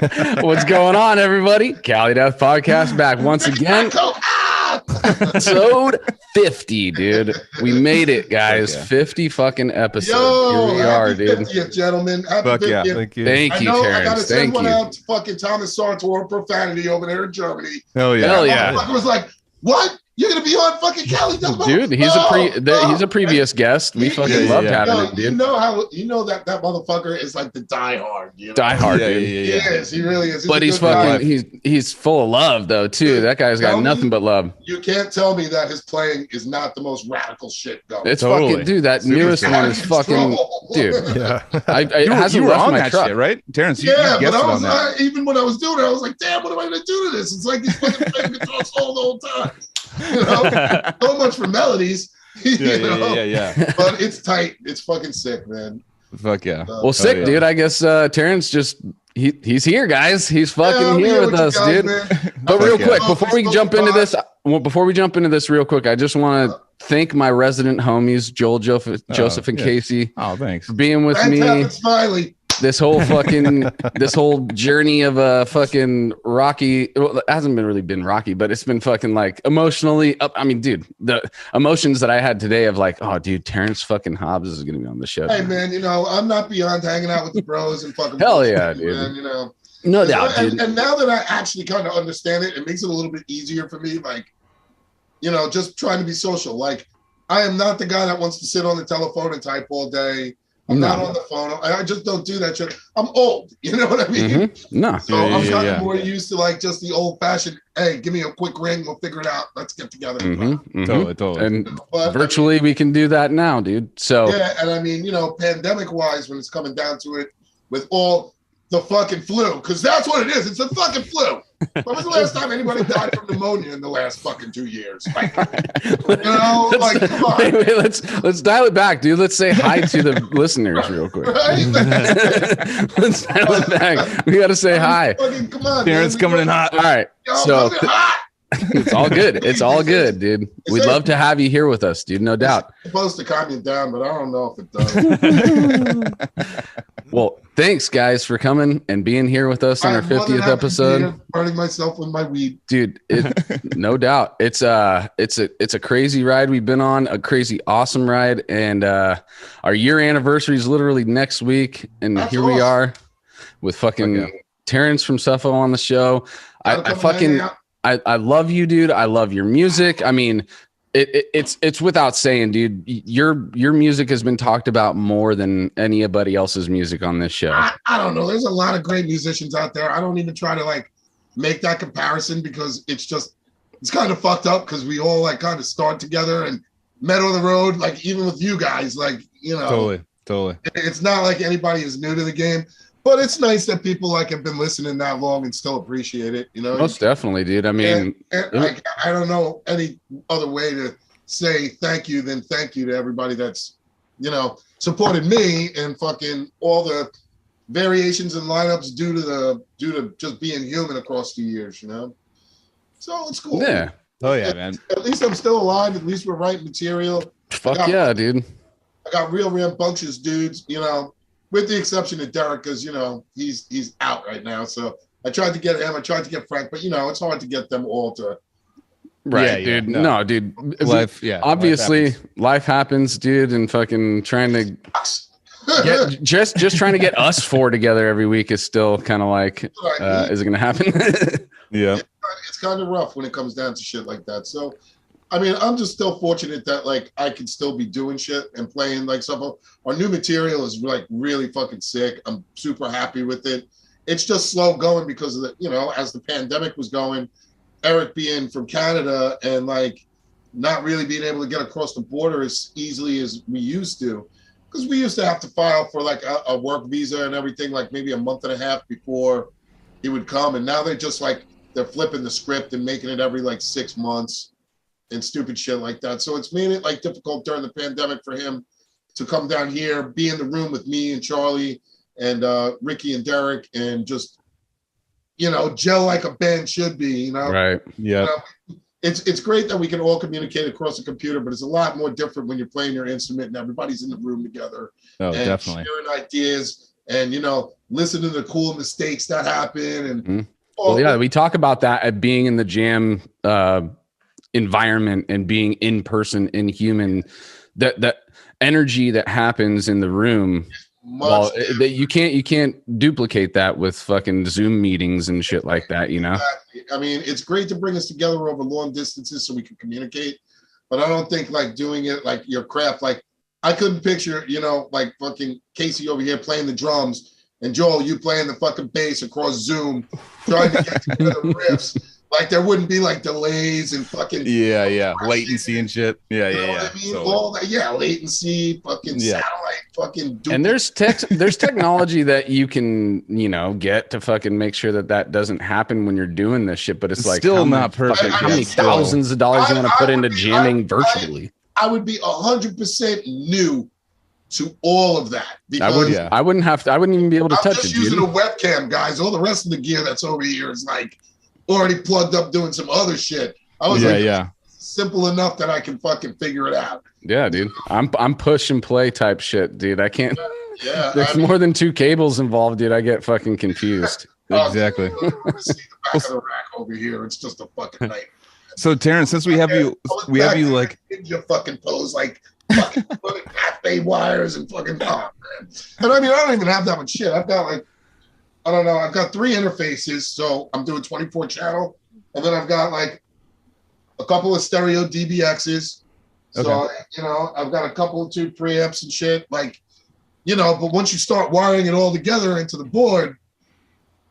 What's going on, everybody? Cali Death Podcast back once again. Episode 50, dude. We made it, guys. 50 fucking episodes. Yo, here we are, dude. 50th, gentlemen. Happy 50th. Yeah, thank you. Thank you, Terrance. I gotta send Thank one you. out to fucking Thomas Sartor profanity over there in Germany. Hell yeah. Hell yeah. Motherfucker was like, what? You're gonna be on fucking Cali Death? Dude, he's a previous guest. We fucking loved having it, dude. You know that motherfucker is like the diehard. You know? Diehard, dude. He is. He really is. But he's fucking he's full of love though too. Dude, that guy's got nothing but love. You can't tell me that his playing is not the most radical shit going. It's fucking, dude. That newest one is fucking, dude. Yeah. You were on that shit, right, Terrance? Yeah, but I was even when I was doing it, I was like, damn, what am I gonna do to this? It's like he's fucking playing guitar solo the whole time. You know, so much for melodies. Yeah. But it's tight. It's fucking sick, man. Fuck yeah. Well, sick, yeah. dude. I guess Terrance just he's here, guys. He's fucking here with us, dude. But real quick, before we jump into this, real quick, I just want to thank my resident homies, Joel, Joseph, and Casey. Oh, thanks for being with me. Smiley. This whole journey of a fucking rocky. Well, it hasn't been rocky, but it's been fucking like emotionally up. I mean, dude, the emotions that I had today of like, oh, dude, Terrance fucking Hobbs is gonna be on the show. Hey, man, I'm not beyond hanging out with the bros and fucking. Hell yeah, dude. Man, no doubt, dude. And now that I actually kind of understand it, it makes it a little bit easier for me. Like, just trying to be social. Like, I am not the guy that wants to sit on the telephone and type all day. I'm not on the phone. I just don't do that shit. I'm old. You know what I mean? Mm-hmm. No. So I'm kind of more used to like just the old fashioned, hey, give me a quick ring. We'll figure it out. Let's get together. Totally. And virtually we can do that now, dude. So yeah. And I mean, pandemic wise, when it's coming down to it with all the fucking flu, because that's what it is. It's the fucking flu. When was the last time anybody died from pneumonia in the last fucking 2 years? Like, come on. Wait, let's dial it back, dude. Let's say hi to the listeners real quick. Right? Let's dial it back. We got to say hi. Come on, Terrance coming in hot. All right. So it's all good. It's all good, dude. We'd love to have you here with us, dude. No doubt. It's supposed to calm you down, but I don't know if it does. Well, thanks guys for coming and being here with us on our 50th episode. Burning myself with my weed, dude. No doubt. It's a crazy ride we've been on, a crazy awesome ride, and our year anniversary is literally next week, and that's here awesome. We are with fucking Terrance from Suffo on the show. I love you, dude. I love your music. I mean, it's without saying, dude, your music has been talked about more than anybody else's music on this show. I don't know. There's a lot of great musicians out there. I don't even try to like make that comparison because it's kind of fucked up because we all like kind of start together and met on the road. Like even with you guys, like, Totally. It's not like anybody is new to the game. But it's nice that people like have been listening that long and still appreciate it, Most definitely, dude. I mean, I don't know any other way to say thank you than thank you to everybody that's, supported me and fucking all the variations and lineups due to just being human across the years, So it's cool. Yeah. Oh yeah, man. At least I'm still alive. At least we're writing material. Fuck yeah, dude. I got real rambunctious dudes, with the exception of Derek, because he's out right now. So I tried to get him. I tried to get Frank, but it's hard to get them all to. Right, dude. No, dude. Life, obviously, life happens, dude, and fucking trying to get just trying to get us four together every week is still kind of like, is it going to happen? Yeah, it's kind of rough when it comes down to shit like that. So. I mean, I'm just still fortunate that like I can still be doing shit and playing like stuff. Our new material is like really fucking sick. I'm super happy with it. It's just slow going because of the, as the pandemic was going, Eric being from Canada and like not really being able to get across the border as easily as we used to, because we used to have to file for like a work visa and everything like maybe a month and a half before he would come. And now they're just like, they're flipping the script and making it every like 6 months. And stupid shit like that. So it's made it like difficult during the pandemic for him to come down here, be in the room with me and Charlie and Ricky and Derek and just, gel like a band should be, Right. Yeah. It's great that we can all communicate across the computer, but it's a lot more different when you're playing your instrument and everybody's in the room together. Oh, and definitely. sharing ideas and listen to the cool mistakes that happen. And well, yeah, we talk about that at being in the jam environment and being in person, in human, that energy that happens in the room. Well, that you can't duplicate that with fucking Zoom meetings and shit like that, Exactly. I mean, it's great to bring us together over long distances so we can communicate, but I don't think like doing it like your craft. Like I couldn't picture, like fucking Casey over here playing the drums and Joel, you playing the fucking bass across Zoom, trying to get together riffs. Like there wouldn't be like delays and fucking latency and shit. What I mean? Totally. All that, latency, fucking satellite, fucking. And there's technology that you can get to fucking make sure that doesn't happen when you're doing this shit. But it's like still not perfect. How many thousands of dollars you want to put into jamming virtually? I would be 100% new to all of that because I wouldn't even be able to touch it. I'm just using a webcam, guys. All the rest of the gear that's over here is like already plugged up doing some other shit. I was simple enough that I can fucking figure it out. Yeah, dude. I'm push and play type shit, dude. I can't. Yeah, there's more than two cables involved, dude. I get fucking confused. Exactly. See the back of the rack over here. It's just a fucking nightmare. So Terrance, since we have you like ninja fucking pose, like fucking cafe wires and fucking man. And I mean, I don't even have that much shit. I've got like, I don't know, I've got 3 interfaces, so I'm doing 24 channel, and then I've got like a couple of stereo DBXs. So I've got a couple of 2 preamps and shit, like, but once you start wiring it all together into the board,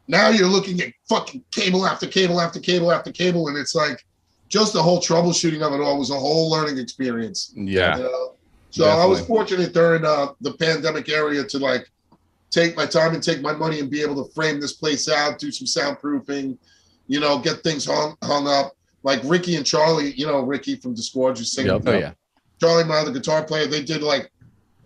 now you're looking at fucking cable after cable after cable after cable, and it's like just the whole troubleshooting of it all was a whole learning experience. Yeah. So definitely. I was fortunate during the pandemic area to like take my time and take my money and be able to frame this place out, do some soundproofing, get things hung up. Like Ricky and Charlie, Ricky from Discord, who's singing. Charlie, my other guitar player, they did like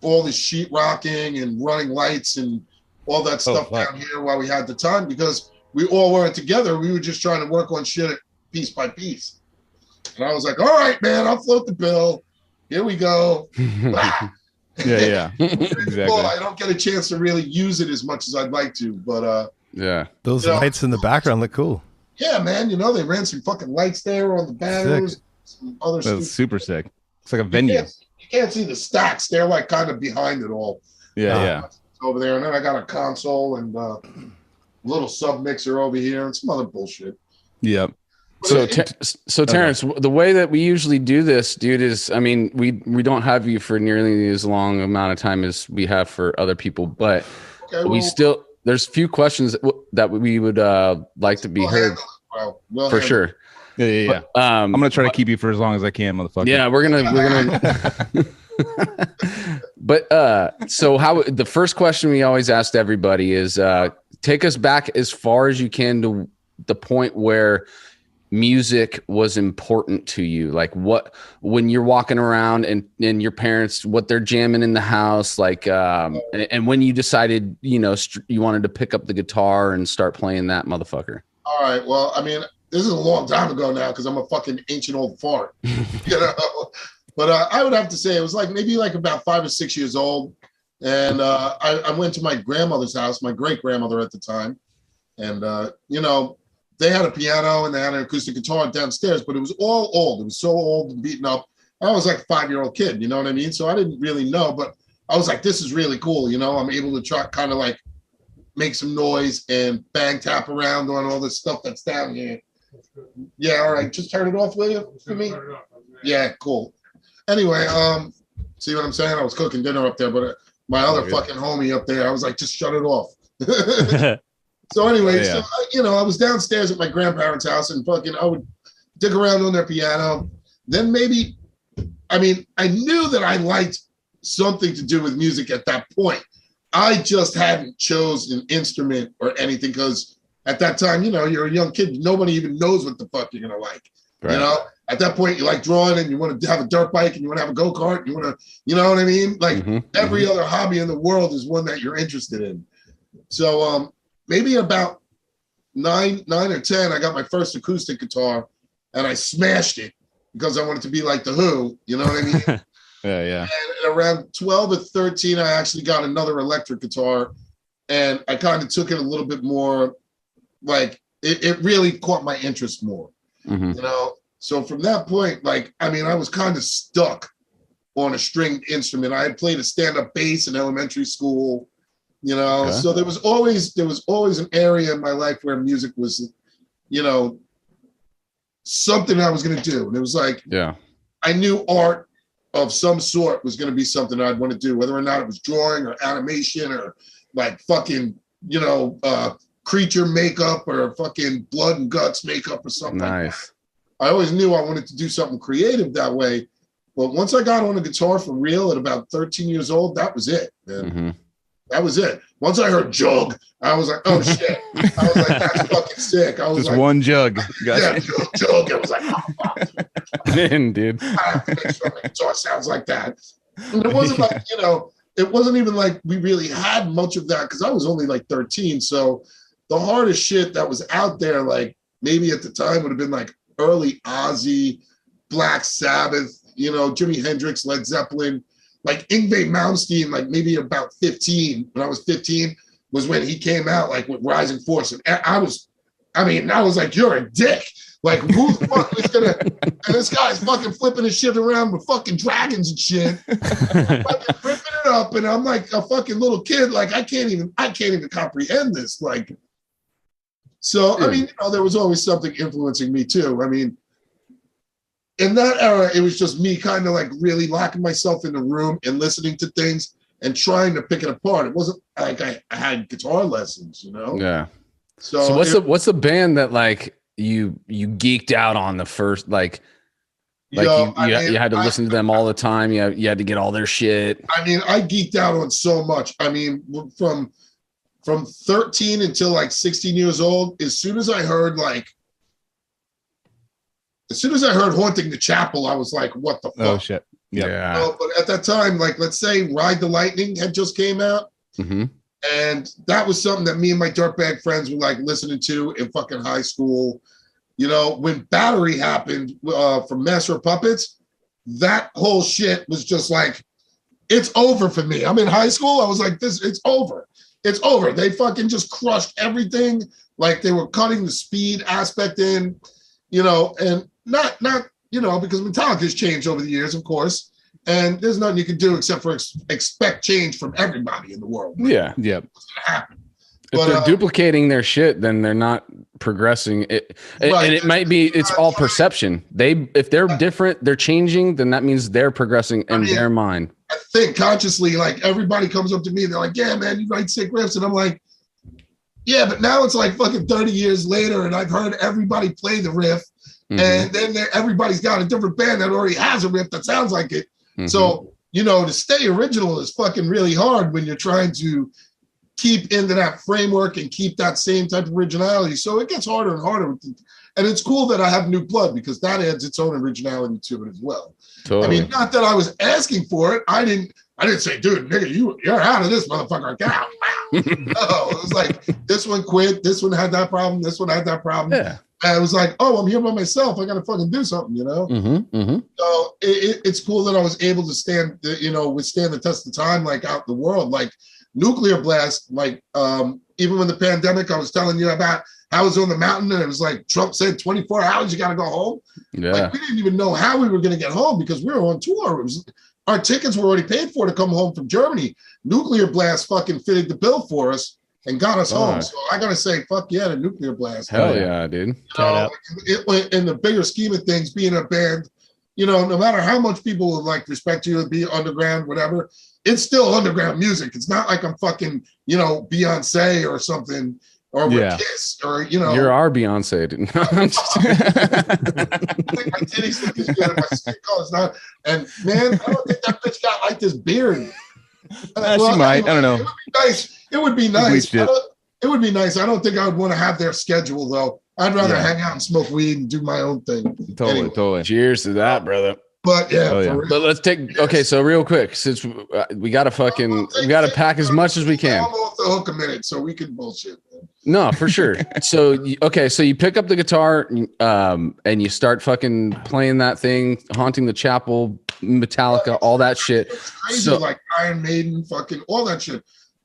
all the sheet rocking and running lights and all that stuff down here while we had the time because we all weren't together. We were just trying to work on shit piece by piece. And I was like, all right, man, I'll float the bill. Here we go. Exactly. I don't get a chance to really use it as much as I'd like to, but those lights in the background look cool. Yeah, man, they ran some fucking lights there on the banners, some other stuff. That's super sick. It's like a venue. You can't see the stacks. They're like kind of behind it all. Yeah. Over there, and then I got a console and a little sub mixer over here and some other bullshit. Yep. So Terrance, the way that we usually do this, dude, is, I mean, we don't have you for nearly as long amount of time as we have for other people, but there's a few questions that we would like to be heard for sure. Yeah. But, I'm gonna try to keep you for as long as I can, motherfucker. Yeah, we're gonna. But so how the first question we always ask everybody is take us back as far as you can to the point where music was important to you, like when you're walking around and your parents, what they're jamming in the house, like and when you decided you wanted to pick up the guitar and start playing that motherfucker. All right, well, I mean, this is a long time ago now because I'm a fucking ancient old fart, but I would have to say it was like maybe like about 5 or 6 years old, and I went to my grandmother's house, my great grandmother at the time, and they had a piano and they had an acoustic guitar downstairs, but it was all old. It was so old and beaten up. I was like a 5-year-old kid, you know what I mean? So I didn't really know, but I was like, this is really cool. I'm able to try kind of like make some noise and bang tap around on all this stuff that's down here. Yeah, all right. Just turn it off, will you, for me? Yeah, cool. Anyway, see what I'm saying? I was cooking dinner up there, but my other fucking homie up there, I was like, just shut it off. So anyway, I was downstairs at my grandparents' house and fucking I would dig around on their piano. Then I knew that I liked something to do with music at that point. I just hadn't chose an instrument or anything because at that time, you're a young kid. Nobody even knows what the fuck you're going to like. Right. At that point, you like drawing and you want to have a dirt bike and you want to have a go-kart. You want to, you know what I mean? Like every other hobby in the world is one that you're interested in. So, maybe about 9 or 10, I got my first acoustic guitar and I smashed it because I wanted to be like the Who, you know what I mean? Yeah. And around 12 or 13, I actually got another electric guitar and I kind of took it a little bit more, like it really caught my interest more, you know. So from that point, like, I mean, I was kind of stuck on a stringed instrument. I had played a stand-up bass in elementary school, you know. So there was always an area in my life where music was, you know, something I was going to do. And it was like, I knew art of some sort was going to be something I'd want to do, whether or not it was drawing or animation or like fucking, you know, creature makeup or fucking blood and guts makeup or something. Nice. I always knew I wanted to do something creative that way. But once I got on a guitar for real at about 13 years old, that was it, man. That was it. Once I heard jug, I was like, oh shit. I was like, that's fucking sick. I was just like, one jug. Yeah, jug. I was like, oh fuck. Dude. I have to make sure my guitar sounds like that. And it wasn't like, you know, it wasn't even like we really had much of that because I was only like 13. So the hardest shit that was out there, like maybe at the time would have been like early Ozzy, Black Sabbath, you know, Jimi Hendrix, Led Zeppelin, like Yngwie Malmsteen, like maybe about 15. When I was 15 was when he came out like with Rising Force. And I was like, you're a dick. Like, who the fuck is gonna, and this guy's fucking flipping his shit around with fucking dragons and shit, fucking ripping it up. And I'm like a fucking little kid. Like, I can't even comprehend this. Like, so, I mean, you know, there was always something influencing me too. I mean, in that era, it was just me kind of like really locking myself in the room and listening to things and trying to pick it apart. It wasn't like I had guitar lessons, you know? Yeah. So what's the band that like you geeked out on the first, like you had to listen to them all the time. You had to get all their shit. I mean, I geeked out on so much. I mean, from 13 until like 16 years old, as soon as I heard Haunting the Chapel, I was like, what the fuck? Oh shit. Yeah. You know, but at that time, like, let's say Ride the Lightning had just came out. And that was something that me and my dirtbag friends were like listening to in fucking high school. You know, when Battery happened from Master of Puppets, that whole shit was just like, it's over for me. I'm in high school. I was like, it's over. It's over. They fucking just crushed everything. Like, they were cutting the speed aspect in, you know, and not, you know, because Metallica's changed over the years, of course. And there's nothing you can do except for expect change from everybody in the world. Yeah. Yeah. What's going to happen? If they're duplicating their shit, then they're not progressing. And it might be, it's all perception. If they're different, they're changing, then that means they're progressing in their mind. I think consciously, like, everybody comes up to me and they're like, yeah, man, you write sick riffs. And I'm like, yeah, but now it's like fucking 30 years later and I've heard everybody play the riff. And then everybody's got a different band that already has a riff that sounds like it. So, you know, to stay original is fucking really hard when you're trying to keep into that framework and keep that same type of originality. So it gets harder and harder. And it's cool that I have new blood because that adds its own originality to it as well. Totally. I mean, not that I was asking for it. I didn't say, dude, nigga, you're out of this motherfucker. Get out. No, it was like, this one quit. This one had that problem. This one had that problem. Yeah. And I was like, oh, I'm here by myself. I got to fucking do something, you know? So it's cool that I was able to withstand the test of time, like out in the world, like Nuclear Blast, like even when the pandemic, I was telling you about, I was on the mountain and it was like, Trump said 24 hours, you got to go home. Yeah. Like, we didn't even know how we were going to get home because we were on tour. Our tickets were already paid for to come home from Germany. Nuclear Blast fucking fitted the bill for us and got us home. So I got to say, fuck yeah, the Nuclear Blast. Hell yeah, dude. You know, in the bigger scheme of things, being a band, you know, no matter how much people would like respect you and be underground, whatever, it's still underground music. It's not like I'm fucking, you know, Beyonce or something, or with Kiss, or, you know. You're our Beyonce, dude. I think my titties look as good and my skin color's not. And man, I don't think that bitch got like this beard. She might. I don't know. It would be nice. It would be nice. I don't think I would want to have their schedule though. I'd rather hang out and smoke weed and do my own thing. Totally. Cheers to that, brother. But but let's take so real quick, since we gotta pack as much as we can. I'm off the hook a minute, so we can bullshit, man. No, for sure. So you pick up the guitar, and you start fucking playing that thing, Haunting the Chapel, Metallica, all that shit. It's crazy, like Iron Maiden, fucking all that shit.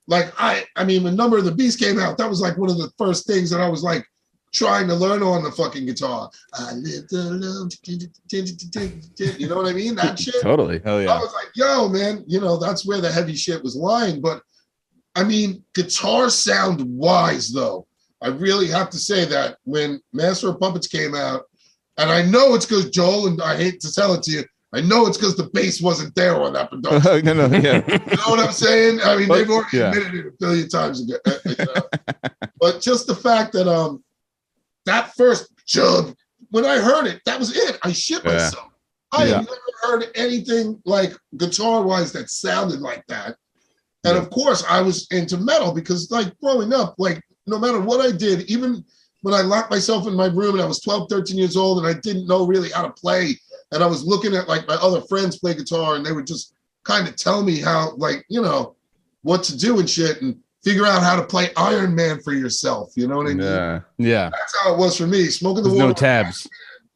like I mean, when Number of the Beast came out, that was like one of the first things that I was like trying to learn on the fucking guitar. I lived alone, you know what I mean? That shit. Totally. Hell yeah. I was like, yo, man, you know, that's where the heavy shit was lying. But I mean, guitar sound wise though. I really have to say that when Master of Puppets came out, and I know it's because Joel, and I hate to tell it to you, I know it's because the bass wasn't there on that production. No, yeah. You know what I'm saying? I mean, they've already admitted it a billion times ago. But just the fact that that first chug, when I heard it, that was it. I shit myself. I have never heard anything like guitar-wise that sounded like that. And of course, I was into metal because, like, growing up, like, no matter what I did, even when I locked myself in my room and I was 12, 13 years old and I didn't know really how to play, and I was looking at, like, my other friends play guitar and they would just kind of tell me how, like, you know, what to do and shit, and figure out how to play Iron Man for yourself. You know what I mean? Yeah. That's how it was for me. Smoking the There's water. no tabs.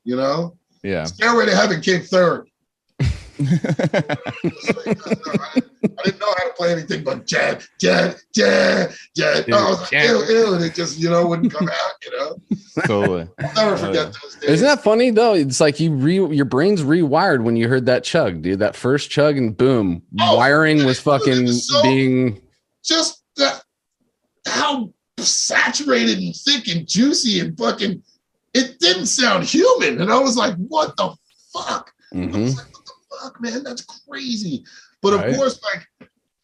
You know? Yeah. Stairway to Heaven came third. I didn't know how to play anything but jazz. I was like, ew, and it just, you know, wouldn't come out, you know? Totally. I'll never forget those days. Isn't that funny though? It's like your brain's rewired when you heard that chug, dude. That first chug and boom, wiring was fucking being just that, how saturated and thick and juicy and fucking, it didn't sound human. And I was like, what the fuck? Mm-hmm. I was like, what the fuck, man? That's crazy. But of course, like,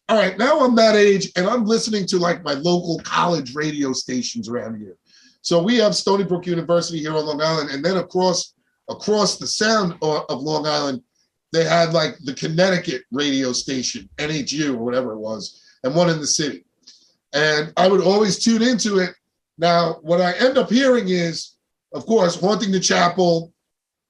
all right, now I'm that age and I'm listening to like my local college radio stations around here. So we have Stony Brook University here on Long Island. And then across the sound of Long Island, they had like the Connecticut radio station, NHU or whatever it was, and one in the city. And I would always tune into it. Now, what I end up hearing is, of course, Haunting the Chapel,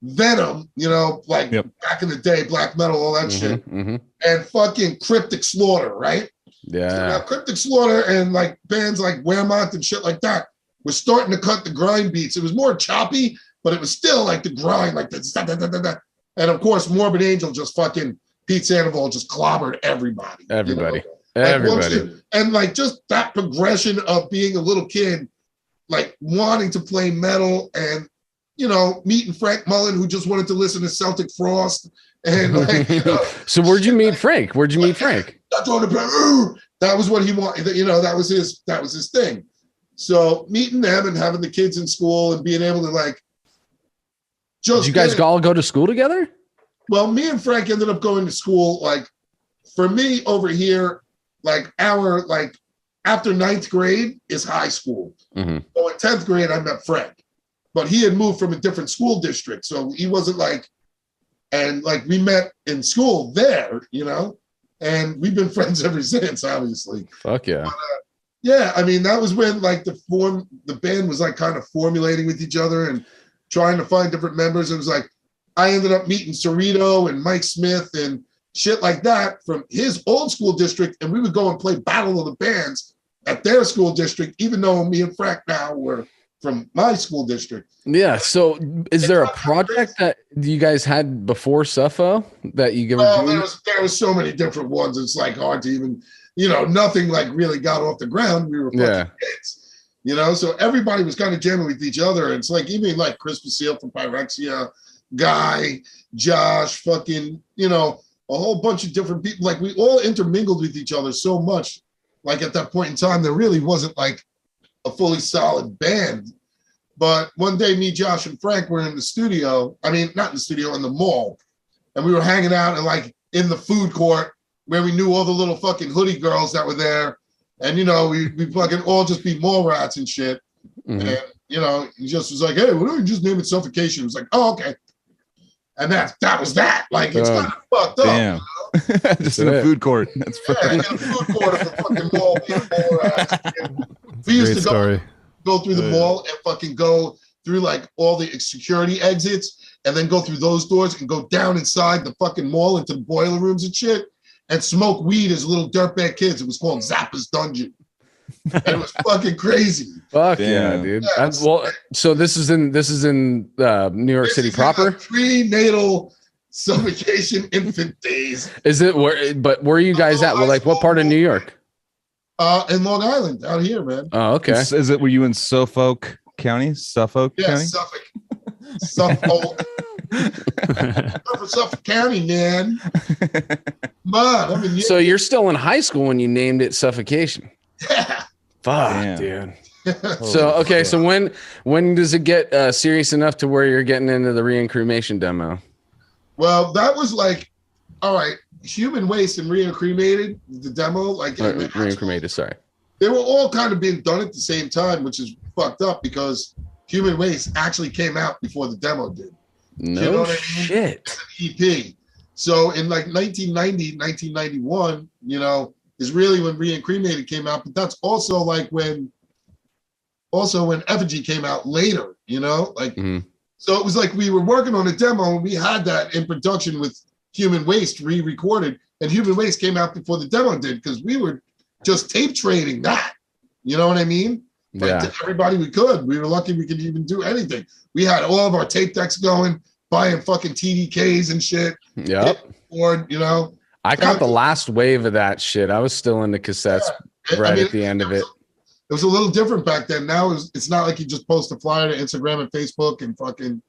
Venom, you know, like back in the day, black metal, all that shit, and fucking Cryptic Slaughter, right? Yeah. So now Cryptic Slaughter and like bands like Wehrmacht and shit like that was starting to cut the grind beats. It was more choppy, but it was still like the grind, like the and of course, Morbid Angel just fucking Pete Sandoval just clobbered everybody. Everybody. You know? Everybody. And like just that progression of being a little kid, like wanting to play metal and, you know, meeting Frank Mullen, who just wanted to listen to Celtic Frost. And like, you know, so where'd you meet Frank? That was what he wanted. You know, that was his thing. So meeting them and having the kids in school and being able to like, just did you guys all go to school together? Well, me and Frank ended up going to school. Like for me over here, like after 9th grade is high school. So in 10th grade, I met Frank. But he had moved from a different school district. So he wasn't like, and like we met in school there, you know, and we've been friends ever since, obviously. Fuck yeah. But, yeah, I mean, that was when like the band was like kind of formulating with each other and trying to find different members. It was like, I ended up meeting Cerrito and Mike Smith and shit like that from his old school district. And we would go and play Battle of the Bands at their school district, even though me and Frank now were from my school district. Yeah. So is there a project that you guys had before Suffo that you give? There was so many different ones. It's like hard to even, you know, nothing like really got off the ground. We were fucking kids, you know, so everybody was kind of jamming with each other. And it's like, even like Chris Basile from Pyrexia, Guy, Josh, fucking, you know, a whole bunch of different people. Like we all intermingled with each other so much. Like at that point in time, there really wasn't like a fully solid band. But one day, me, Josh, and Frank were in the studio. I mean, not in the studio, in the mall. And we were hanging out and like in the food court where we knew all the little fucking hoodie girls that were there. And, you know, we fucking all just be mall rats and shit. And, you know, he just was like, hey, why don't you just name it Suffocation? It was like, oh, okay. And that was that. Like, it's kind of fucked up. Damn. You know? Just in a food court. That's in a food court of the fucking mall. Being mall rats. We used to go through the mall and fucking go through like all the security exits and then go through those doors and go down inside the fucking mall into the boiler rooms and shit and smoke weed as little dirtbag kids. It was called Zappa's Dungeon. And it was fucking crazy. Fuck yeah, dude. Yeah, well, so this is in New York City proper? Prenatal Suffocation infant days. Is it where you guys at? Well, like what part of New York? In Long Island, out here, man. Oh, okay. Were you in Suffolk County? Suffolk County? Suffolk. Suffolk. Suffolk County, man. Come on. I mean, so you're still in high school when you named it Suffocation. Yeah. Fuck, Damn. dude. So okay, so when does it get serious enough to where you're getting into the reincarnation demo? Well, that was like, all right, Human Waste and Reincarnated, the demo, like Reincarnated, sorry. They were all kind of being done at the same time, which is fucked up because Human Waste actually came out before the demo did. No, you know what I mean? Shit. It's an EP. So in like 1990, 1991, is really when Reincarnated came out, but that's also like when Effigy came out later, So it was like we were working on a demo and we had that in production with Human Waste re-recorded, and Human Waste came out before the demo did because we were just tape trading that. You know what I mean? Like to everybody we could. We were lucky we could even do anything. We had all of our tape decks going, buying fucking TDKs and shit. Yep. Or, I caught the last wave of that shit. I was still into cassettes at the end of it. It was a little different back then. Now it's not like you just post a flyer to Instagram and Facebook and fucking,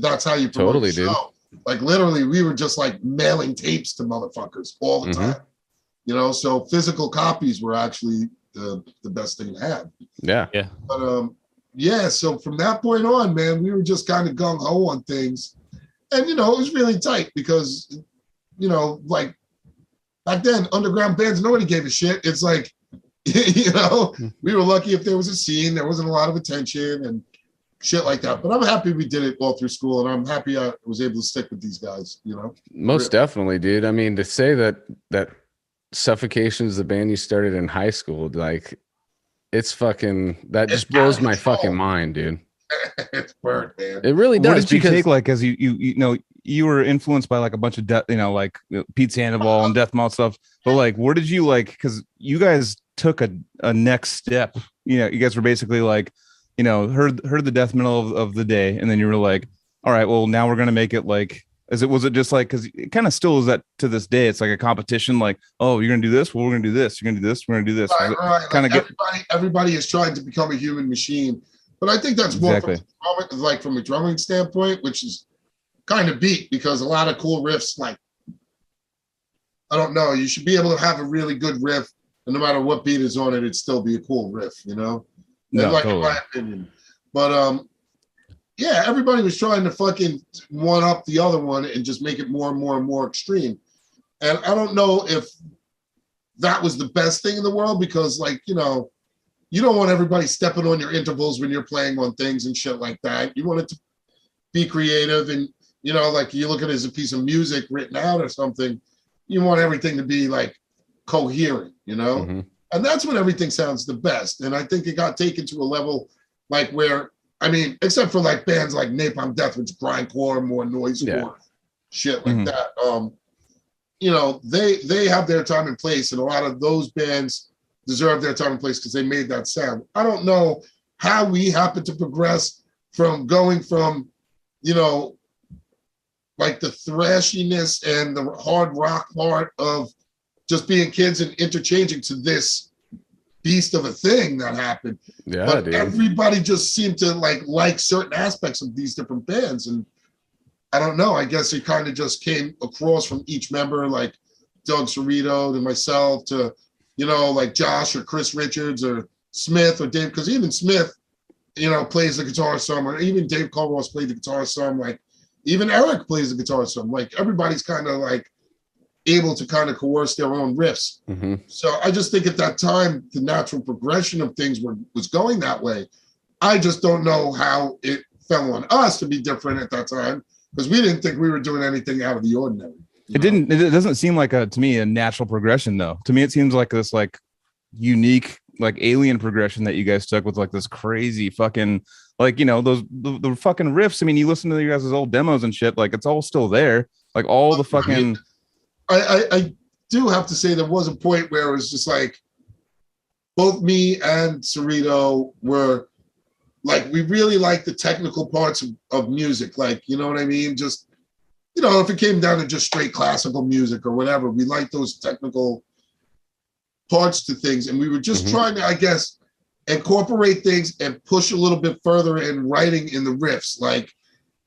that's how you promote the show. Dude. Like literally we were just like mailing tapes to motherfuckers all the time. So physical copies were actually the best thing to have. Yeah. Yeah. But so from that point on, man, we were just kind of gung-ho on things. And it was really tight because, like back then, underground bands, nobody gave a shit. It's like, we were lucky if there was a scene, there wasn't a lot of attention and shit like that. But I'm happy we did it all through school, and I'm happy I was able to stick with these guys, Most definitely, dude. I mean, to say that Suffocation is the band you started in high school, like it's just blows my fucking mind, dude. It's burnt, man. It really does. What did you take, like, as you were influenced by like a bunch of like Pete Sandoval and Death Metal stuff, but like where did you because you guys took a next step, you guys were basically like, heard the death metal of the day, and then you were like, all right, well now we're gonna make it like, was it just like, because it kind of still is that to this day, it's like a competition, like, oh, you're gonna do this, well we're gonna do this, you're gonna do this, we're gonna do this, right. Kind of everybody is trying to become a human machine, but I think that's more from a drumming standpoint, which is kind of beat, because a lot of cool riffs, like, I don't know, you should be able to have a really good riff, and no matter what beat is on it, it'd still be a cool riff, No, totally. In my opinion. But everybody was trying to fucking one up the other one and just make it more and more and more extreme. And I don't know if that was the best thing in the world, because like, you don't want everybody stepping on your intervals when you're playing on things and shit like that. You want it to be creative, and like you look at it as a piece of music written out or something, you want everything to be like coherent, Mm-hmm. And that's when everything sounds the best. And I think it got taken to a level like where, I mean, except for like bands like Napalm Death, which grindcore, more noisecore, shit like that. They have their time and place, and a lot of those bands deserve their time and place because they made that sound. I don't know how we happened to progress from going from, like the thrashiness and the hard rock part of just being kids and interchanging to this beast of a thing that happened. Yeah, but dude. Everybody just seemed to like certain aspects of these different bands, and I don't know. I guess it kind of just came across from each member, like Doug Cerrito to myself to, like Josh or Chris Richards or Smith or Dave, because even Smith, plays the guitar some, or even Dave Culross played the guitar some. Like even Eric plays the guitar some. Like everybody's kind of like able to kind of coerce their own riffs. Mm-hmm. So I just think at that time, the natural progression of things was going that way. I just don't know how it fell on us to be different at that time, because we didn't think we were doing anything out of the ordinary. It doesn't seem like to me a natural progression though. To me, it seems like this like unique, like alien progression that you guys took with like this crazy fucking, like, the fucking riffs. I mean, you listen to you guys' old demos and shit, like it's all still there. Like all the fucking, I do have to say there was a point where it was just like both me and Cerrito were like, we really like the technical parts of music. Like, you know what I mean? Just, if it came down to just straight classical music or whatever, we like those technical parts to things, and we were just trying to, I guess, incorporate things and push a little bit further in writing in the riffs, like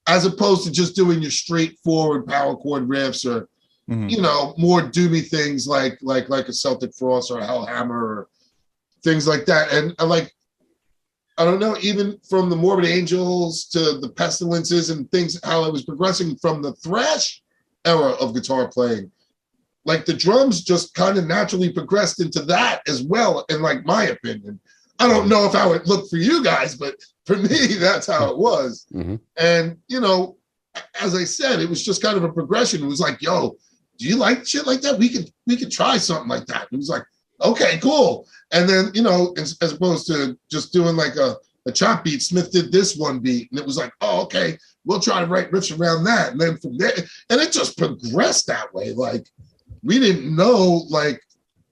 as opposed to just doing your straightforward power chord riffs or you know, more doomy things like a Celtic Frost or a Hellhammer or things like that. And like, I don't know, even from the Morbid Angels to the Pestilences and things, how it was progressing from the thrash era of guitar playing. Like the drums just kind of naturally progressed into that as well, in like my opinion. I don't know if how it looked for you guys, but for me, that's how it was. And, you know, as I said, it was just kind of a progression. It was like, yo, do you like shit like that? We could try something like that. It was like, okay, cool. And then, you know, as opposed to just doing like a chop beat, Smith did this one beat. And it was like, oh, okay, we'll try to write riffs around that. And then from there, and it just progressed that way. Like, we didn't know like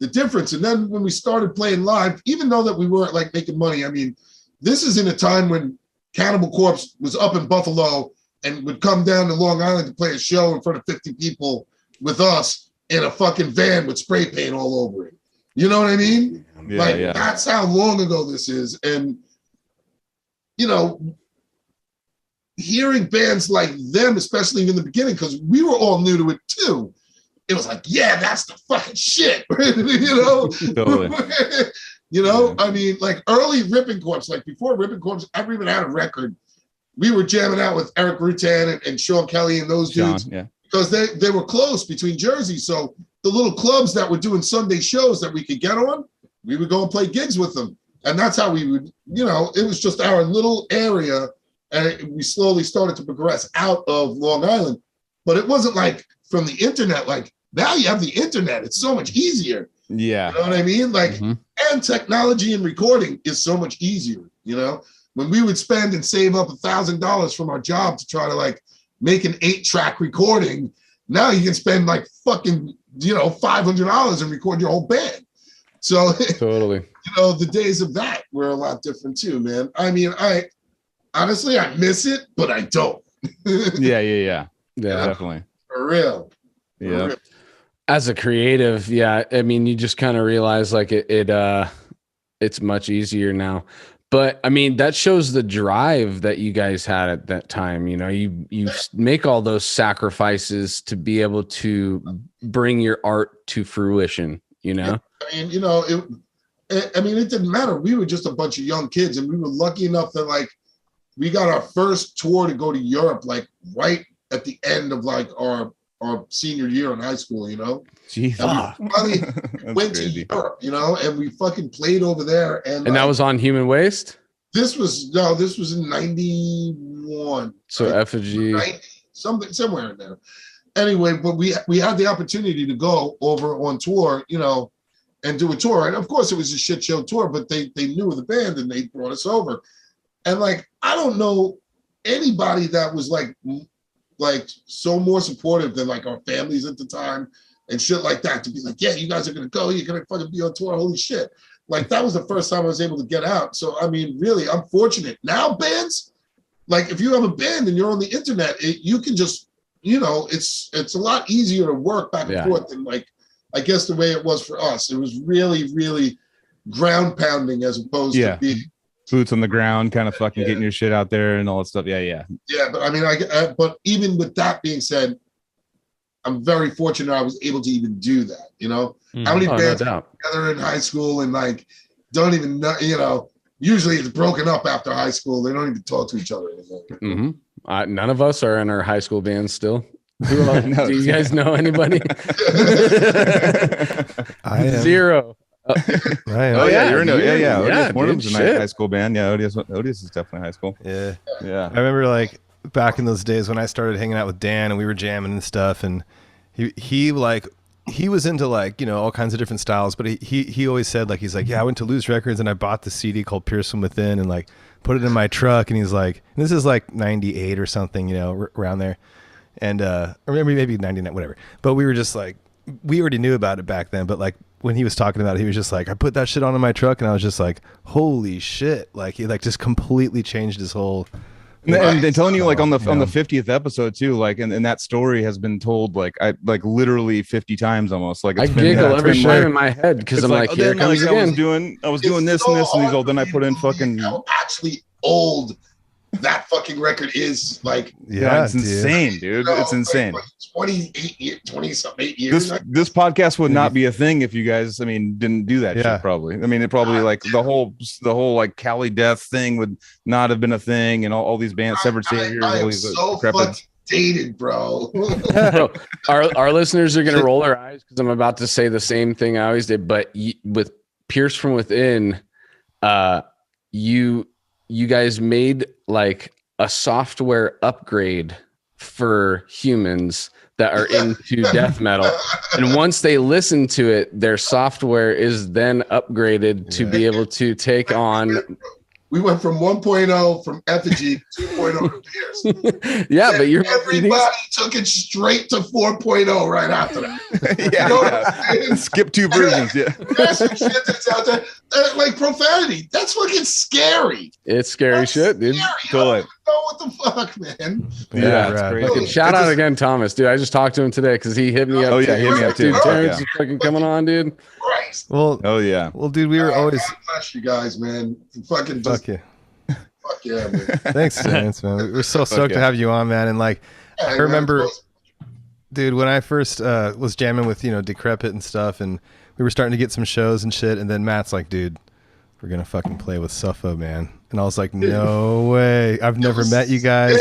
the difference. And then when we started playing live, even though that we weren't like making money, I mean, this is in a time when Cannibal Corpse was up in Buffalo and would come down to Long Island to play a show in front of 50 people with us in a fucking van with spray paint all over it. You know what I mean? Yeah, that's how long ago this is. And, you know, hearing bands like them, especially in the beginning, because we were all new to it too, it was like, yeah, that's the fucking shit. You know? Totally. You know, I mean, like early Ripping Corpse, like before Ripping Corpse ever even had a record, we were jamming out with Eric Rutan and Sean Kelly and those dudes. Because they were close between Jersey. So the little clubs that were doing Sunday shows that we could get on, we would go and play gigs with them. And that's how we would, you know, it was just our little area. And we slowly started to progress out of Long Island. But it wasn't like from the internet, like now you have the internet. It's so much easier. Yeah. You know what I mean? Like, and technology and recording is so much easier, you know? When we would spend and save up $1,000 from our job to try to like make an 8-track recording, now you can spend like fucking, you know, $500 and record your whole band. So totally, you know, the days of that were a lot different too, man. I mean, I honestly, I miss it, but I don't. Yeah, definitely. For real. Yeah. As a creative, yeah, I mean, you just kind of realize like it's much easier now. But I mean, that shows the drive that you guys had at that time. You know, you make all those sacrifices to be able to bring your art to fruition, you know? I mean, you know, it didn't matter. We were just a bunch of young kids, and we were lucky enough that like we got our first tour to go to Europe, like right at the end of like our senior year in high school, you know? Jeez. We went to Europe, you know, and we fucking played over there. And that was on Human Waste? This was in 91. So Effigy. Somewhere in there. Anyway, but we had the opportunity to go over on tour, you know, and do a tour. And of course it was a shit show tour, but they knew the band and they brought us over. And like, I don't know anybody that was like so more supportive than like our families at the time and shit like that, to be like, yeah, you guys are gonna go, you're gonna fucking be on tour, holy shit. Like that was the first time I was able to get out. So I mean, really, I'm fortunate. Now bands, like if you have a band and you're on the internet, you can just, you know, it's a lot easier to work back and forth than like, I guess the way it was for us. It was really, really ground pounding as opposed to being boots on the ground, kind of fucking getting your shit out there and all that stuff. Yeah. But I mean, but even with that being said, I'm very fortunate I was able to even do that. You know, how many bands got together in high school and like don't even know, you know, usually it's broken up after high school. They don't even talk to each other anymore. None of us are in our high school bands still. Do you guys know anybody? I am. Zero. You're in Odious Mortem's a high school band. Yeah, Odious is definitely high school. Yeah. I remember like back in those days when I started hanging out with Dan and we were jamming and stuff, and he was into like, you know, all kinds of different styles, but he always said like, he's like, yeah, I went to Loose Records and I bought the CD called Pierce From Within and like put it in my truck, and he's like, and this is like 98 or something, you know, around there, and or maybe 99, whatever, but we were just like, we already knew about it back then, but like when he was talking about it, he was just like, I put that shit on in my truck, and I was just like, holy shit, like he like just completely changed his whole And they're telling you like on the 50th episode too, like and that story has been told like literally 50 times almost. Like I giggle every time in my head because I'm like, here it comes again. I was doing this and this and these old. Then I put in fucking how actually old that fucking record is. Like, it's insane, dude. It's insane. Like 20-something years. This podcast would not be a thing if you guys, didn't do that shit. Probably. It probably like the whole like Cali death thing would not have been a thing, and all these bands, Severed Saviors. I am so fucking dated, bro. Our listeners are gonna roll their eyes because I'm about to say the same thing I always did, but with Pierce from Within, you guys made like a software upgrade for humans that are into death metal, and once they listen to it, their software is then upgraded to be able to take on. We went from 1.0 from Effigy to 2.0 to Pierce. Yeah, but everybody took it straight to 4.0 right after that. Skip 2 versions. There's some shit that's out there like profanity. That's fucking scary. It's scary shit, dude. Totally. Know what the fuck, man? Yeah, it's crazy. Shout out again, Thomas, dude. I just talked to him today because he hit me up. Oh yeah, hit me up too. Dude, Terrance is fucking coming on, dude. Christ. Well, well, dude, we were always. God bless you guys, man. Fucking fuck you. Fuck yeah, man. Thanks, Terrance, man. We're so stoked to have you on, man. And like, I remember, dude, when I first was jamming with Decrepit and stuff, and we were starting to get some shows and shit, and then Matt's like, dude, we're gonna fucking play with Suffo, man. And I was like, no way. I've never met you guys.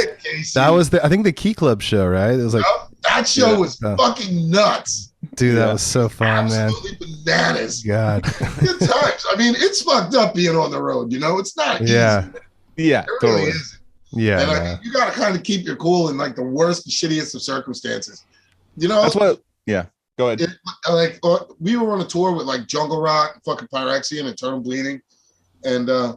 That was I think the Key Club show, right? It was like that show was fucking nuts. Dude, that was so fun, absolutely bananas. God. Good times. It's fucked up being on the road, It's not easy. Yeah, it totally. Really isn't. Yeah. And you gotta kind of keep your cool in like the worst, shittiest of circumstances. That's what go ahead. We were on a tour with like Jungle Rot, fucking Pyrexia, and Eternal Bleeding. And I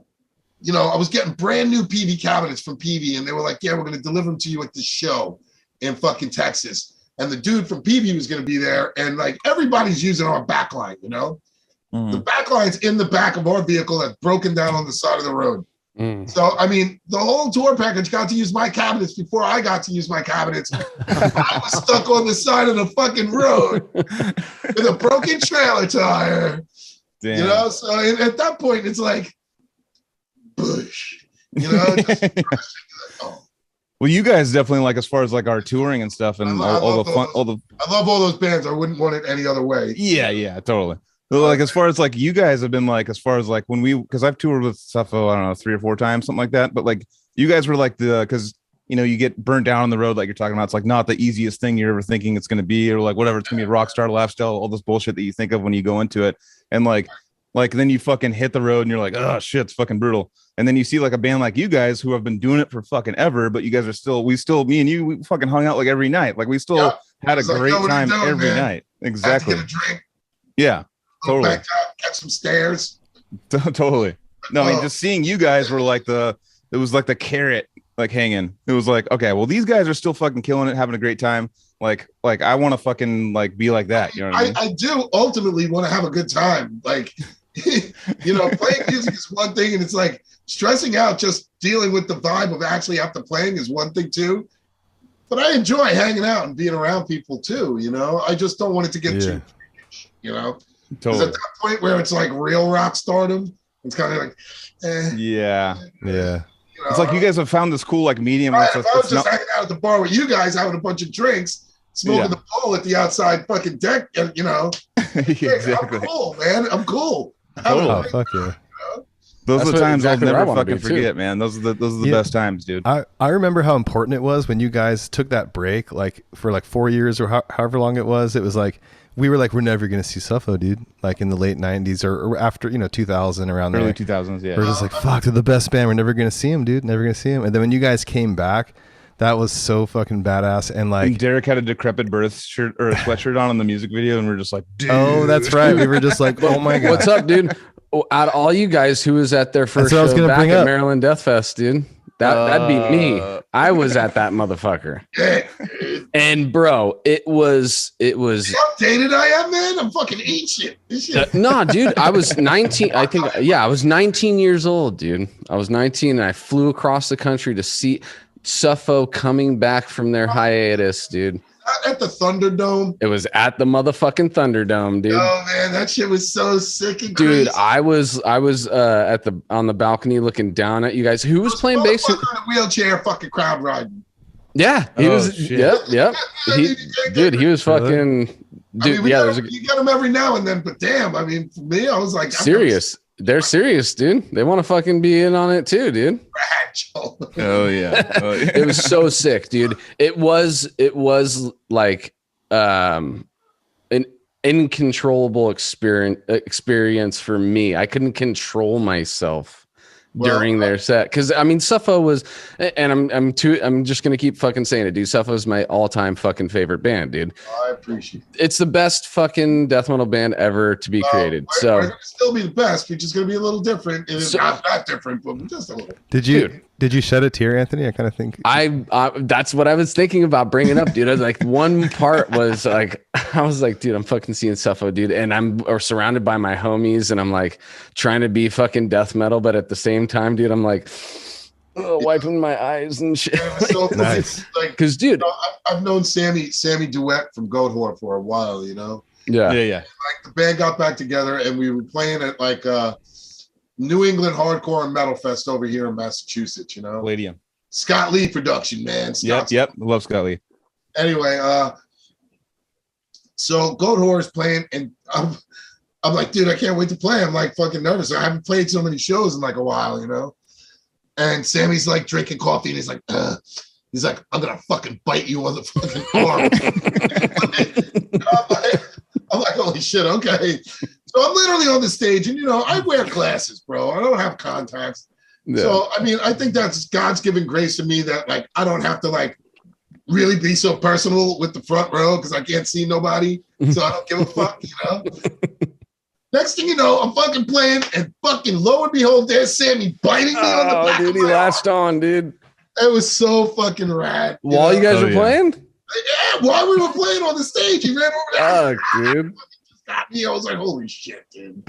was getting brand new PV cabinets from PV, and they were like, yeah, we're going to deliver them to you at the show in fucking Texas. And the dude from PV was going to be there, and like everybody's using our backline, The backline's in the back of our vehicle that's broken down on the side of the road. So, the whole tour package got to use my cabinets before I got to use my cabinets. I was stuck on the side of the fucking road with a broken trailer tire. Damn. So at that point, it's like, Bush, Well, you guys definitely like as far as like our touring and stuff and all the fun, I love all those bands. I wouldn't want it any other way. Yeah, totally. Like as far as like you guys have been like as far as like when because I've toured with Suffo, I don't know, 3 or 4 times, something like that. But like you guys were like because you get burnt down on the road like you're talking about. It's like not the easiest thing you're ever thinking it's going to be, or like whatever it's going to be a rock star lifestyle, all this bullshit that you think of when you go into it, and like then you fucking hit the road and you're like, oh shit, it's fucking brutal. And then you see like a band like you guys who have been doing it for fucking ever, but you guys are me and you, we fucking hung out like every night. Like we still had a great time every night. Exactly. Get a drink. Yeah, totally. Back up, catch some stairs. Totally. No, just seeing you guys were like it was like the carrot like hanging. It was like, okay, well these guys are still fucking killing it, having a great time. Like I want to fucking like be like that. You know what I mean? I do ultimately want to have a good time. Like, playing music is one thing, and it's like stressing out just dealing with the vibe of actually after playing is one thing too. But I enjoy hanging out and being around people too. I just don't want it to get too freakish. Totally. Because at that point where it's like real rock stardom, it's kind of like, yeah. It's like you guys have found this cool like medium. Right, if I was just hanging out at the bar with you guys having a bunch of drinks, smoking the bowl at the outside fucking deck, Exactly. I'm cool, man. I'm cool. Oh, fuck yeah. Those are the times I'll never fucking forget, man. Those are the best times, dude. I remember how important it was when you guys took that break, like for like 4 years or however long it was. It was like we were like, we're never gonna see Suffo, dude. Like in the late 90s or after 2000, around early there. 2000s. Yeah, we're just like, fuck, they're the best band. We're never gonna see them, dude. Never gonna see them. And then when you guys came back, that was so fucking badass. And like, and Derek had a Decrepit Birth shirt or a sweatshirt on in the music video, and we're just like, dude. Oh, that's right. We were just like, oh my god, what's up, dude? Out of all you guys, who was at their first show back at Maryland Death Fest, dude? That'd be me. I was at that motherfucker. And bro, it was how dated I am, man. I'm fucking ancient. No, dude, I was 19. I think, yeah, I was 19 years old, dude. I was 19 and I flew across the country to see Suffo coming back from their hiatus, dude. At the Thunderdome. It was at the motherfucking Thunderdome, dude. Oh man, that shit was so sick and dude, crazy. I was on the balcony looking down at you guys. Who was playing bass? In a wheelchair, fucking crowd riding. Yeah, he was. Shit. Yep. He was fucking. Dude, you get them every now and then, but damn, I mean, for me, I was like, serious. They're serious, dude. They want to fucking be in on it too, dude. Oh yeah. It was so sick, dude. It was like an incontrollable experience for me. I couldn't control myself during their set because I mean Suffo was, and I'm just gonna keep fucking saying it, dude. Suffo is my all-time fucking favorite band, dude. I appreciate it. It's the best fucking death metal band ever to be created. So we're gonna still be the best. We're just gonna be a little different. It's not that different, but just a little. Did you shed a tear, Anthony? I kind of think I that's what I was thinking about bringing up, dude. I was like, one part was like, I was like, dude, I'm fucking seeing Suffo, dude, and I'm surrounded by my homies, and I'm like trying to be fucking death metal, but at the same time, dude, I'm like wiping my eyes and shit. So nice, because dude, I've known Sammy Duet from Goat Whore for a while, you know. Yeah. Like the band got back together, and we were playing at like New England Hardcore and Metal Fest over here in Massachusetts, you know. Palladium. Scott Lee production, man. Yep. Love Scott Lee. Anyway, so Goat Whore is playing, and I'm like, dude, I can't wait to play. I'm like fucking nervous. I haven't played so many shows in like a while, you know. And Sammy's like drinking coffee, and he's like, I'm gonna fucking bite you on the fucking arm. I'm like, holy shit, okay. So I'm literally on the stage, and you know, I wear glasses, bro. I don't have contacts. Yeah. So I mean, I think that's God's given grace to me that like I don't have to like really be so personal with the front row because I can't see nobody. So I don't give a fuck, you know. Next thing you know, I'm fucking playing, and fucking lo and behold, there's Sammy biting me on the back. Dude, he latched on, dude. It was so fucking rad. While you guys were playing? Yeah, while we were playing on the stage, he ran over there. Dude. Got me. I was like, holy shit, dude.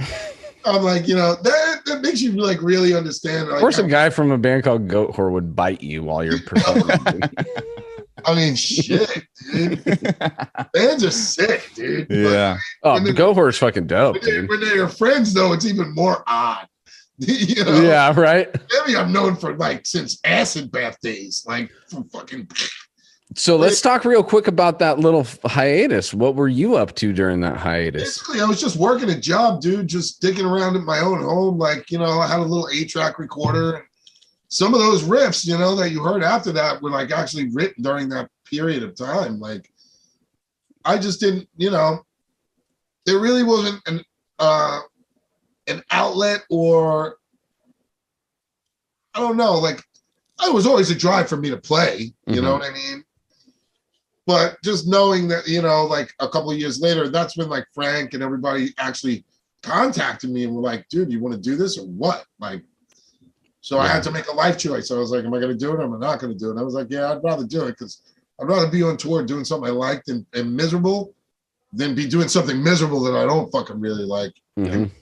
I'm like, you know, that makes you like really understand. Like, of course, a guy from a band called Goat Whore would bite you while you're performing. I mean, shit, dude. Bands are sick, dude. Yeah. The Goat Whore is fucking dope, dude. When they're your friends, though, it's even more odd. You know? Yeah, right. Maybe I'm known for like since acid bath days, like from fucking. So let's talk real quick about that little hiatus. What were you up to during that hiatus? Basically, I was just working a job, dude, just digging around at my own home. Like, you know, I had a little 8-track recorder. And some of those riffs, you know, that you heard after that were like actually written during that period of time. Like, I just didn't, you know, there really wasn't an outlet or, I don't know, like, it was always a drive for me to play, you know what I mean? But just knowing that, you know, like a couple of years later, that's when like Frank and everybody actually contacted me and were like, dude, you want to do this or what? Like, so I had to make a life choice. I was like, am I going to do it or am I not going to do it? And I was like, yeah, I'd rather do it because I'd rather be on tour doing something I liked and miserable than be doing something miserable that I don't fucking really like.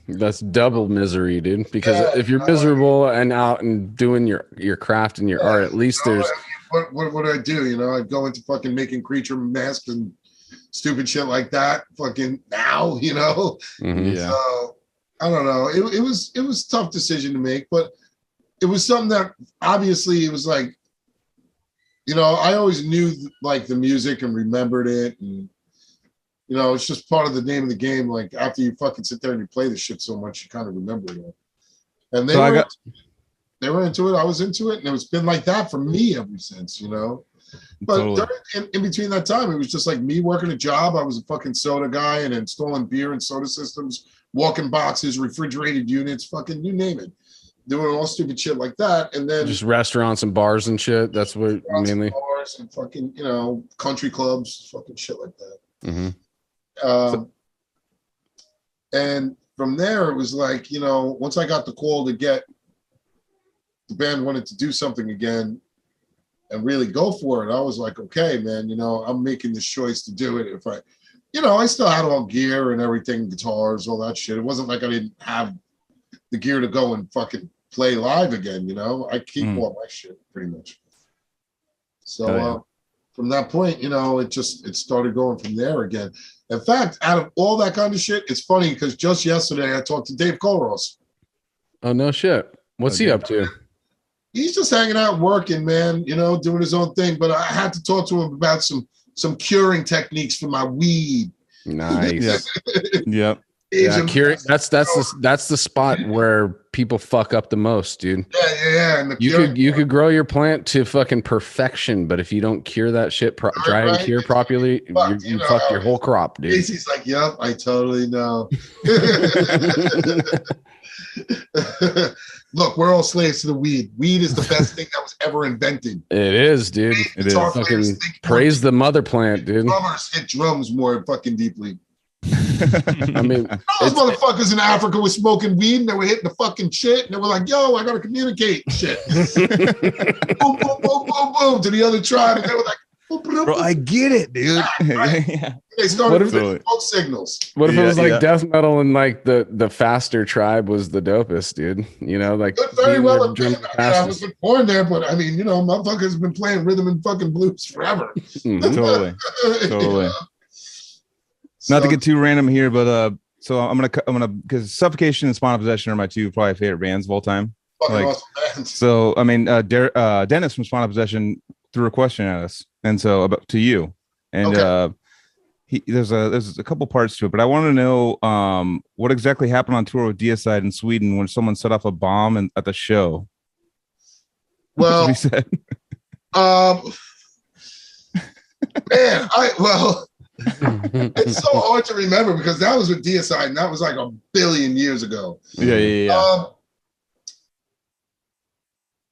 That's double misery, dude. Because if you're miserable and out and doing your craft and your art, at least there's. What do I do? You know, I'd go into fucking making creature masks and stupid shit like that. Fucking now, you know. Yeah. So I don't know. It was a tough decision to make, but it was something that obviously it was like, you know, I always knew like the music and remembered it, and you know, it's just part of the name of the game. Like after you fucking sit there and you play the shit so much, you kind of remember it. And they were into it. I was into it, and it's been like that for me ever since, you know. But totally. in between that time, it was just like me working a job. I was a fucking soda guy and installing beer and soda systems, walking boxes, refrigerated units, fucking you name it, doing all stupid shit like that. And then just restaurants and bars and shit. That's what mainly. Bars and fucking, you know, country clubs, fucking shit like that. And from there, it was like, you know, once I got the call to get the band wanted to do something again and really go for it, I was like, okay, man, I'm making this choice to do it. If I, I still had all gear and everything, guitars, all that shit. It wasn't like I didn't have the gear to go and fucking play live again, I keep all my shit pretty much. So from that point, it started going from there again. In fact, out of all that kind of shit, it's funny because just yesterday I talked to Dave Colros. Oh, no shit. What's he up to? He's just hanging out, working, man, doing his own thing. But I had to talk to him about some curing techniques for my weed. Nice. Yep. Yeah, that's the spot where people fuck up the most, dude. Yeah. And you could grow your plant to fucking perfection, but if you don't cure that shit, dry and cure properly, you fucked your whole crop, dude. Casey's like, yep, I totally know. Look, we're all slaves to the weed. Weed is the best thing that was ever invented. It is, dude. It is. Fucking praise the mother plant, dude. Drummers hit drums more fucking deeply. I mean, those motherfuckers in Africa were smoking weed and they were hitting the fucking shit and they were like, yo, I gotta communicate shit. Boom, boom, boom, boom, boom to the other tribe. And they were like, boom, boom, bro, boom. I get it, dude. Yeah. They started with smoke signals. What if it was like death metal and like the faster tribe was the dopest, dude? Like could very well have been. I wasn't born there, but I mean, motherfuckers been playing rhythm and fucking blues forever. Totally. Not to get too random here, but so I'm gonna because Suffocation and Spawn Possession are my two probably favorite bands of all time. Awesome bands. So I mean, Dennis from Spawn Possession threw a question at us, and so about to you, and there's a couple parts to it, but I want to know what exactly happened on tour with Deicide in Sweden when someone set off a bomb at the show. Well, man, it's so hard to remember because that was with Deicide and that was like a billion years ago. Yeah.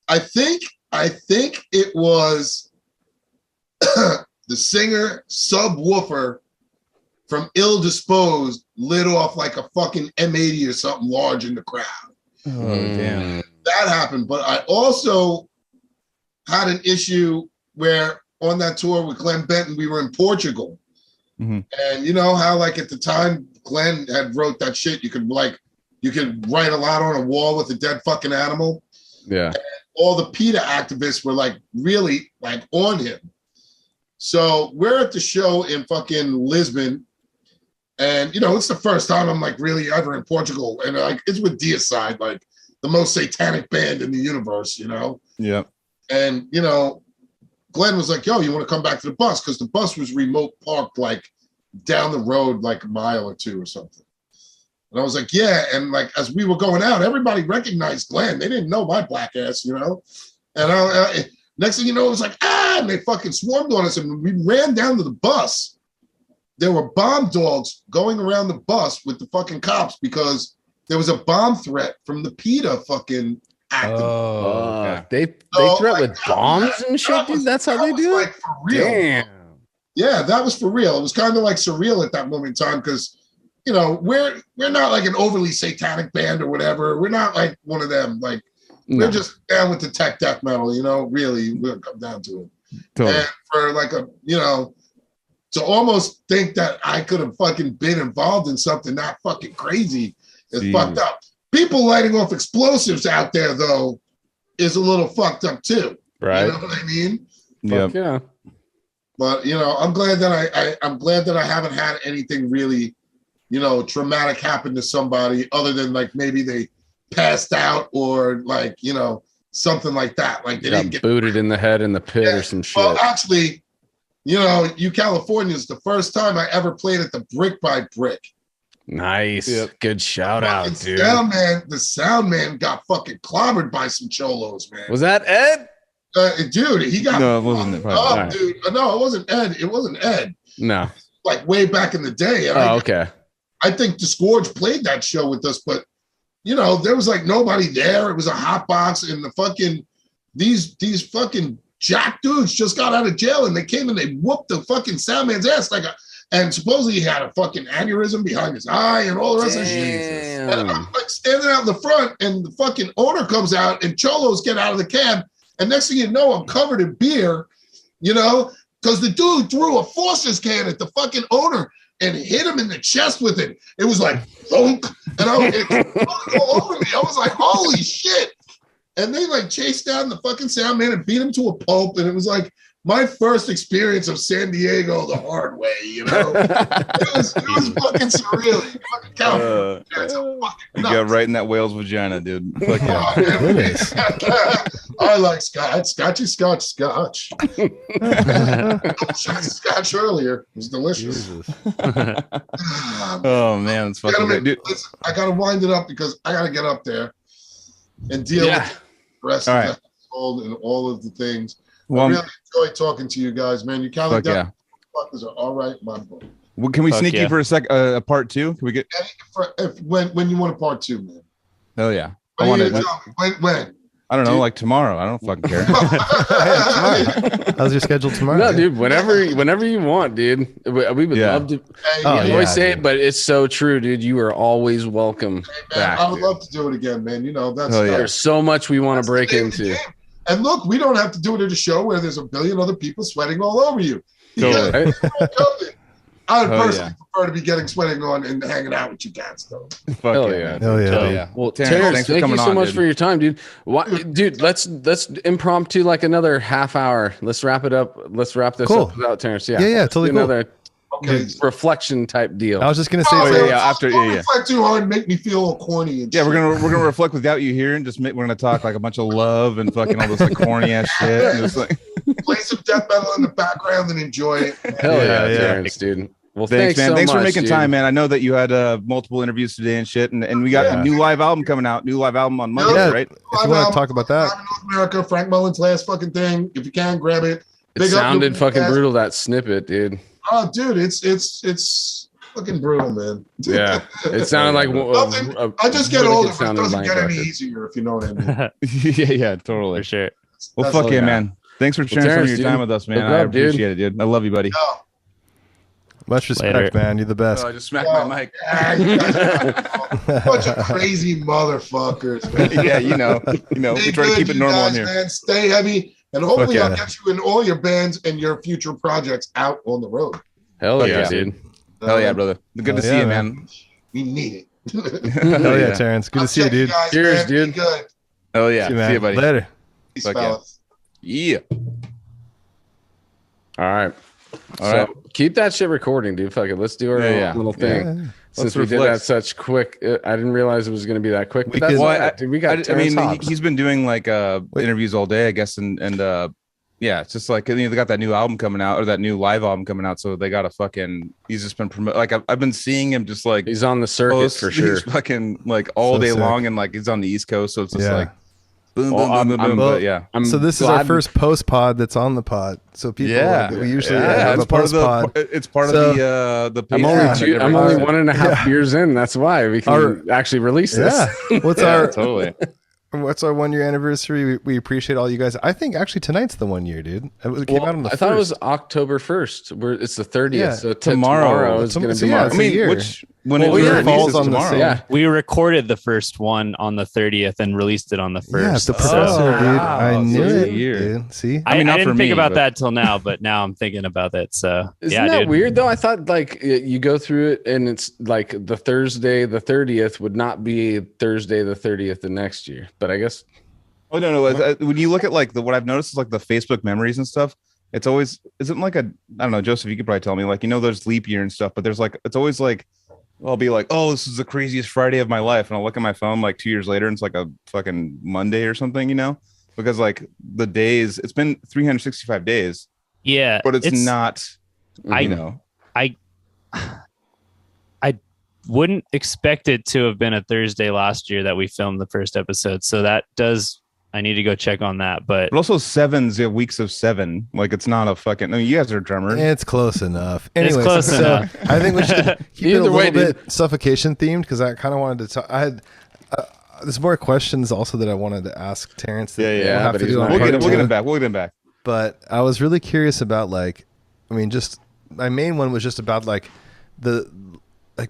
I think it was the singer subwoofer from Ill Disposed lit off like a fucking M80 or something large in the crowd. Oh, damn. That happened. But I also had an issue where on that tour with Glenn Benton, we were in Portugal. Mm-hmm. And you know how like at the time Glenn had wrote that shit, you could write a lot on a wall with a dead fucking animal. Yeah. And all the PETA activists were like really like on him. So we're at the show in fucking Lisbon. And it's the first time I'm like really ever in Portugal. And like it's with Deicide, like the most satanic band in the universe, Yeah. And Glenn was like, yo, you want to come back to the bus? Because the bus was remote parked like down the road, like a mile or two or something. And I was like, yeah. And like, as we were going out, everybody recognized Glenn. They didn't know my black ass, And next thing you know, it was like, and they fucking swarmed on us. And we ran down to the bus. There were bomb dogs going around the bus with the fucking cops because there was a bomb threat from the PETA fucking activists. Oh, they threat with bombs and shit, dude. That's how they do it. Like, for real. Damn. Yeah, that was for real. It was kind of like surreal at that moment in time because, we're not like an overly satanic band or whatever. We're not like one of them. Like we're just down with the tech death metal. Really, we'll come down to it. Totally. And for like to almost think that I could have fucking been involved in something not fucking crazy is fucked up. People lighting off explosives out there, though, is a little fucked up, too. Right. You know what I mean? Yeah. But, I'm glad that I'm glad that I haven't had anything really, traumatic happen to somebody other than, like, maybe they passed out or, like, something like that. Like, they didn't get booted in the head in the pit or some shit. Well, actually, you Californians, the first time I ever played at the Brick by Brick. Nice. Yep. Good shout out, dude. The sound man got fucking clobbered by some cholos, man. Was that Ed? Dude, he got no, it wasn't. Up, dude. No, it wasn't Ed. It wasn't Ed. No. Like way back in the day. Okay. I think Disgorge played that show with us, but there was like nobody there. It was a hot box, and the fucking these fucking jack dudes just got out of jail, and they came and they whooped the fucking sound man's ass And supposedly he had a fucking aneurysm behind his eye and all the rest of the shit. And I'm like standing out in the front, and the fucking owner comes out, and cholos get out of the cab. And next thing you know, I'm covered in beer, you know, because the dude threw a Foster's can at the fucking owner and hit him in the chest with it. It was like, thunk, and it all over me. I was like, holy shit. And they like chased down the fucking sound man and beat him to a pulp. And it was like my first experience of San Diego the hard way, you know? it was fucking surreal. Fucking California. You got right in that whale's vagina, dude. Fuck yeah. I like scotch. Scotchy scotch. Scotch earlier. It was delicious. Oh, man. It's fucking good. Dude. Listen, I got to wind it up because I got to get up there and deal with the rest of the episode and all of the things. Well, I really enjoy talking to you guys, man. You Cali fuckers are all right, my boy. Well, can we sneak you for a part two? Can we get when you want a part two, man? Oh yeah. When? I don't know, like tomorrow. I don't fucking care. How's your schedule tomorrow? No, dude. Whenever you want, dude. We would love to. I always say it, but it's so true, dude. You are always welcome back. I would love to do it again, man. You know, there's so much we want to break into. And look, we don't have to do it at a show where there's a billion other people sweating all over you. Totally. I would personally prefer to be getting sweating on and hanging out with you guys, though. Hell yeah. Well, Terrance, thank you so much for your time, dude. Dude, let's impromptu like another half hour. Let's wrap it up. Let's wrap this up without Terrance. Yeah, totally cool. Another reflection type deal. I was just gonna say, reflect too hard and make me feel all corny. And we're gonna reflect without you here, and just we're gonna talk like a bunch of love and fucking all this like corny ass shit. And just like play some death metal in the background and enjoy it. Hell yeah, Terrance, dude. Well, thanks, man. So thanks much, for making dude. time, man. I know that you had multiple interviews today and shit, and we got a new live album coming out. New live album on Monday, right? If you want to talk about that, North America, Frank Mullen's last fucking thing. If you can, grab it. It sounded fucking brutal, that snippet, dude. Oh, dude, it's fucking brutal, man. Yeah, it sounded like I just get older, but it doesn't get any easier, if you know what I mean. yeah, totally. For sure. Well, fuck yeah, man. Thanks for sharing some of your time with us, man. I appreciate it, dude. I love you, buddy. Much respect, man. You're the best. I just smacked my mic. Bunch of crazy motherfuckers, man. Yeah, you know, we try to keep it normal in here. Man. Stay heavy, and hopefully I'll get you in all your bands and your future projects out on the road. Hell yeah, dude. Hell yeah, brother. Good to see you, man. We need it. Hell yeah, Terrance. Good to see you, dude. Cheers, dude. Good. Hell yeah. See you, buddy. Later. Peace, fellas. Yeah. All right. So keep that shit recording, dude. Fuck it. Let's do our little thing. Yeah. Since we did that such quick, I didn't realize it was going to be that quick. But we got. Terrance Hobbs. He's been doing like interviews all day, I guess, and it's just like they got that new album coming out, or that new live album coming out. So they got a fucking. He's just been promoting. Like I've been seeing him just like he's on the circuit for sure. He's fucking like all day long, and like he's on the East Coast, so it's just like. Boom, boom, boom, boom. But yeah. So this is our first post pod that's on the pod. So people, we usually have a post pod. It's part of the. I'm only 1.5 years in. That's why we can actually release this. Yeah. What's our totally? What's our 1 year anniversary? We appreciate all you guys. I think actually tonight's the 1 year, dude. It came out on the 1st. I thought it was October 1st. It's the 30th. Yeah. So tomorrow is going to be. I mean, when it falls on tomorrow. the Yeah, we recorded the first one on the 30th and released it on the 1st. Yeah, the producer, dude. I knew it, dude. See, I didn't think about that till now, but now I'm thinking about it. So isn't that weird though? I thought like you go through it and it's like the Thursday the 30th would not be Thursday the 30th the next year, but I guess. Oh no! When you look at like what I've noticed is like the Facebook memories and stuff. It's always isn't like I don't know, Joseph. You could probably tell me like there's leap year and stuff, but there's like it's always like. I'll be like, oh, this is the craziest Friday of my life. And I'll look at my phone like 2 years later and it's like a fucking Monday or something, because like the days, it's been 365 days. Yeah. But it's not, I wouldn't expect it to have been a Thursday last year that we filmed the first episode. So I need to go check on that. But also weeks of 7. Like it's not a fucking. I mean, you guys are drummers. It's close enough. Anyways, it's close enough. I think we should keep it a little bit Suffocation themed because I kind of wanted to talk. I had there's more questions also that I wanted to ask Terrance. We'll get him back. We'll get him back. But I was really curious about just my main one was just about like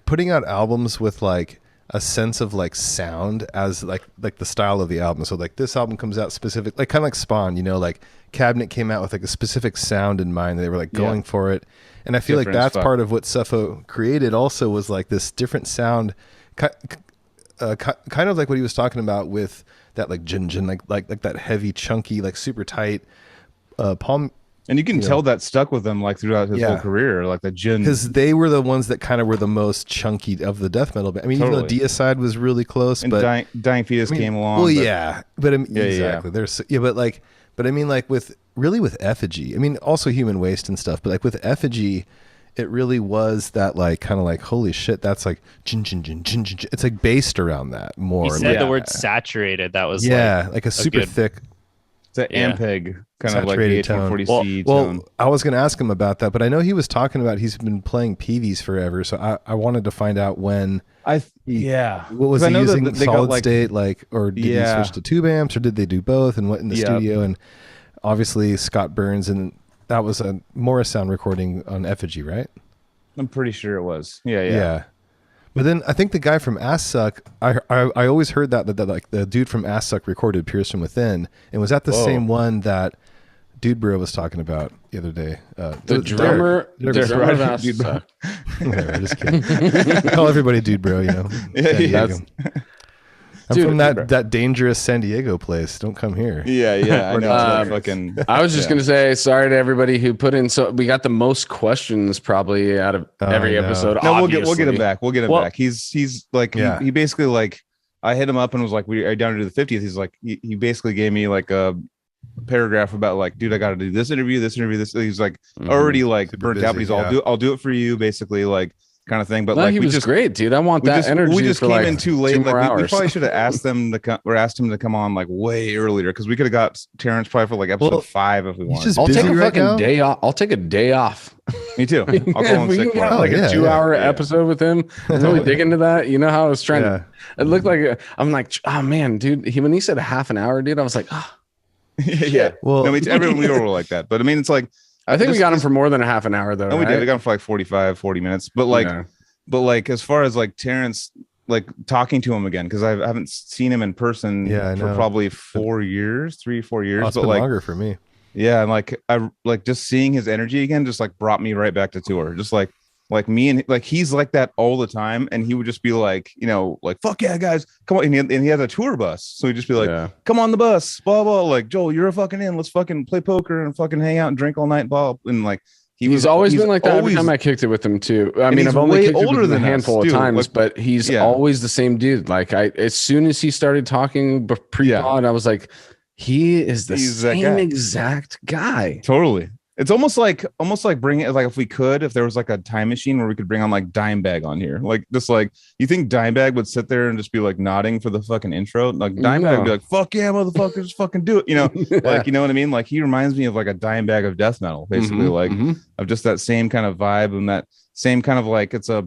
putting out albums with like a sense of like sound as like the style of the album. So like this album comes out specific, like kind of like Spawn, you know, like Cabinet came out with like a specific sound in mind. They were like going for it. And I feel like that's part of what Suffo created also was like this different sound, kind of like what he was talking about with that like Jin, like that heavy, chunky, like super tight palm. And you can tell that stuck with him like throughout his whole career, like the Jin, because they were the ones that kind of were the most chunky of the death metal band. I mean, even though Deicide was really close, and but Dying Fetus came along. Well, but I mean, exactly. There's but I mean, like with Effigy. I mean, also Human Waste and stuff, but like with Effigy, it really was that like kind of like holy shit, that's like jin. It's like based around that more. He said the word saturated. That was like a super thick. It's an Ampeg kind of like the H140C tone. Well, I was going to ask him about that, but I know he was talking about he's been playing Peavies forever, so I wanted to find out when. What was he using? Solid state, like, or did he switch to tube amps, or did they do both? And what in the studio? And obviously Scott Burns, and that was a Morris Sound recording on Effigy, right? I'm pretty sure it was. Yeah. But then I think the guy from Ass Suck, I always heard that like the dude from Ass Suck recorded Pierce from Within, and was that the same one that Dude Bro was talking about the other day? The drummer of Ass Suck. Whatever, just kidding. Call everybody Dude Bro, you know. I'm from that dangerous San Diego place. Don't come here. Yeah. I know. I was just gonna say sorry to everybody who put in. So we got the most questions probably out of every episode. No, we'll get him back. Back. He's like he basically like I hit him up and was like, "We are down to the 50th." He's like he basically gave me like a paragraph about like, dude, I got to do this interview. He's like already like super burnt busy, out, but I'll do it for you, basically like. Kind of thing, but like he was great, dude. I want that energy. We just came like in too late. Like we probably should have asked them to come, or asked him to come on like way earlier, because we could have got Terrance probably for like episode 5 if we wanted. I'll take a fucking day off. I'll take a day off. Me too. I'll go on sick for like a 2-hour episode with him. Really dig into that. You know how I was trying to. It looked like I'm like, oh man, dude. When he said a half an hour, dude, I was like, yeah. Well, no, everyone we were like that, but I mean, it's like I think we got him for more than a half an hour though. No, we did. We got him for like 40 minutes, but like. Yeah. But like as far as like Terrance, like talking to him again, because I haven't seen him in person for probably 4 years, 3-4 years. It's been longer for me. Yeah, and like I like just seeing his energy again, just like brought me right back to tour. Just like me and like he's like that all the time, and he would just be like, you know, like fuck yeah, guys, come on. And he has a tour bus, so he'd just be like, come on the bus, blah blah. Like Joel, you're a fucking in. Let's fucking play poker and fucking hang out and drink all night, blah. And like. He's always been like that. Every time I kicked it with him too. I mean, I've only kicked it with him a handful of times, but he's always the same dude. Like as soon as he started talking pre-pod, I was like, he is the same exact guy. Totally. It's almost like bringing it, like if there was like a time machine where we could bring on like Dimebag on here, like just like you think Dimebag would sit there and just be like nodding for the fucking intro, like Dimebag would be like, fuck yeah, motherfucker, just fucking do it, you know. Like, you know what I mean? Like he reminds me of like a Dimebag of death metal, basically, of just that same kind of vibe and that same kind of like it's a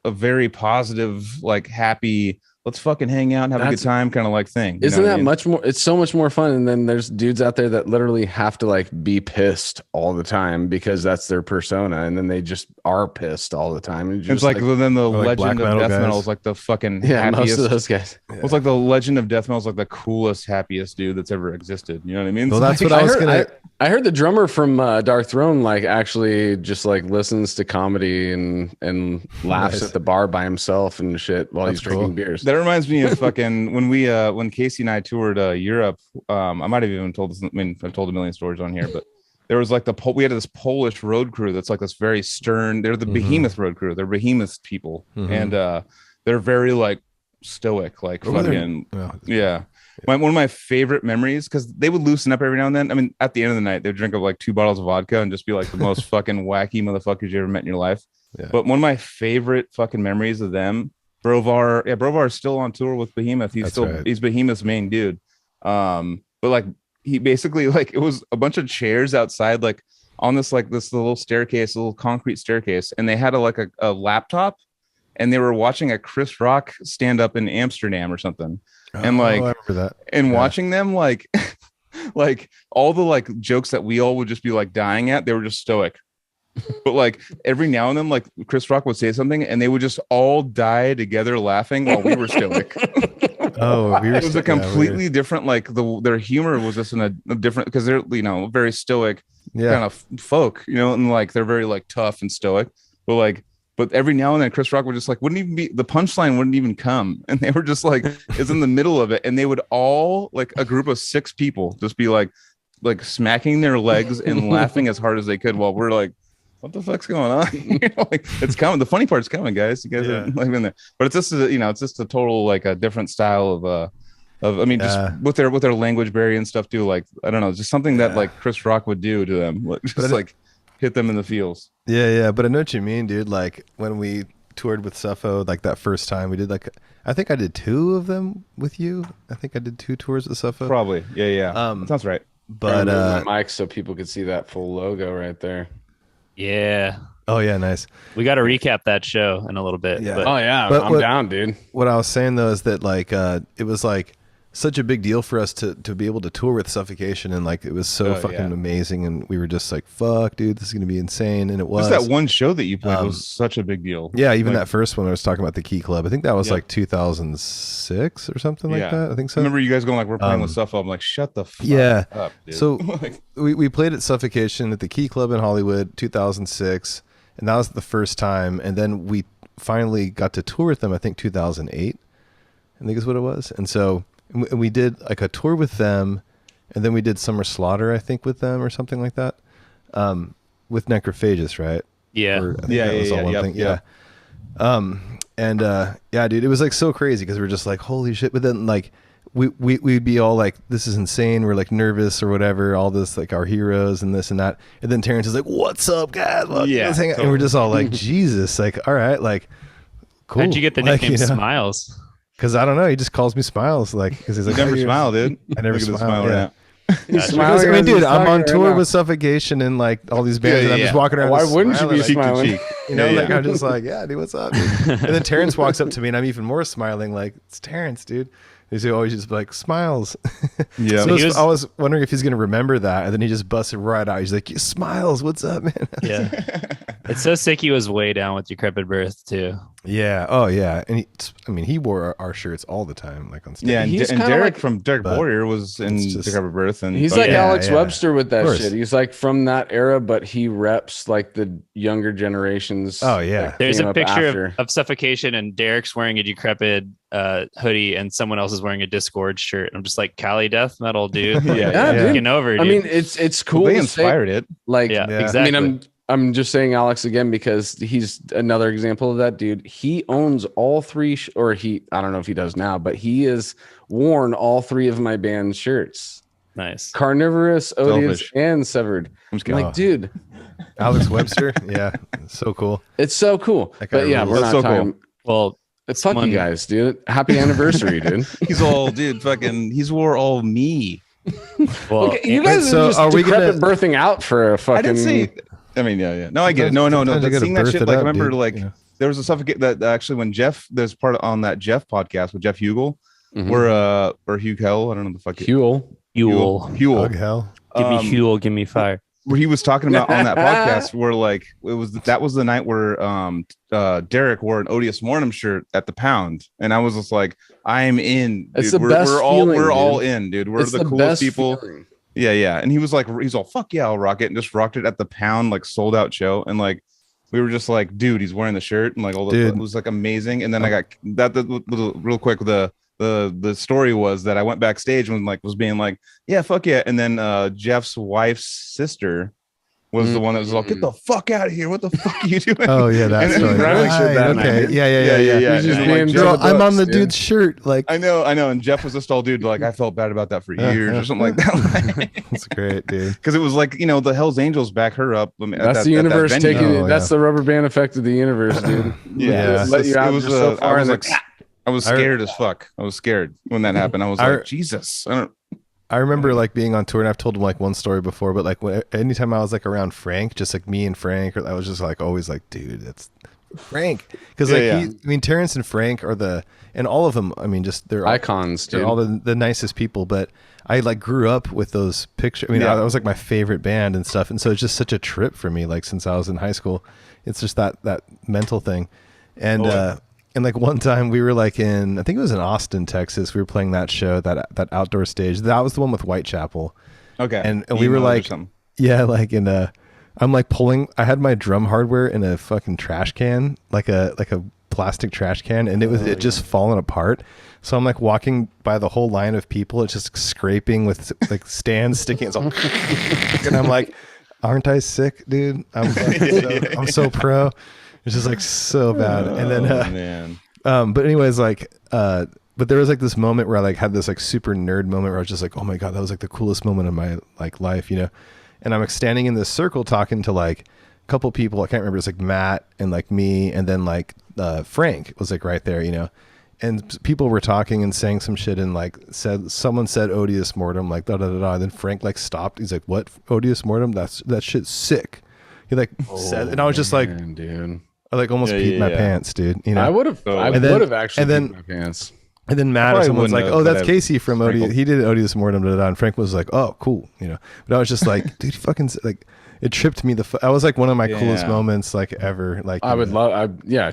very positive, like happy, let's fucking hang out and have a good time kind of like thing. Isn't that much more? It's so much more fun. And then there's dudes out there that literally have to like be pissed all the time because that's their persona. And then they just are pissed all the time. It's like then the legend of death metal is like the fucking happiest. Most of those guys. It's like the legend of death metal is like the coolest, happiest dude that's ever existed. You know what I mean? Well, that's what I heard the drummer from Dark Throne like actually just like listens to comedy and laughs at the bar by himself and shit while he's drinking beers. That reminds me of fucking when Casey and I toured Europe. I might have even told this. I mean, I've told a million stories on here, but there was like we had this Polish road crew that's like this very stern. They're the Behemoth road crew. They're Behemoth people, and they're very like stoic, like fucking One of my favorite memories, because they would loosen up every now and then. I mean, at the end of the night, they'd drink up like 2 bottles of vodka and just be like the most fucking wacky motherfuckers you ever met in your life. Yeah. But one of my favorite fucking memories of them. Brovar is still on tour with Behemoth. He's Behemoth's main dude. But like he basically like it was a bunch of chairs outside, like on this little staircase, a little concrete staircase, and they had a laptop, and they were watching a Chris Rock stand up in Amsterdam or something. And like I remember that. And watching them like like all the like jokes that we all would just be like dying at, they were just stoic. But like every now and then, like Chris Rock would say something, and they would just all die together laughing while we were stoic. Oh, It was a completely different. Like their humor was just in a different because they're very stoic kind of folk, and like they're very like tough and stoic. But every now and then Chris Rock would just like wouldn't even be the punchline wouldn't even come, and they were just like it's in the middle of it, and they would all like a group of 6 people just be like smacking their legs and laughing as hard as they could while we're like, what the fuck's going on? Like it's coming. The funny part's coming, guys. You guys are like in there, but it's just it's just a total like a different style of I mean, just with their language barrier and stuff too. Like I don't know, just something that like Chris Rock would do to them, just like hit them in the feels. Yeah, but I know what you mean, dude. Like when we toured with Suffo, like that first time we did like I think I did 2 of them with you. I think I did 2 tours with Suffo. Probably, yeah. That sounds right. But my mic so people could see that full logo right there. Yeah. Oh yeah, nice. We got to recap that show in a little bit. Yeah. But, I'm down, dude. What I was saying though is that like it was like such a big deal for us to be able to tour with Suffocation, and like it was so fucking amazing, and we were just like, fuck, dude, this is gonna be insane. And it was just that one show that you played was such a big deal. Yeah, even that first one I was talking about, the Key Club, I think that was like 2006 or something like that. I think so. I remember you guys going like, we're playing with Suffo. I'm like, shut the fuck up, dude. So we played at Suffocation at the Key Club in Hollywood 2006, and that was the first time, and then we finally got to tour with them I think 2008, I think is what it was. And so we did like a tour with them, and then we did Summer Slaughter, I think, with them or something like that, with Necrophagus, right? Yeah. Dude, it was like so crazy because we were just like, holy shit. But then like we'd be all like, this is insane. We're like nervous or whatever, all this, like our heroes and this and that. And then Terrance is like, what's up, guys? Let's hang out. And we're just all like, Jesus, like, all right, like, cool. How'd you get the nickname Smiles? Because I don't know, he just calls me Smiles, like, because he's like, never smile, dude. I never smile. Yeah. Smiling, I mean, dude, I'm on tour with Suffocation and like all these bands, and I'm just walking around. Why wouldn't you be smiling? You know, like I'm just like, yeah, dude, what's up? Dude? And then Terrance walks up to me, and I'm even more smiling, like, it's Terrance, dude. He's always just like, Smiles. Yeah. So I was wondering if he's gonna remember that, and then he just busted right out. He's like, Smiles, what's up, man? Yeah. It's so sick. He was way down with Decrepit Birth too. Yeah. Oh yeah. And he wore our shirts all the time, like on stage. Yeah. And Derek from Derek Warrior was in Decrepit Birth, and he's like Alex Webster with that shit. He's like from that era, but he reps like the younger generations. Oh yeah. There's a picture of Suffocation, and Derek's wearing a Decrepit hoodie, and someone else is wearing a Discord shirt. I'm just like, Cali death metal, dude. Like, dude. Getting over, dude. I mean, it's cool. Well, they inspired it. Like, exactly. I mean, I'm just saying Alex again because he's another example of that dude. He owns all 3, I don't know if he does now, but he has worn all 3 of my band's shirts. Nice. Carnivorous, Odious, and Severed. I'm like, dude. Alex Webster. Yeah. So cool. It's so cool. But yeah, we're not talking. Well, fuck you guys, dude. Happy anniversary, dude. He's all, dude, fucking, he's wore all me. Well, okay, you guys are just decrepit birthing out for a fucking. I didn't say. I mean, yeah. No, I get it. No. Seeing that shit, like, I remember, dude. Like, there was a Suffocate that actually when Jeff, there's part on that Jeff podcast with Jeff Hugel, or Hugh Hell, I don't know the fuck. Huel. Hugh Hell. Give me Huel, give me fire. Where he was talking about on that podcast, where like that was the night where Derek wore an Odious Mortem shirt at the Pound, and I was just like, I'm in. Dude. It's the best feeling, we're all in, dude. We're the coolest people. Feeling. Yeah. And he was like, he's all, fuck yeah, I'll rock it, and just rocked it at the Pound, like sold out show, and like we were just like, dude, he's wearing the shirt, and like all the, it was like amazing. And then I got that real quick. The story was that I went backstage and like was being like, yeah, fuck yeah, and then Jeff's wife's sister was the one that was like, get the fuck out of here, what the fuck are you doing? Oh yeah, that's okay. Yeah. I'm on the dude's shirt, like I know, and Jeff was just all, dude, like I felt bad about that for years or something like that. That's great, dude, because it was like, you know, the Hell's Angels back her up. I mean, that's the universe taking that's the rubber band effect of the universe, dude. Let you out so far. I was scared as fuck. I was scared when that happened. I was like, Jesus. I remember like being on tour, and I've told him like one story before, but like anytime I was like around Frank, just like me and Frank, I was just like always like, dude, that's Frank, because Terrance and Frank are and all of them. I mean, just they're icons. They're all the nicest people. But I like grew up with those pictures. I mean, that was like my favorite band and stuff. And so it's just such a trip for me. Like since I was in high school, it's just that mental thing. And and like one time we were like I think it was in Austin, Texas. We were playing that show, that outdoor stage. That was the one with Whitechapel. Okay. And we were like, like in I'm like I had my drum hardware in a fucking trash can, like a plastic trash can, and it just fallen apart. So I'm like walking by the whole line of people. It's just scraping with like stands sticking. It's all, and I'm like, aren't I sick, dude? I'm so pro. It's just like so bad. And then, but anyways, like, but there was like this moment where I like had this like super nerd moment where I was just like, oh my God, that was like the coolest moment of my like life, you know? And I'm like standing in this circle talking to like a couple people. I can't remember. It's like Matt and like me. And then like Frank was like right there, you know? And people were talking and saying some shit and like someone said odious mortem, like da da da da. And then Frank like stopped. He's like, what? Odious mortem? That shit's sick. He like said, and I was just like, dude. I like almost peed my pants, dude. You know, I would have actually peed my pants. And then Matt or someone's like, "Oh, that's Casey from Odious. He did Odious Mortem." And Frank was like, "Oh, cool," you know. But I was just like, "Dude, fucking like." It tripped me that was like one of my coolest moments like ever. Like I would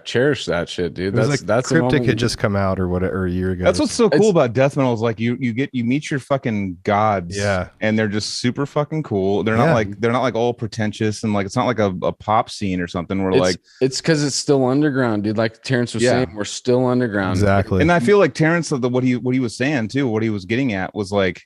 cherish that shit, dude. That's Cryptic had just come out or whatever a year ago. That's what's so cool about death metal is like you meet your fucking gods, and they're just super fucking cool. They're not like all pretentious and like it's not like a pop scene or something where it's because it's still underground, dude. Like Terrance was saying, we're still underground, exactly. And I feel like Terrance what he was saying too, what he was getting at was like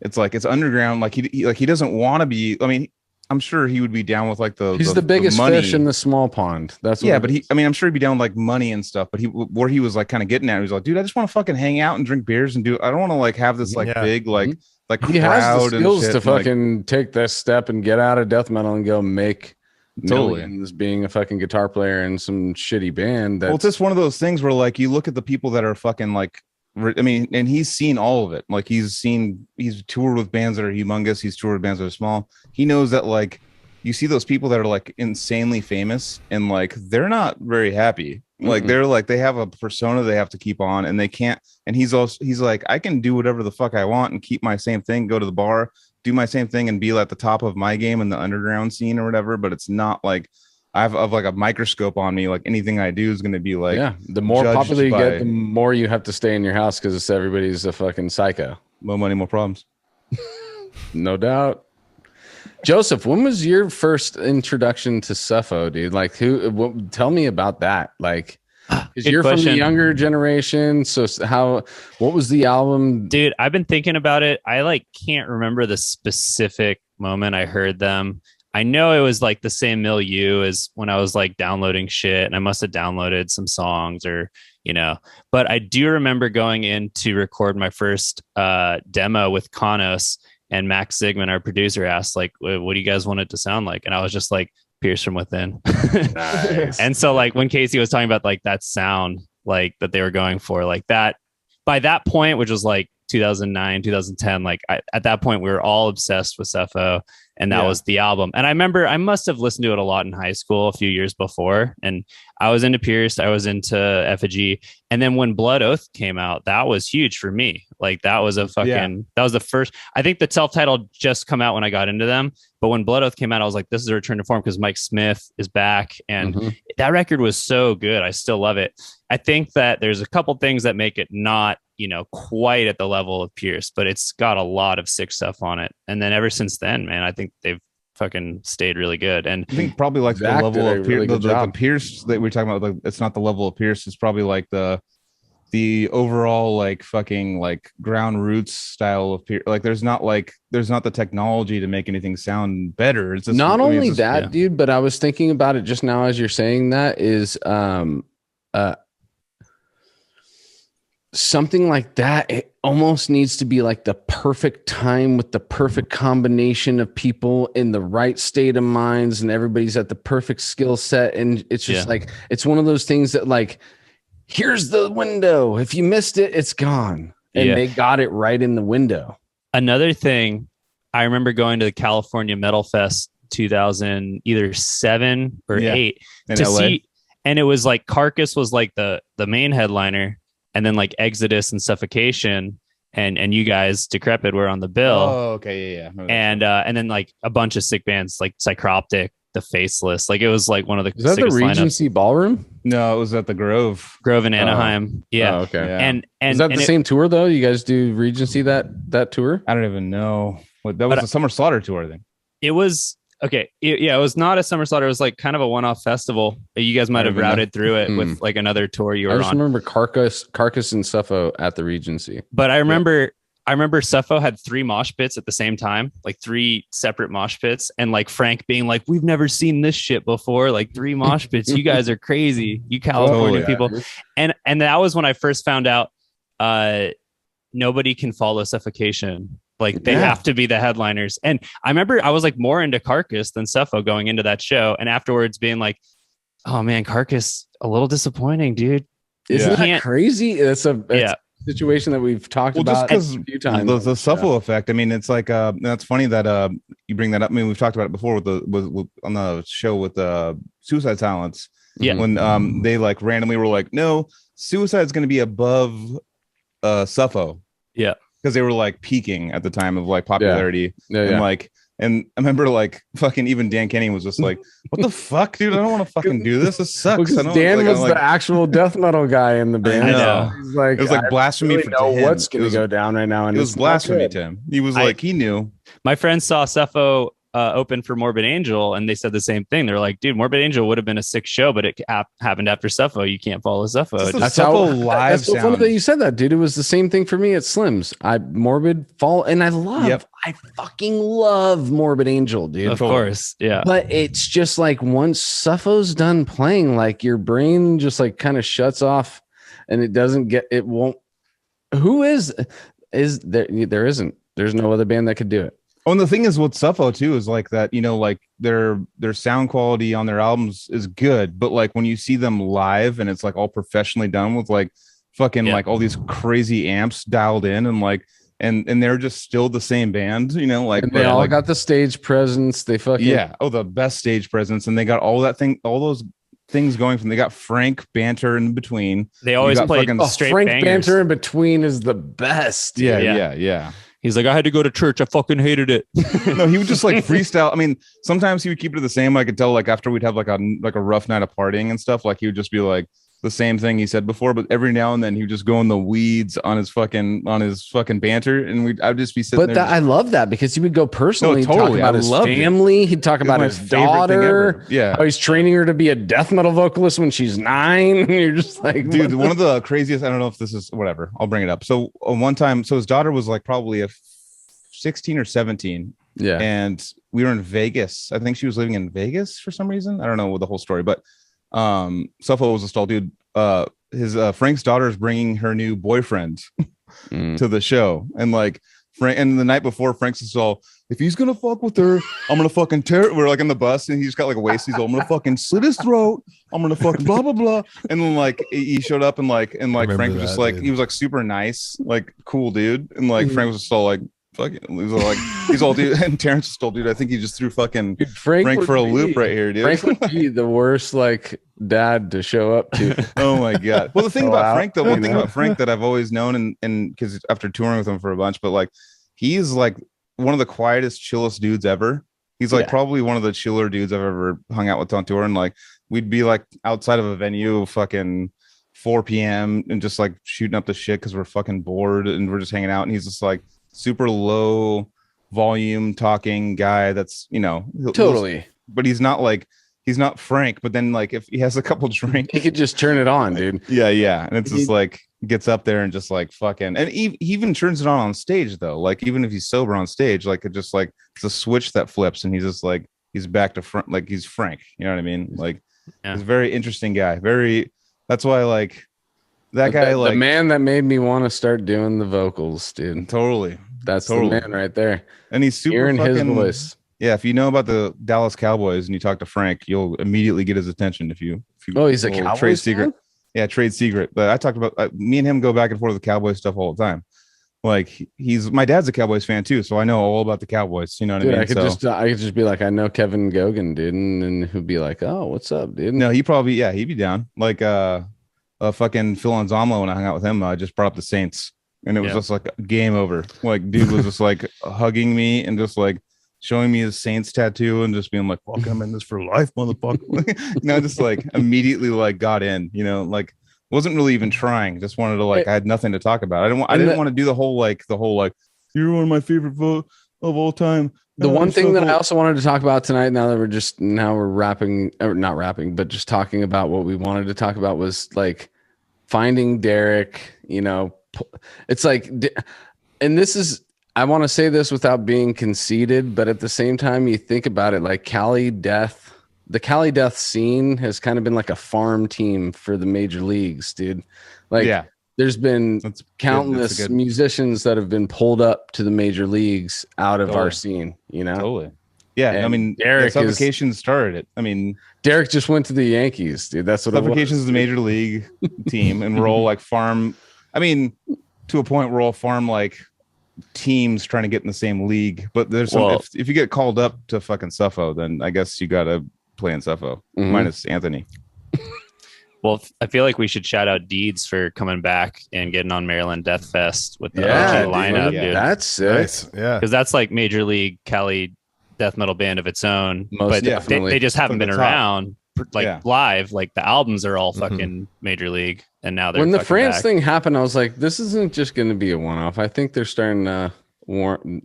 it's underground. Like he doesn't want to be. I mean. I'm sure he would be down with like he's the biggest fish in the small pond. That's what but I'm sure he'd be down with like money and stuff. But where he was like kind of getting at, he was like, dude, I just want to fucking hang out and drink beers and I don't want to like have this like big like he has the skills to fucking take this step and get out of death metal and go make millions being a fucking guitar player in some shitty band. Well, it's just one of those things where like you look at the people that are fucking like. I mean, and he's seen all of it. Like he's toured with bands that are humongous. He's toured with bands that are small. He knows that like you see those people that are like insanely famous and like they're not very happy. Like they're like they have a persona they have to keep on and they can't. And he's like, I can do whatever the fuck I want and keep my same thing, go to the bar, do my same thing and be at the top of my game in the underground scene or whatever. But it's not like I have like a microscope on me. Like anything I do is going to be like, the more popular you get, the more you have to stay in your house because everybody's a fucking psycho. More money, more problems. No doubt. Joseph, when was your first introduction to Suffo, dude? Like tell me about that. Like, because you're from the younger generation. So what was the album? Dude, I've been thinking about it. I like can't remember the specific moment I heard them. I know it was like the same milieu as when I was like downloading shit and I must have downloaded some songs or, you know, but I do remember going in to record my first demo with Kanos and Max Zigman, our producer, asked like, what do you guys want it to sound like? And I was just like, Pierce from Within. Nice. And so like when Casey was talking about like that sound, like that they were going for like that by that point, which was like 2009, 2010, like at that point we were all obsessed with Suffo. And that was the album. And I remember I must have listened to it a lot in high school a few years before. And I was into Pierce. I was into Effigy. And then when Blood Oath came out, that was huge for me. Like that was that was the first, I think the self-titled just come out when I got into them. But when Blood Oath came out, I was like, this is a return to form because Mike Smith is back. And that record was so good. I still love it. I think that there's a couple things that make it not, you know, quite at the level of Pierce, but it's got a lot of sick stuff on it. And then ever since then, man, I think they've fucking stayed really good. And I think probably like the level of the Pierce that we're talking about, like it's not the level of Pierce. It's probably like the overall like fucking like ground roots style of Pierce. Like there's not the technology to make anything sound better. It's just, not only that, dude, but I was thinking about it just now as you're saying that is something like that. It almost needs to be like the perfect time with the perfect combination of people in the right state of minds and everybody's at the perfect skill set. And it's just like, it's one of those things that like, here's the window. If you missed it, it's gone. And they got it right in the window. Another thing, I remember going to the California Metal Fest 2007 or 8 in to LA. see. and it was like Carcass was like the main headliner, and then like Exodus and Suffocation and you guys Decrepit were on the bill. Oh, okay, yeah. And then like a bunch of sick bands like Psychroptic, The Faceless. Like it was like one of the Is that the Regency Ballroom? No, it was at the Grove in Anaheim. Yeah. Oh, okay. Yeah. And Is that the same tour though? You guys do Regency that tour? I don't even know what that was. A Summer Slaughter tour, I think. It was okay. It was not a Summer Slaughter. It was like kind of a one-off festival. You guys might have routed through it with like another tour you were I just on. remember Carcass and Suffo at the Regency. But I remember Suffo had 3 mosh pits at the same time, like 3 separate mosh pits, and like Frank being like, "We've never seen this shit before. Like 3 mosh pits. You guys are crazy. You California people." And that was when I first found out nobody can follow Suffocation. Like they have to be the headliners. And I remember I was like more into Carcass than Suffo going into that show, and afterwards being like, "Oh man, Carcass, a little disappointing, dude." Isn't that crazy? It's a situation that we've talked about a few times. The Suffo effect. I mean, it's like that's funny that you bring that up. I mean, we've talked about it before with on the show with Suicide Silence. Yeah. When they like randomly were like, no, Suicide's going to be above Suffo. Yeah. Because they were like peaking at the time of like popularity. And like, and I remember like fucking even Dan Kenny was just like, what the fuck, dude? I don't want to fucking do this. This sucks. Well, Dan was the actual death metal guy in the band. I know. He's like, it was like blasphemy for him. What's going to go down right now? And it was blasphemy to him. He was like, he knew. My friend saw Suffo open for Morbid Angel, and they said the same thing. They're like, dude, Morbid Angel would have been a sick show, but it happened after Suffo. You can't follow Suffo. That's how live. That's so funny that you said that, dude. It was the same thing for me at Slim's. Morbid fall, and I fucking love Morbid Angel, dude. Of course, yeah. But it's just like once Suffo's done playing, like your brain just like kind of shuts off, and it doesn't get. It won't. Who is there? There isn't. There's no other band that could do it. Oh, and the thing is with Suffo too is like that, you know, like their sound quality on their albums is good, but like when you see them live and it's like all professionally done with like fucking like all these crazy amps dialed in and like and they're just still the same band, you know, like and they all got the stage presence. They fucking the best stage presence, and they got all those things going from. They got Frank banter in between. They always play straight Frank bangers. Banter in between is the best. Yeah. He's like, I had to go to church. I fucking hated it. No, he would just like freestyle. I mean, sometimes he would keep it the same. I could tell like after we'd have like a rough night of partying and stuff, like he would just be like the same thing he said before, but every now and then he would just go in the weeds on his fucking banter, and I'd just be sitting there. But I love that because he would go personally. No, totally. Talk about his family. He'd talk about his daughter. Yeah, how he's training her to be a death metal vocalist when she's 9. You're just like, dude, one of the craziest. I don't know if this is whatever. I'll bring it up. So one time, his daughter was like probably a 16 or 17. Yeah. And we were in Vegas. I think she was living in Vegas for some reason. I don't know the whole story, but Suffo was a stall dude. His Frank's daughter is bringing her new boyfriend to the show. And like Frank, and the night before, Frank's just all, if he's gonna fuck with her, I'm gonna fucking tear it. We're like in the bus and he's got like a waist. He's all, I'm gonna fucking slit his throat. I'm gonna fucking blah blah blah. And then like he showed up and Frank was just like, he was like super nice, like cool dude. And like Frank was just all like, fucking, he's all dude, and Terrance is all dude. I think he just threw fucking Frank for a loop right here, dude. Frank would be the worst like dad to show up to. Oh my god. Well, the thing about Frank, one thing about Frank that I've always known, and because after touring with him for a bunch, but like he's like one of the quietest, chillest dudes ever. He's like probably one of the chiller dudes I've ever hung out with on tour, and like we'd be like outside of a venue, fucking 4 p.m. and just like shooting up the shit because we're fucking bored and we're just hanging out, and he's just like super low volume talking guy that's, you know, totally, but he's not Frank, but then like if he has a couple drinks he could just turn it on, dude. Yeah and it's just like gets up there and just like fucking, and he even turns it on stage though, like even if he's sober on stage, like it just like it's a switch that flips and he's just like he's back to front, like he's Frank, you know what I mean? Like he's a very interesting guy, that's why like that guy, like the man that made me want to start doing the vocals, dude. Totally. That's the man right there. And he's super hearing fucking, his voice. Yeah, if you know about the Dallas Cowboys and you talk to Frank, you'll immediately get his attention. If you he's a Cowboys trade fan? secret. Yeah, trade secret. But I talked about me and him go back and forth with the Cowboys stuff all the time. Like he's my dad's a Cowboys fan too, so I know all about the Cowboys. You know what Dude, I mean? I could just be like, I know Kevin Gogan, dude, and he'd be like, oh, what's up, dude? No, he'd be down. Like fucking Phil Anzamlo, when I hung out with him, I just brought up the Saints, and it was just like game over. Like dude was just like hugging me and just like showing me his Saints tattoo and just being like, fuck, I'm in this for life, motherfucker. Just like immediately like got in, like wasn't really even trying, just wanted to like I had nothing to talk about. I didn't want to do the whole like you're one of my favorite vote of all time. The one thing that I also wanted to talk about tonight, now that we're wrapping, or not wrapping, but just talking about what we wanted to talk about, was like finding Derek. It's like, and this is, I want to say this without being conceited, but at the same time, you think about it, like the Cali Death scene has kind of been like a farm team for the major leagues, dude. Like, there's been countless musicians that have been pulled up to the major leagues out of our scene, Totally. Yeah. And I mean, Derek Suffocation started it. I mean, Derek just went to the Yankees, dude. That's what Suffocation is the major league team, and we're all like farm. I mean, to a point, we're all farm like teams trying to get in the same league. But there's some, if you get called up to fucking Suffo, then I guess you got to play in Suffo, minus Anthony. Well, I feel like we should shout out Deeds for coming back and getting on Maryland Death Fest with the OG lineup, dude. That's sick. Nice. Yeah. Because that's like major league Cali death metal band of its own. Most definitely. They just haven't been around live. Like the albums are all fucking major league, and now they're when the France back. thing happened, I was like, this isn't just going to be a one-off. I think they're starting to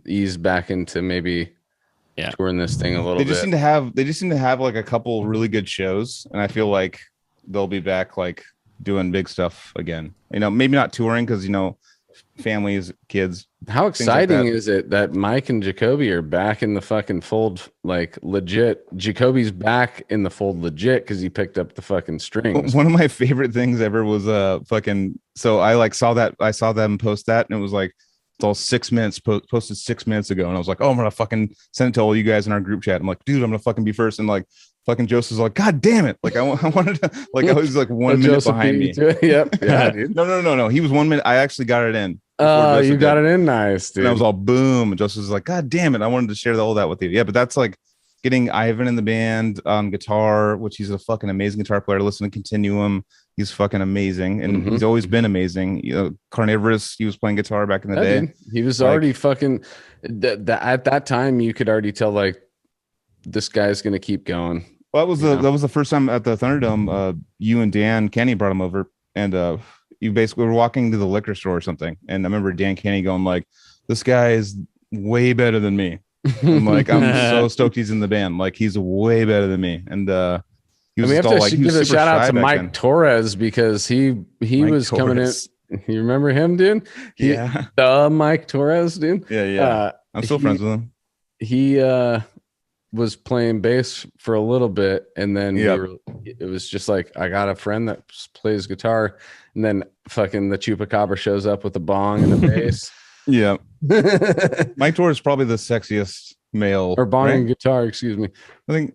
ease back into maybe touring this thing a little bit. They just seem to have like a couple really good shows, and I feel like they'll be back like doing big stuff again. Maybe not touring because families, kids. How exciting is it that Mike and Jacoby are back in the fucking fold, like legit? Jacoby's back in the fold legit because he picked up the fucking strings. One of my favorite things ever was so I saw them post that, and it was like, it's all 6 minutes posted 6 minutes ago, and I was like, oh, I'm gonna fucking send it to all you guys in our group chat. I'm like, dude, I'm gonna fucking be first, and like fucking Joseph's like, god damn it, like I wanted to, like I was like 1 minute behind me. Yep. Yeah, dude. No, he was 1 minute. I actually got it in. Oh, you got it in nice, dude. And I was all boom, and Joseph was like, god damn it, I wanted to share all that with you. Yeah, but that's like getting Ivan in the band on guitar, which he's a fucking amazing guitar player. Listen to Continuum, he's fucking amazing, and he's always been amazing. Carnivorous, he was playing guitar back in the day. Dude. He was already fucking at that time. You could already tell like this guy's gonna keep going. Well, that was the first time at the Thunderdome. You and Dan Kenny brought him over, and you basically were walking to the liquor store or something. And I remember Dan Kenny going like, "This guy is way better than me." I'm like, I'm so stoked he's in the band. Like, he's way better than me. And he was give a shout out to Mike Torres, because he was Torres. coming in. You remember him, dude? The Mike Torres, dude. Yeah. I'm still friends with him. He was playing bass for a little bit, and then it was just like, I got a friend that plays guitar, and then fucking the Chupacabra shows up with a bong and a bass. Yeah. Mike Torres is probably the sexiest male, or bong and guitar, excuse me. I think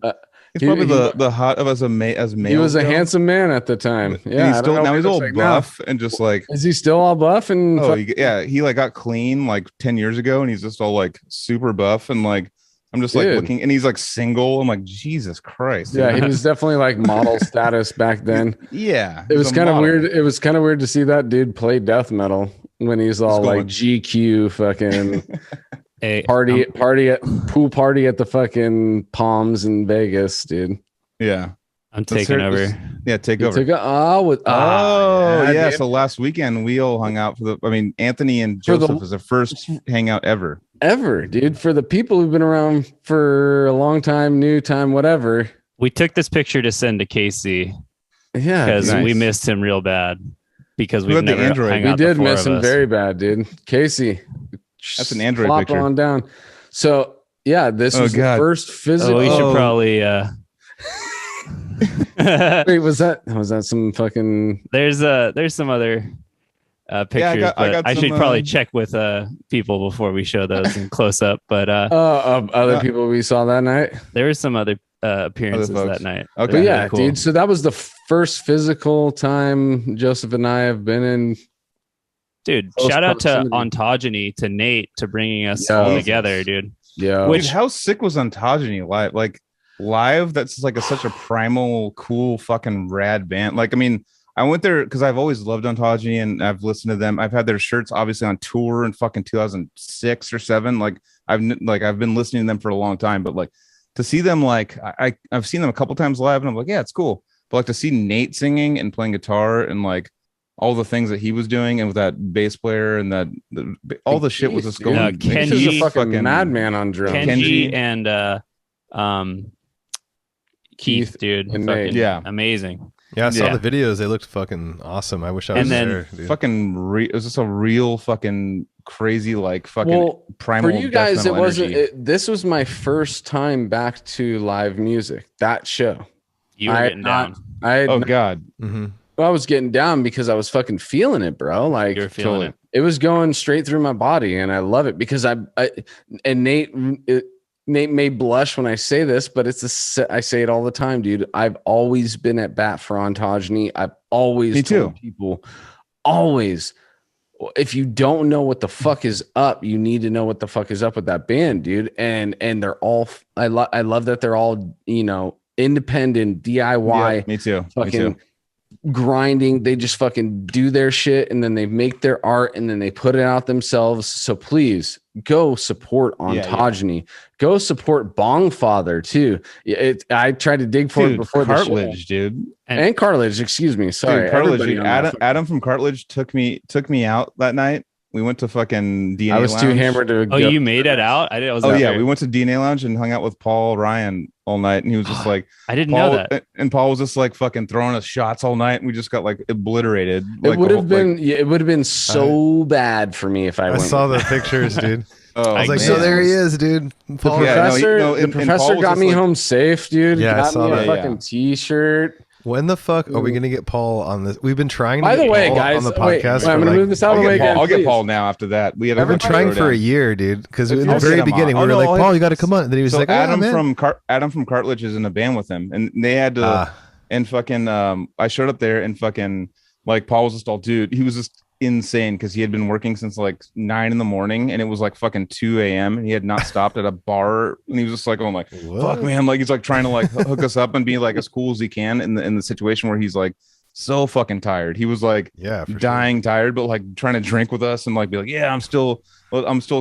he's probably the hot of as male. He was a handsome man at the time. Yeah, he's still, now he's all buff and just like. Is he still all buff? And he like got clean like 10 years ago, and he's just all like super buff, and like I'm just like looking, and he's like single. I'm like, Jesus Christ. Yeah, he was definitely like model status back then. Yeah, it was kind of weird. It was kind of weird to see that dude play death metal when he's all like GQ fucking party at pool party at the fucking Palms in Vegas, dude. Yeah, I'm taking over. Take over. Yeah. So last weekend we all hung out Anthony and Joseph was the first hangout ever, dude. For the people who've been around for a long time, new time, whatever. We took this picture to send to Casey. Yeah, because we missed him real bad. Because we've never hung out. We did miss him very bad, dude. Casey, that's an Android picture. On down. So yeah, this was the first physical. We should probably. Wait, was that some fucking? There's some other pictures, but I should probably check with people before we show those in close up. But other people we saw that night. There were some other appearances that night. Okay, but yeah, cool. Dude. So that was the first physical time Joseph and I have been in Dude, Close shout out to proximity. Ontogeny, to Nate, to bringing us Yeah. all together, dude. Yeah. Which- Dude, how sick was Ontogeny live? Like live, that's like such a primal, cool, fucking rad band. Like, I mean, I went there because I've always loved Ontogeny and I've listened to them. I've had their shirts obviously on tour in fucking 2006 or 7. Like I've been listening to them for a long time, but like to see them, like I've seen them a couple times live and I'm like, yeah, it's cool. But like to see Nate singing and playing guitar and like all the things that he was doing and with that bass player and that all the shit was just going. Yeah, Keith Kenji- is a fucking madman on drums. Kenji and Keith, Keith dude. and Fucking Nate. Yeah. amazing. Yeah, I saw Yeah. the videos. They looked fucking awesome. I wish I was And then there. Dude. Fucking it was just a real fucking crazy like fucking primal. for you death guys, it metal wasn't. energy. This was my first time back to live music. That show. You were getting down. Oh god. Mm-hmm. I was getting down because I was fucking feeling it, bro. Like You were feeling totally. it. it was going straight through my body, and I love it because I and Nate may blush when I say this, but I say it all the time, dude. I've always been at bat for Ontogeny. I've always Me told too. people, always, if you don't know what the fuck is up, you need to know what the fuck is up with that band, dude. And they're all, I love that they're all, independent DIY. Yeah, me too. Me Fucking too. grinding. They just fucking do their shit and then they make their art and then they put it out themselves. So please go support Ontogeny. Go support Bongfather too. I tried to dig for it before Cartilage, the show. dude. And Cartilage, excuse me. Sorry. Dude, Cartilage, Everybody dude. on that Adam from Cartilage took me out that night. We went to fucking DNA I was too Lounge. hammered to Oh, go. you made it out? I was Oh out yeah, there. we went to DNA Lounge and hung out with Paul Ryan all night, and he was just like, I didn't Paul, know that. and Paul was just like fucking throwing us shots all night, and we just got like obliterated. It Like, would the have whole- been it would have been so bad for me if I I went. saw the pictures, dude. Oh, I was like, man. so there he is, dude. Paul Yeah, no, Professor, no, the and professor Paul was got just me like- home safe, dude. Yeah, I got saw me a that. fucking Yeah. t-shirt. When the fuck are we gonna get Paul on this? We've been trying to By get the way, Paul guys, on the wait, podcast. I'm for gonna move this out of the way again. I'll get please. Paul now after that. We had I've been trying for a you. year, dude. Because in the I'll very get him on. beginning, we Oh, were no, like, I'll Paul, hit- you got to come on. And then he was So like, Adam man. from Cartilage is in a band with him, and they had to and fucking I showed up there and fucking like Paul was just all dude. He was just insane because he had been working since like 9 a.m. and it was like fucking 2 a.m. and he had not stopped at a bar, and he was just like, oh, like What? fuck man, like he's like trying to like hook us up and be like as cool as he can in the situation where he's like so fucking tired. He was like Yeah, for dying tired, but like trying to drink with us and like be like, yeah, I'm still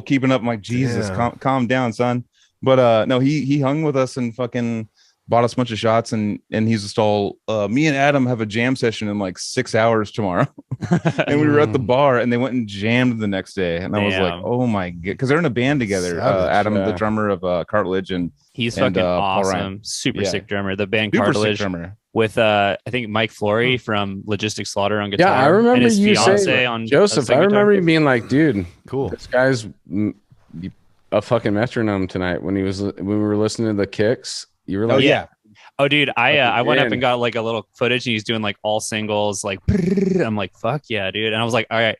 keeping up. I'm like, Jesus, Damn. calm down, son. But no, he hung with us and fucking bought us a bunch of shots, and he's just all me and Adam have a jam session in like 6 hours tomorrow. And we were at the bar and they went and jammed the next day, and I was like, Damn. oh my god, because they're in a band together. Savage, Adam, yeah. the drummer of Cartilage, and He's and, fucking Paul Ryan. awesome. Super Yeah. sick drummer. The band super sick Cartilage drummer. with I think Mike Flory from Logistic Slaughter on guitar. Yeah, I remember and his you fiance saying, on Joseph, second I remember guitar. you being like, dude, Cool. this guy's a fucking metronome tonight when we were listening to the kicks. You were like, Oh yeah, Oh, dude, I went up in. and got like a little footage, and he's doing like all singles. Like, I'm like, fuck yeah, dude. And I was like, all right,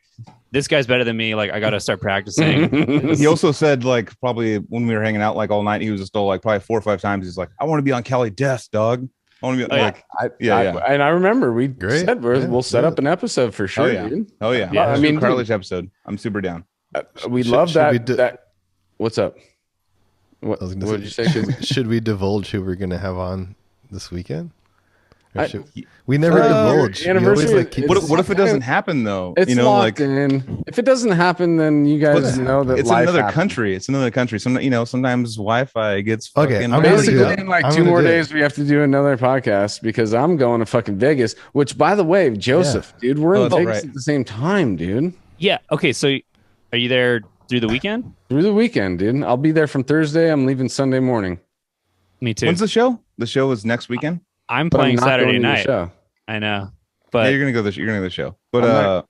this guy's better than me. Like, I got to start practicing. he also said like probably when we were hanging out like all night, he was just all like probably 4 or 5 times. He's like, I want to be on Cali Death, dog. I want to be Oh, yeah. like, yeah. And I remember we Great. said Yeah, we'll set yeah. up an episode for sure, yeah. dude. oh yeah, Yeah, I Let's mean, do a Cartilage episode. I'm super down. We Should- love should that. we do- that. What's up? What I was gonna did you say? Should we divulge who we're gonna have on this weekend? Or I- should- we never Uh, divulge. We anniversary always, like, keep is- it What if it doesn't happen though? It's you know, locked like in. If it doesn't happen, then you guys Well, know that it's life another happens. country. It's another country. sometimes Wi-Fi gets Okay, fucking I'm gonna Basically, do it. in like I'm 2 gonna more do it. days, we have to do another podcast because I'm going to fucking Vegas. Which, by the way, Joseph, dude, we're Oh, in that's Vegas right. at the same time, dude. Yeah. Okay. So, are you there through the weekend? Through the weekend, dude. I'll be there from Thursday. I'm leaving Sunday morning. Me too. When's the show? The show is next weekend. I'm But I'm playing not Saturday going to the night. show. I know, Yeah, but you're gonna go. You're gonna go to the show. But I'm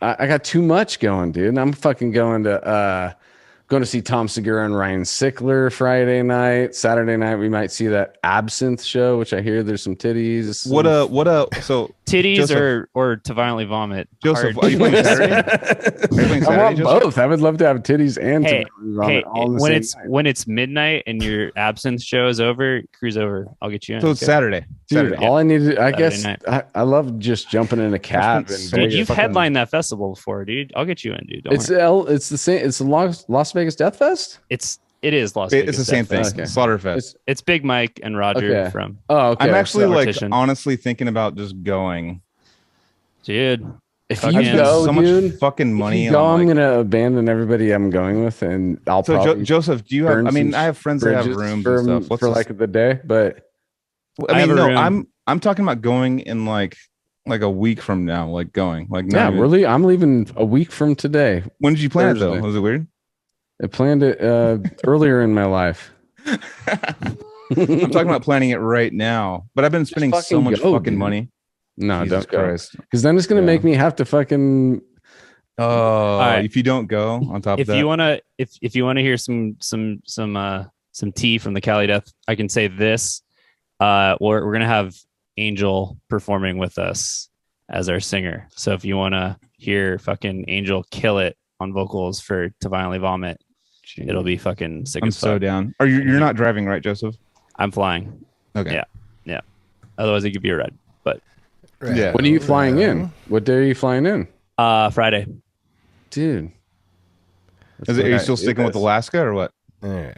not- I got too much going, dude. I'm fucking going to see Tom Segura and Ryan Sickler Friday night. Saturday night, we might see that Absinthe show, which I hear there's some titties. so titties Joseph- or to violently vomit. Joseph, Hard. are you playing Saturday? Are you playing I Saturday, want Joseph? both. I would love to have titties and Hey, to vomit Hey, all in the when same it's night. when it's midnight and your Absinthe show is over, cruise over. I'll get you in. So it's Okay? Saturday. Dude, Saturday. all I need to, I Saturday guess, night. I love just jumping in a cab. spent And so Dude, much you've fucking- headlined that festival before, dude. I'll get you in, dude. Don't it's worry. it's the same. It's the Las Vegas Death Fest. It is Las Vegas. It's the same Death thing. Fest. Okay. Slaughterfest. It's Big Mike and Roger Okay. from Oh, okay. I'm actually like Suffocation. honestly thinking about just going. dude. if I've you spent go, so dude, much fucking money. if you go, on, I'm like, gonna abandon everybody I'm going with, and I'll so probably Joseph, do you have? burn I mean, some I have friends that have bridges rooms for, and stuff. What's for this- like the day, but I I have mean, a no, room. I'm talking about going in like a week from now, like going like not yeah, even- really, I'm leaving a week from today. When did you plan it though? Thursday. Was it weird? I planned it earlier in my life. I'm talking about planning it right now, but I've been spending so fucking much go, fucking dude. money. No, Jesus don't go, Christ. because then it's gonna Yeah. make me have to fucking. Oh, right. if you don't go on top If of that, you wanna if you wanna hear some tea from the Cali Death, I can say this. We're gonna have Angel performing with us as our singer. So if you wanna hear fucking Angel kill it on vocals for To Violently Vomit, it'll be fucking sick I'm as so fuck. down. Are you're not driving, right, Joseph? I'm flying. Okay. Yeah. Otherwise, it could be a ride. But Yeah. When are you flying in? What day are you flying in, Friday. dude? Are you still sticking with Alaska or what? All right.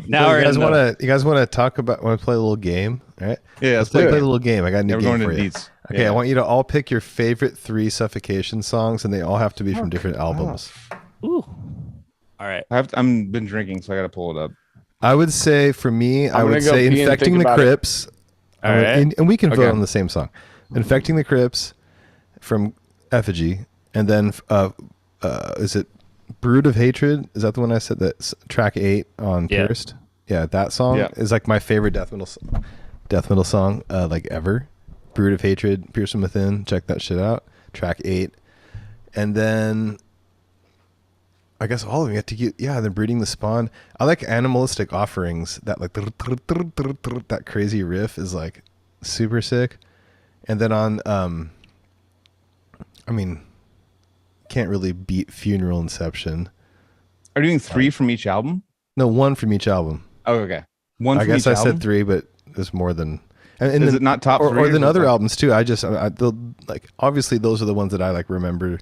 Now So we're you guys in want to? You guys want to talk about? Want to play a little game? All right. Yeah, Let's play a little game. I got a new We're game going for to you. Deets. Okay, Yeah. I want you to all pick your favorite 3 Suffocation songs, and they all have to be from different albums. Ooh. All right. I'm been drinking, so I got to pull it up. I would say for me, I I'm would gonna go say pee and "Infecting think the about it. Crypts," All right. and we can vote Okay. on the same song. "Infecting the Crypts" from Effigy, and then is it "Brood of Hatred"? Is that the one I said? That's track 8 on Yeah. Pierced. Yeah, that song Yeah. is like my favorite death metal song like ever. "Brood of Hatred," Pierced from Within. Check that shit out. Track 8, and then I guess all of them. You have to get, then Breeding the Spawn. I like Animalistic Offerings. That like that crazy riff is like super sick. And then on I mean, can't really beat Funeral Inception. Are you doing 3 from each album? No, 1 from each album. Oh, okay. One. I from guess each I album? said 3, but there's more than. And Is then, it not top 3? or then is it other top- albums too? Like obviously those are the ones that I like remember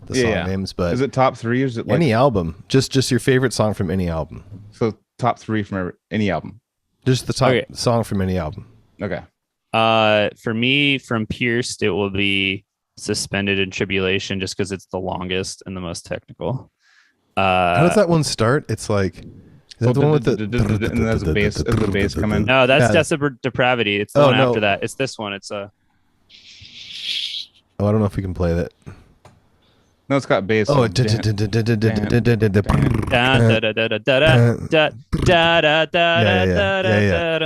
the song Yeah. names, but Is it top 3 or is it like any album, just your favorite song from any album, so top 3 from any album? just the top Okay. song from any album. Okay. For me, from Pierced, it will be Suspended in Tribulation, just because it's the longest and the most technical. How does that one start? It's like, is that the one with the and there's a bass, is the bass coming? No, that's Yeah. Depravity. It's the Oh, one no. after that. It's this one. It's Oh, I don't know if we can play that. No, it's got bass. Oh, Yeah, that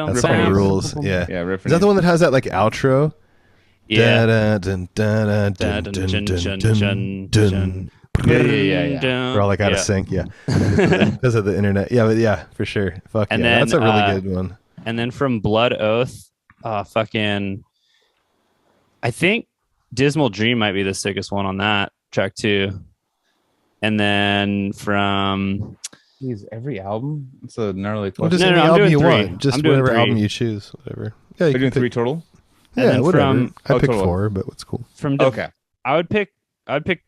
Riff song and rules. Yeah. riff. Is that the one that has that like outro? Yeah. We're all like out of sync. Yeah. Because of the internet. Yeah, but yeah, for sure. Fuck And yeah. then, That's a really good one. And then from Blood Oath, fucking, I think Dismal Dream might be the sickest one on that track 2. And then from Jeez, every album? It's a gnarly Well, question. just No, any I'm album doing you 3. want. Just I'm doing whatever 3. album you choose. Whatever. Yeah, Are you you doing can 3 pick, total? And yeah, then whatever. from- I picked total. 4, but what's cool. Okay. I would pick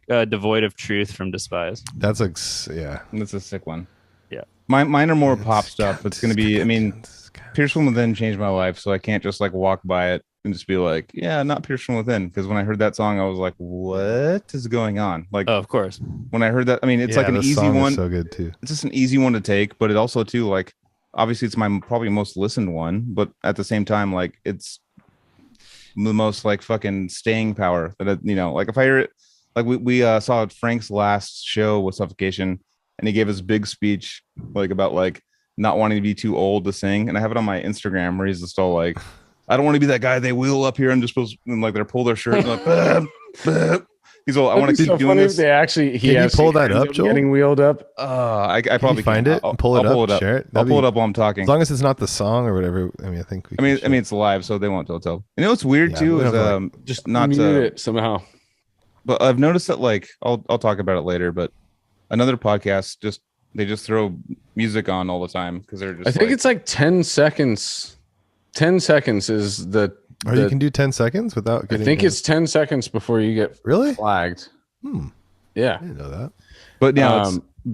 Devoid of Truth from Despise. That's like, yeah. That's a sick one. Yeah. Mine are more pop stuff. It's going to be, I mean, Pierce from Within changed my life, so I can't just like walk by it and just be like, yeah, not Pierce from Within. Because when I heard that song, I was like, what is going on? Like, Oh, of course. when I heard that, I mean, it's like an the easy song is one. so good too. It's just an easy one to take, but it also too, like, obviously it's my probably most listened one, but at the same time, like, it's the most like fucking staying power that like if I hear it, like we saw Frank's last show with Suffocation, and he gave his big speech like about like not wanting to be too old to sing, and I have it on my Instagram where he's just all like, I don't want to be that guy they wheel up here and just supposed and like they're pull their shirt and like he's all I want to keep doing funny this. If they actually, Can you pull that up, Joel? Getting wheeled up. I Can probably you find can. it? Pull it I'll up. Share it. I'll That'd pull it be- up while I'm talking. As long as it's not the song or whatever. I mean, I think we I mean, can share. it's live, so they won't tell. You know what's weird Yeah, too we is don't have, Just not mute it somehow. but I've noticed that like I'll talk about it later. But another podcast they just throw music on all the time because they're just. I think it's like 10 seconds. 10 seconds is the. Oh, you can do 10 seconds without getting. I think it's 10 seconds before you get really flagged. Yeah, I didn't know that. But yeah,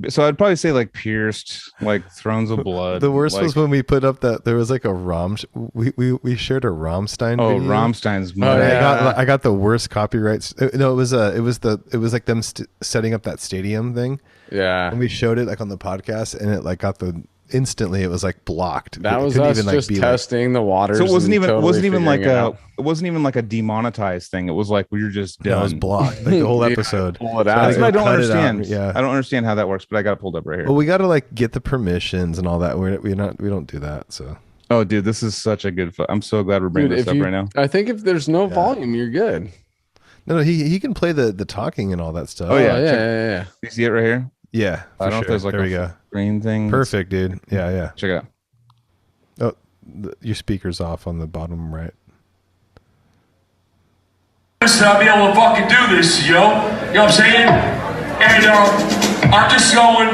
so I'd probably say like Pierced, like Thrones of Blood. The worst like, was when we put up that there was like a we shared a Rammstein. Oh, video. Rammstein's. I got the worst copyrights. No, it was like them setting up that stadium thing. Yeah, and we showed it like on the podcast, and it like got the instantly it was like blocked. That was us even, just testing the waters. So it wasn't even like it wasn't even like a demonetized thing. It was like we were just done. Yeah, it was blocked like the whole episode. Pull it out. So I don't understand. Yeah, I don't understand how that works, but I got it pulled up right here. Well, we got to like get the permissions and all that. We don't do that. So. Oh, dude, this is such a good. I'm so glad we're bringing this up right now. I think if there's no volume, you're good. No, he can play the talking and all that stuff. Oh yeah, yeah. You see it right here? Yeah, I don't know if there's like a screen thing. Perfect, dude. Yeah. Check it Oh, out. your speaker's off on the bottom right. I'll be able to fucking do this, you know what I'm saying? And I'm just going,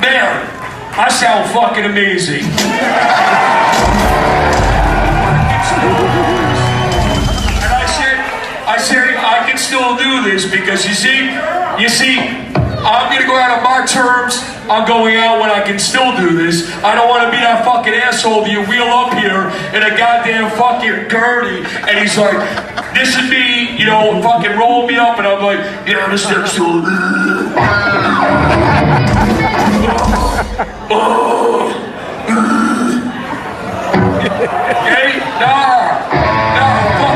man, I sound fucking amazing. And I said I can still do this because you see, I'm gonna go out on my terms. I'm going out when I can still do this. I don't want to be that fucking asshole that you wheel up here in a goddamn fucking gurney, and he's like, "This is me," you know, fucking roll me up, and I'm like, "Yeah, this is still."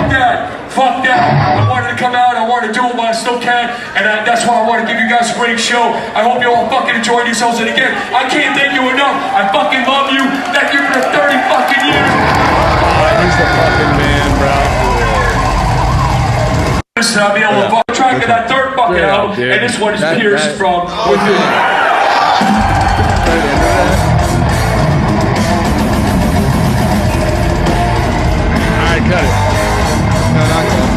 Okay, fuck that. I wanted to come out, I wanted to do it while I still can, and that's why I want to give you guys a great show. I hope you all fucking enjoyed yourselves, and again, I can't thank you enough. I fucking love you. Thank you for the 30 fucking years. He's the fucking man, bro. Listen, I'll be able to fucking track of that third fucking album, and this one is Pierced from. Alright, cut it. No, not good.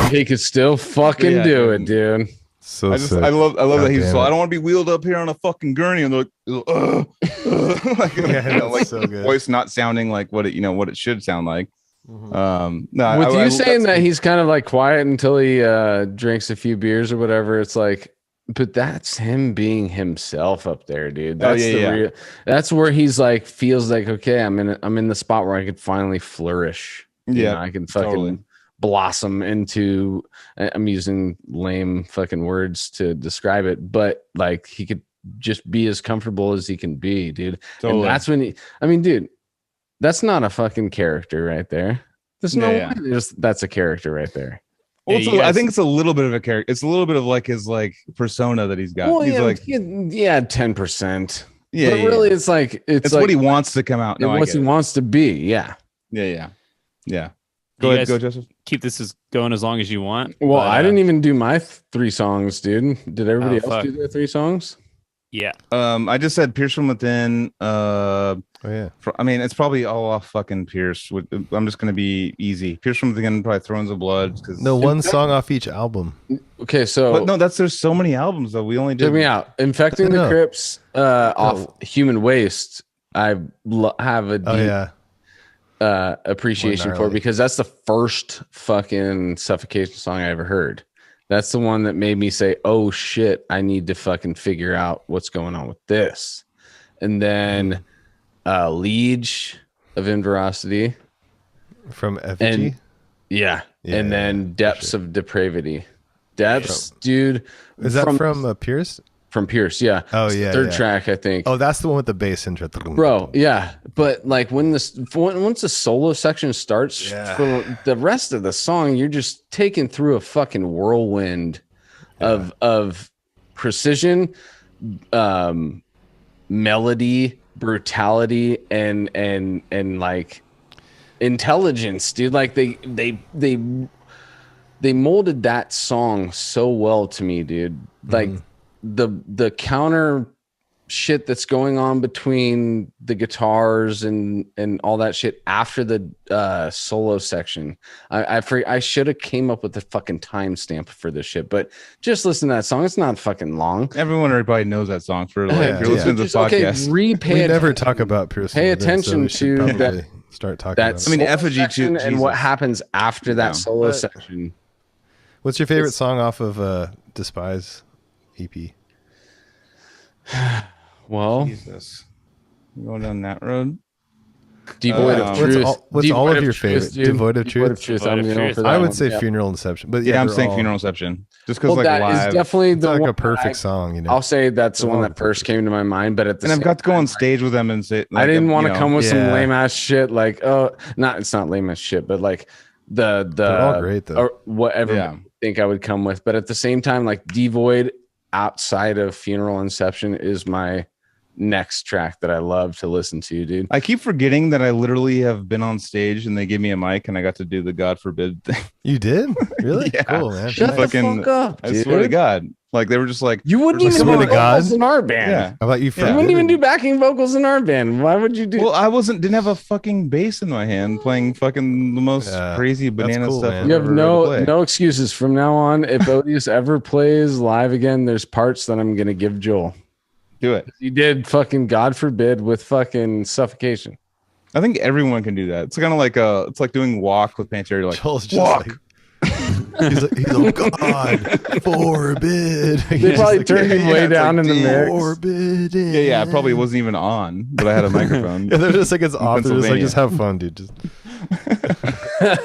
He could still fucking do it, dude. So I love that he's so I don't want to be wheeled up here on a fucking gurney and they're like, like, like so good. Voice not sounding like what it should sound like. No, with you saying that he's kind of like quiet until he drinks a few beers or whatever, it's like, but that's him being himself up there, dude. That's real, that's where he's like feels like, okay, I'm in the spot where I could finally flourish. I can fucking blossom into, I'm using lame fucking words to describe it, but like he could just be as comfortable as he can be, dude. Totally. And that's when dude, that's not a fucking character right there. There's no way that's a character right there. Well, I think it's a little bit of a character. It's a little bit of like his like persona that he's got. Well, he's like 10%. Yeah, but really, it's like it's like, what he wants to come out. No, what he wants to be. Yeah. Go ahead, Joseph. Keep this going as long as you want. Well, I didn't even do my 3 songs, dude. Did everybody else do their 3 songs? Yeah. I just said Pierce from Within. I mean, it's probably all off fucking Pierce. I'm just gonna be easy. Pierce from Within, probably Thrones of Blood. Because one song off each album. Okay, so but no, there's so many albums though. We only did. Check me out. Infecting the Crypts off Human Waste. I have a deep appreciation for, because that's the first fucking Suffocation song I ever heard. That's the one that made me say, oh shit, I need to fucking figure out what's going on with this. And then Liege of Inverosity from Effigy. And then Depths of Depravity. Depths, dude. Is that from Pierce? From Pierce, yeah. Oh yeah, third track, I think. Oh, that's the one with the bass intro, bro. Yeah, but like once the solo section starts, for the rest of the song, you're just taken through a fucking whirlwind of precision, melody, brutality, and like intelligence, dude. Like they molded that song so well to me, dude. Like. The counter shit that's going on between the guitars and all that shit after the solo section. I should have came up with the fucking timestamp for this shit, but just listen to that song. It's not fucking long. Everyone everybody knows that song for like if you're listening to the podcast. We never talk about Pierce. Pay attention to that. Start talking about I mean, effigy section and what happens after that solo section. What's your favorite song off of Despise EP? Well, Jesus. Going down that road. Devoid of Truth. What's all of your favorite? Devoid of Truth. I would say yeah. Funeral Inception, but yeah, I'm saying Funeral Inception just because like that live. is definitely it's the like one a perfect song. You know, I'll say that's the one that first came to my mind. But at the and same I've got to go time, on stage with them and say like, I didn't want to come with some yeah. lame ass shit like it's not lame ass shit, but like the they're all great though. or whatever I think I would come with. But at the same time, like Devoid outside of Funeral Inception is my next track that I love to listen to, dude. I keep forgetting that I literally have been on stage and they gave me a mic and I got to do the God forbid thing. You did? Really? Yeah. Cool, man. Shut the fuck up, I dude. swear to God. Like they were just like, You wouldn't even Swear do to God? vocals in our band. yeah. How about you? You wouldn't even do backing vocals in our band. Why would you do? Well, I didn't have a fucking bass in my hand playing fucking the most crazy banana cool, stuff. man. I've You have ever no played. no excuses from now on. If Odious ever plays live again, there's parts that I'm gonna give Joel. Do it. You did fucking God forbid with fucking Suffocation. I think everyone can do that. It's kind of like it's like doing Walk with Pantera. You're like, Joel's just walk. like, he's like, God forbid. They probably turned him way down in the mix. Forbidden. Yeah, it probably wasn't even on, but I had a microphone. Yeah, they're just like it's off. They're just like, just have fun, dude. Just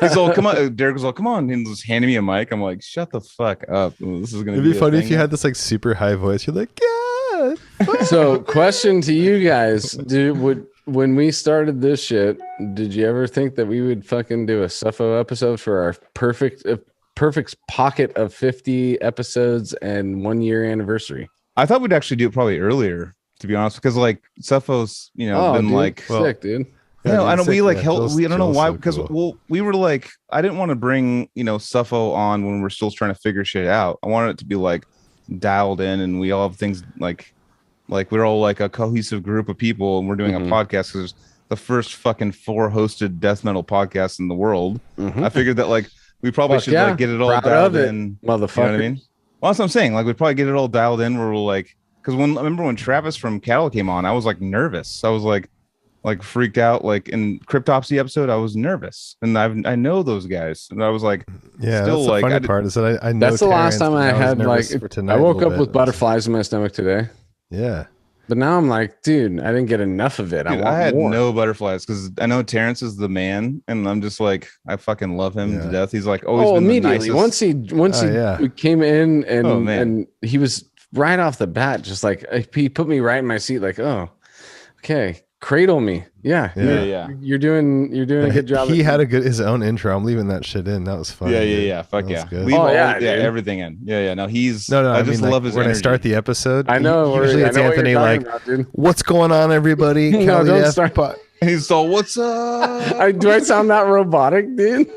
He's all, come on. Derek was all, come on. And just handing me a mic. I'm like, shut the fuck up. This is gonna it'd be a funny thing if you now. had this like super high voice. You're like, God. So, question to you guys: when we started this shit, did you ever think that we would fucking do a Suffo episode for our perfect pocket of 50 episodes and 1 year anniversary? I thought we'd actually do it probably earlier, to be honest, because like Suffo's, been dude, like, sick, dude. Yeah, dude, I know sick, we like man. held. I don't know Joel's why, so because cool. we were like, I didn't want to bring Suffo on when we're still trying to figure shit out. I wanted it to be like dialed in, and we all have things like we're all like a cohesive group of people, and we're doing a podcast because it's the first fucking 4 hosted death metal podcast in the world. I figured that like we probably should like get it all dialed in, motherfucker. You know what I mean? Well, that's what I'm saying. Like we'd probably get it all dialed in where we're like, because I remember when Travis from Cali came on, I was like nervous. I was like freaked out. Like in Cryptopsy episode, I was nervous, and I know those guys, and I was like, Yeah, still that's the like funny part is that I know That's the last Terrance, time I and was had nervous like for tonight I a woke little up bit. with butterflies in my stomach today. Yeah. But now I'm like, dude, I didn't get enough of it. dude, I had no butterflies because I know Terrance is the man, and I'm just like, I fucking love him to death. He's like always been immediately the nicest. once he came in and he was right off the bat, just like he put me right in my seat, like, oh, okay, cradle me. Yeah. You're doing a good job. He had his own intro. I'm leaving that shit in. That was fun. Yeah. Fuck yeah. Good. Leave dude. everything in. Yeah. No, he's No, I just mean, love his when energy. I start the episode. I know. Usually it's Anthony like, what's going on, everybody? No, Cali don't Death start. Pod- He's all, what's up? Do I sound that robotic, dude?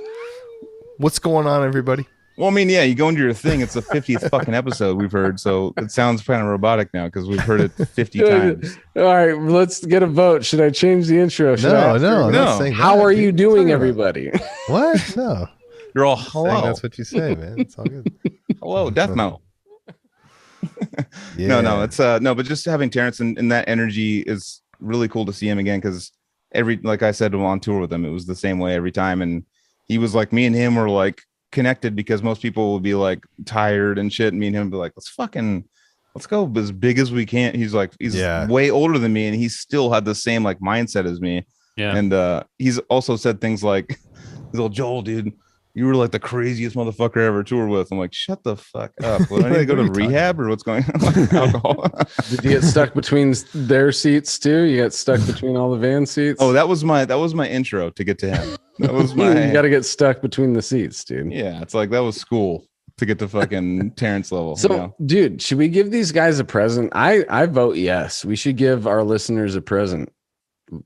What's going on, everybody? Well, I mean, yeah, you go into your thing. It's the 50th fucking episode we've heard, so it sounds kind of robotic now because we've heard it 50 times. All right, let's get a vote. Should I change the intro? Should I ask No, her? I'm not saying How that, are dude. you What doing, you talking everybody? about? What? No. You're all Saying hello, that's what you say, man. It's all good. hello, death metal. Yeah. No, it's no, but just having Terrance and that energy is really cool to see him again because like I said on tour with him, it was the same way every time, and he was like, me and him were like connected because most people would be like tired and shit, and me and him would be like, let's go as big as we can. He's way older than me, and he still had the same like mindset as me. Yeah. And he's also said things like, he's all, Joel, dude, you were like the craziest motherfucker I ever toured with. I'm like, shut the fuck up. Well, I need to go to rehab or what's going on? Alcohol. Did you get stuck between their seats too? You got stuck between all the van seats? Oh, that was my intro to get to him. That was my You got to get stuck between the seats, dude. Yeah, it's like that was school to get to fucking Terrance level. So, dude, should we give these guys a present? I vote yes. We should give our listeners a present.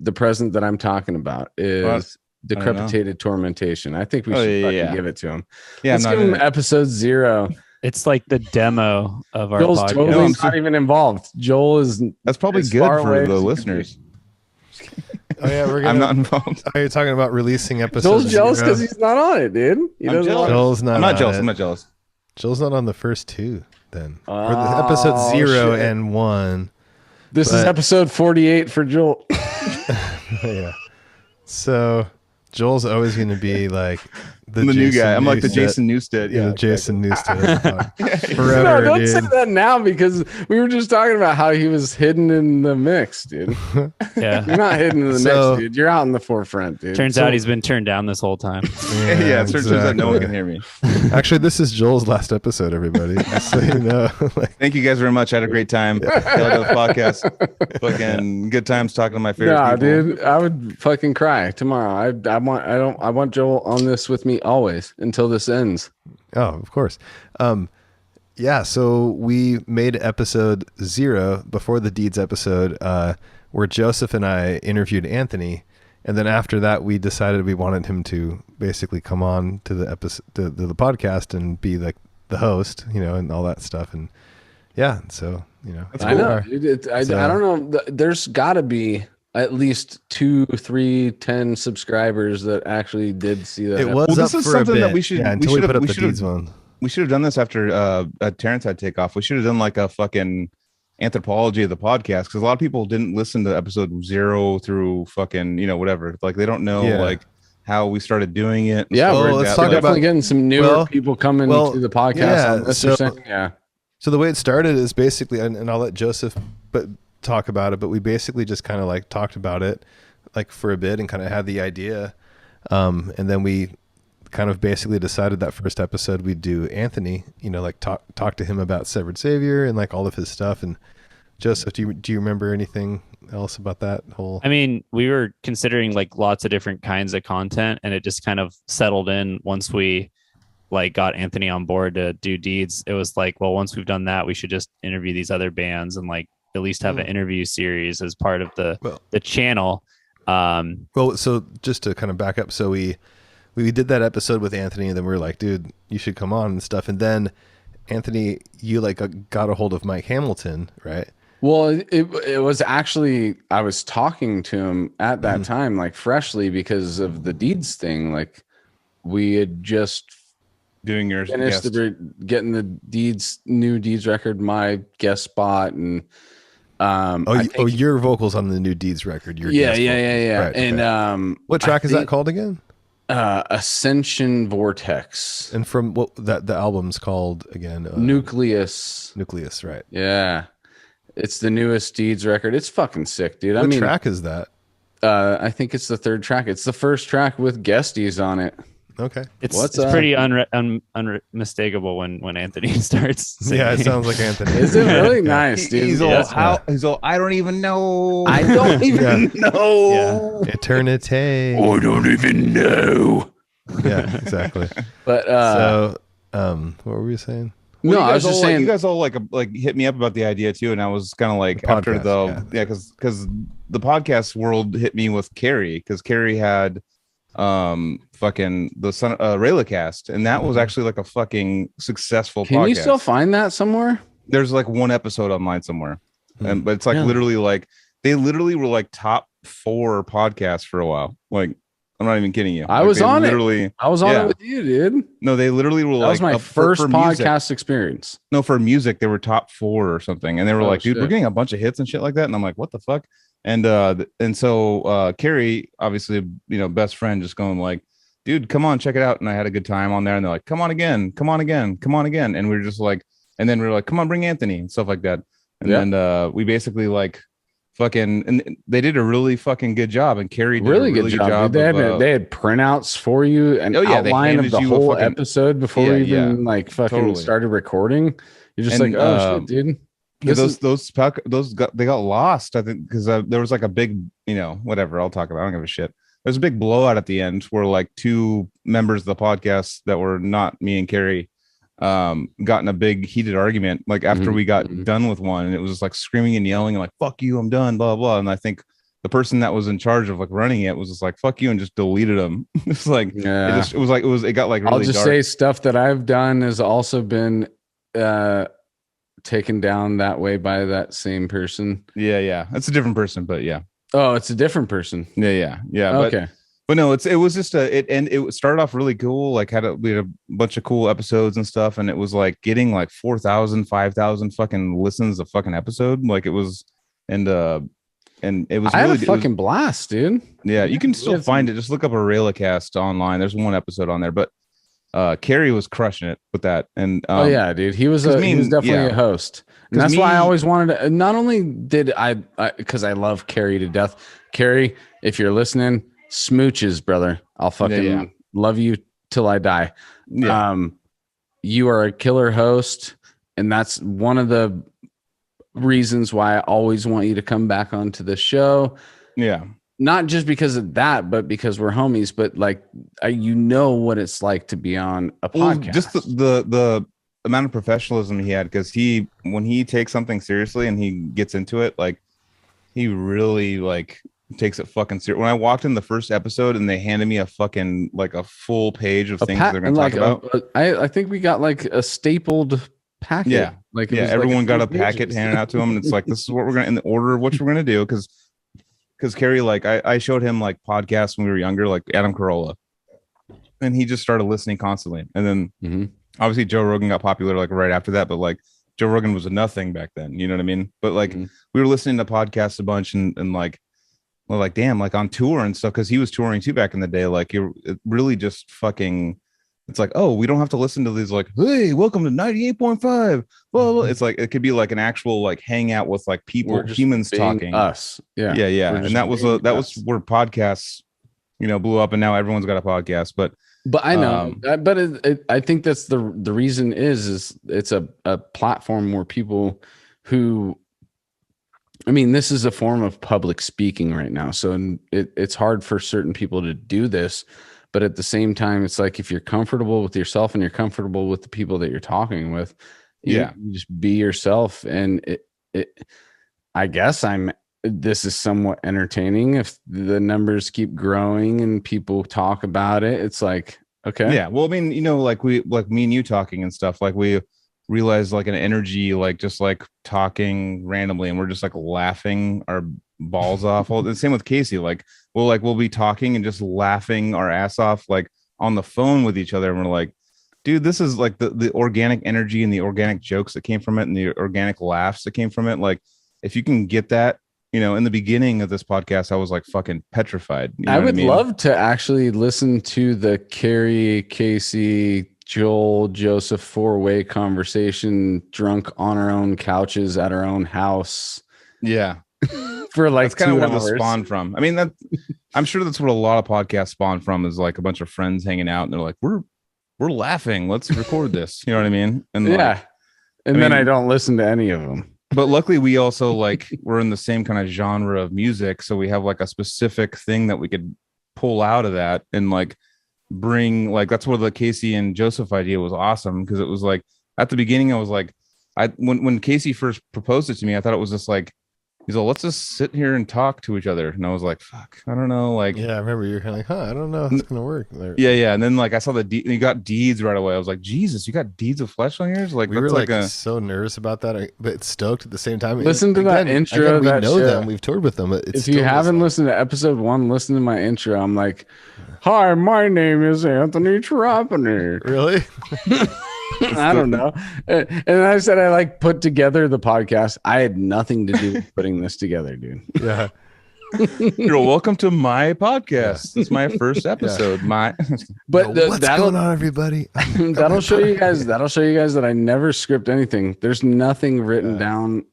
The present that I'm talking about is Decrepitated Tormentation. I think we should fucking give it to them. Yeah, let's give them episode 0. It's like the demo of our Joel's podcast. totally not even involved. Joel is. That's probably as good far for away the as you listeners. Oh yeah, we're gonna. I'm not involved. Are you talking about releasing episodes? Joel's jealous because he's not on it, dude. He I'm doesn't jealous. want Joel's not. I'm not on jealous. it. I'm not jealous. Joel's not on the first two. Then or the Oh, episode 0 shit. and 1. This is But- episode 48 for Joel. Yeah. So Joel's always going to be like I'm the new guy. I'm like the Newsted. Jason Newsted. Yeah, Yeah, Jason Newsted. No, Forever, don't dude. say that now because we were just talking about how he was hidden in the mix, dude. Yeah. You're not hidden in the So- mix, dude. You're out in the forefront, dude. Turns out he's been turned down this whole time. Yeah, it turns out no one can exactly. hear me. Actually, this is Joel's last episode, everybody. Just so you know. Like, Thank you guys very much. I had a great time. I love the podcast. Fucking good times talking to my favorite Nah, people. dude, I would fucking cry tomorrow. I want Joel on this with me always until this ends. oh, of course. Yeah, so we made episode 0 before the Deeds episode, where Joseph and I interviewed Anthony, and then after that, we decided we wanted him to basically come on to the episode, the podcast, and be like the host, and all that stuff. And yeah, so that's I know, dude. I don't know. There's got to be at least 2, 3, 10 subscribers that actually did see that. It was Well, up this is for a something bit. that we should- yeah, we until we should put have- up we the should have- Deeds one. We should have done this after Terrance had take off. We should have done like a fucking anthropology of the podcast because a lot of people didn't listen to episode 0 through fucking whatever. Like they don't know Yeah. like how we started doing it. and Yeah, stuff well, like let's that. We're talk Like, definitely about- getting some newer people coming to the podcast. yeah, on this so- or something. Yeah. So the way it started is basically, and I'll let Joseph talk about it, but we basically just kind of like talked about it like for a bit and kind of had the idea. And then we kind of basically decided that first episode we'd do Anthony, like talk to him about Severed Savior and like all of his stuff. And Joseph, do you remember anything else about that whole? I mean, we were considering like lots of different kinds of content, and it just kind of settled in once we like got Anthony on board to do Deeds. It was like, well, once we've done that, we should just interview these other bands and like at least have an interview series as part of the channel. Well, so just to kind of back up, so we did that episode with Anthony, and then we were like, dude, you should come on and stuff. And then Anthony, you like got a hold of Mike Hamilton, right? Well, it was actually, I was talking to him at that time, like freshly because of the Deeds thing. Like we had just doing your finished getting the new Deeds record, my guest spot. And your vocals on the new Deeds record. Your yeah. Right, And okay. What track is that called again? Ascension Vortex. And from what the album's called again? Nucleus, right? Yeah, it's the newest Deeds record. It's fucking sick, dude. What track is that? I think it's the 3rd track. It's the first track with guesties on it. Okay, it's pretty unmistakable when Anthony starts singing. Yeah, it sounds like Anthony. Is it really nice, dude? He's all I don't even know. I don't even know. Yeah. Eternity. I don't even know. Yeah, exactly. But so, what were we saying? Well, no, I was just saying. you guys all like hit me up about the idea too, and I was kind of like after because the podcast world hit me with Carrie because Carrie had fucking the son Raylicast, and that was actually like a fucking successful Can podcast. you still find that somewhere? There's like one episode online somewhere, but it's like literally like they literally were like top 4 podcasts for a while. Like I'm not even kidding you. I was on literally, it. I was on it with you, dude. No, they literally were that like was my first podcast experience. No, for music, they were top 4 or something, and they were like, "Dude, we're getting a bunch of hits and shit like that." And I'm like, "What the fuck?" And so Carrie, obviously, best friend, just going like, "Dude, come on, check it out." And I had a good time on there, and they're like, "Come on again, come on again, come on again." And we were just like, and then we were like, "Come on, bring Anthony," and stuff like that. And then we basically like fucking, and they did a really fucking good job. And Carrie did really a really good job. They had printouts for you, an outline of the whole episode before we even started recording. You're just like, oh shit, dude. Yeah, those they got lost, I think, because there was like a big, whatever. I'll talk about. I don't give a shit. There's a big blowout at the end where like 2 members of the podcast that were not me and Carrie got in a big heated argument like after we got done with one, and it was just like screaming and yelling and like, "Fuck you, I'm done," blah blah. And I think the person that was in charge of like running it was just like, "Fuck you," and just deleted them. It's like it got like really I'll just dark. say stuff that I've done has also been taken down that way by that same person? Yeah. It's a different person, but yeah. Oh, it's a different person. Yeah. Okay. But no, it was just it started off really cool. Like we had a bunch of cool episodes and stuff, and it was like getting like 4,000, 5,000 fucking listens a fucking episode. Like it was, and it was. I really, had a fucking blast, dude. Yeah, you can still find it. Just look up a Railacast online. There's one episode on there, but Carrie was crushing it with that. And oh yeah, dude, he was definitely a host, and that's why I always wanted to. Not only did I because I love Carrie to death. Carrie, if you're listening, smooches, brother. I'll fucking love you till I die. Yeah. You are a killer host, and that's one of the reasons why I always want you to come back onto the show. Yeah. Not just because of that, but because we're homies, but like, you know what it's like to be on a podcast. Just the amount of professionalism he had, because when he takes something seriously and he gets into it, like he really like takes it fucking serious. When I walked in the first episode and they handed me a fucking like a full page of things they're going to talk about, I think we got like a stapled packet. Yeah, like everyone got a packet handed out to them, and it's like, this is what we're gonna, in the order of what we're gonna do, because Carrie, like I showed him like podcasts when we were younger, like Adam Carolla, and he just started listening constantly. And then obviously Joe Rogan got popular like right after that, but like Joe Rogan was a nothing back then, you know what I mean? But like we were listening to podcasts a bunch, and like we're like, damn, like on tour and stuff, because he was touring too back in the day. Like it really just fucking, it's like, oh, we don't have to listen to these like, hey, welcome to 98.5. Well, it's like, it could be like an actual like hangout with like people, humans talking. Us. Yeah. And that was where podcasts, blew up, and now everyone's got a podcast. But I know, I think that's the reason is it's a platform where people who, I mean, this is a form of public speaking right now. So it's hard for certain people to do this. But at the same time, it's like, if you're comfortable with yourself and you're comfortable with the people that you're talking with, you just be yourself. And I guess this is somewhat entertaining. If the numbers keep growing and people talk about it, it's like, okay. Yeah. Well, I mean, like me and you talking and stuff, like we realize like an energy, like just like talking randomly, and we're just like laughing our balls off. Well, the same with Casey. Like we'll be talking and just laughing our ass off, like on the phone with each other, and we're like, dude, this is like the organic energy and the organic jokes that came from it and the organic laughs that came from it. Like if you can get that, in the beginning of this podcast, I was like fucking petrified. I would love to actually listen to the Carrie, Casey, Joel, Joseph 4-way conversation, drunk on our own couches at our own house. Yeah. For like that's kind of where this spawned from. I mean, I'm sure that's what a lot of podcasts spawn from, is like a bunch of friends hanging out, and they're like, we're laughing, let's record this. You know what I mean? And then I don't listen to any of them. But luckily we also like, we're in the same kind of genre of music, so we have like a specific thing that we could pull out of that and like bring, like, that's where the Casey and Joseph idea was awesome, because it was like, at the beginning I was like, when Casey first proposed it to me, I thought it was just like, he's like, let's just sit here and talk to each other. And I was like, fuck, I don't know. Like, yeah, I remember you're kind of like, I don't know if it's going to work. Yeah. And then like, I saw you got deeds right away. I was like, Jesus, you got deeds of flesh on yours? Like, we were like so nervous about that, but stoked at the same time. Listen to that intro. We know them. We've toured with them. If you haven't listened to episode 1, listen to my intro. I'm like, hi, my name is Anthony Trapani. Really? I don't know. And I said I like put together the podcast. I had nothing to do with putting this together, dude. Yeah. You're welcome to my podcast. It's my first episode. But what's going on, everybody? That'll show you guys that I never script anything. There's nothing written down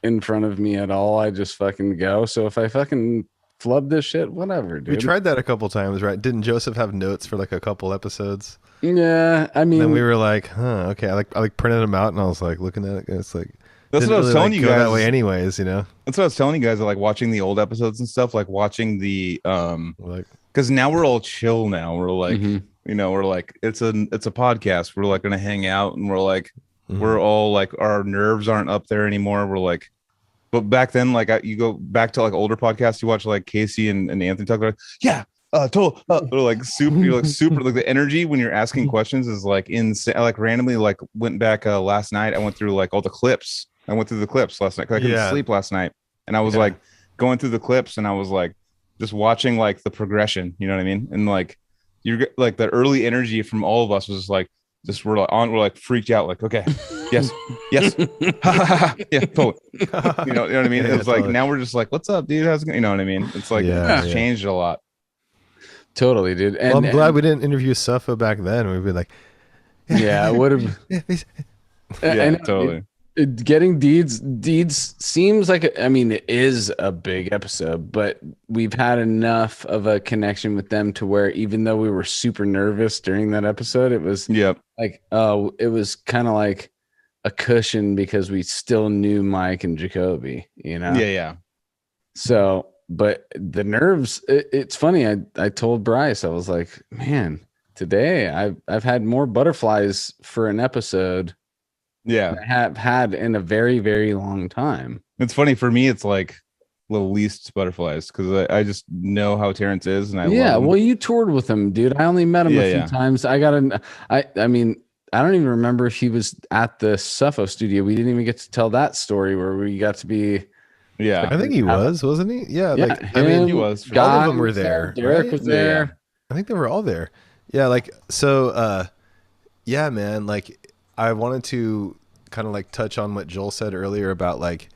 in front of me at all. I just fucking go. So if I fucking flub this shit, whatever, dude. We tried that a couple times, right? Didn't Joseph have notes for like a couple episodes? Yeah, I mean, then we were like, okay. I printed them out, and I was like looking at it, and it's like, that's what I was telling you guys that way, anyways. That's what I was telling you guys. Like watching the old episodes and stuff, like watching the because now we're all chill. Now we're like, we're like, it's a podcast. We're like gonna hang out, and we're like, we're all like, our nerves aren't up there anymore. We're like, but back then, like you go back to like older podcasts, you watch like Casey and Anthony talk about, like super like the energy when you're asking questions is like insane. I like randomly like went back last night. I went through like all the clips. I went through the clips last night because I couldn't sleep last night, and I was like going through the clips, and I was like just watching like the progression. You know what I mean? And like you're like the early energy from all of us was just like we're like freaked out. Like okay, yes, yeah, totally. You know what I mean? It's like now we're just like, what's up, dude? How's it going? You know what I mean? It's like it's changed a lot. Totally, dude. And I'm glad we didn't interview Suffa back then. We'd be like, it would have. Totally. Getting Deeds seems like it is a big episode, but we've had enough of a connection with them to where even though we were super nervous during that episode, it was like it was kind of like a cushion because we still knew Mike and Jacoby, you know. Yeah. So, but the nerves, it's funny. I told Bryce, I was like, man, today I've had more butterflies for an episode than I have had in a very, very long time. It's funny for me. It's like the least butterflies because I just know how Terrance is, and I love him. Well, you toured with him, dude. I only met him a few times. I don't even remember if he was at the Suffo studio. We didn't even get to tell that story where we got to be. Yeah, I think he was, wasn't he? Yeah, like him, he was. All of them were there. Derek was there. Yeah. I think they were all there. Yeah, like so. Yeah, man. Like I wanted to kind of like touch on what Joel said earlier about like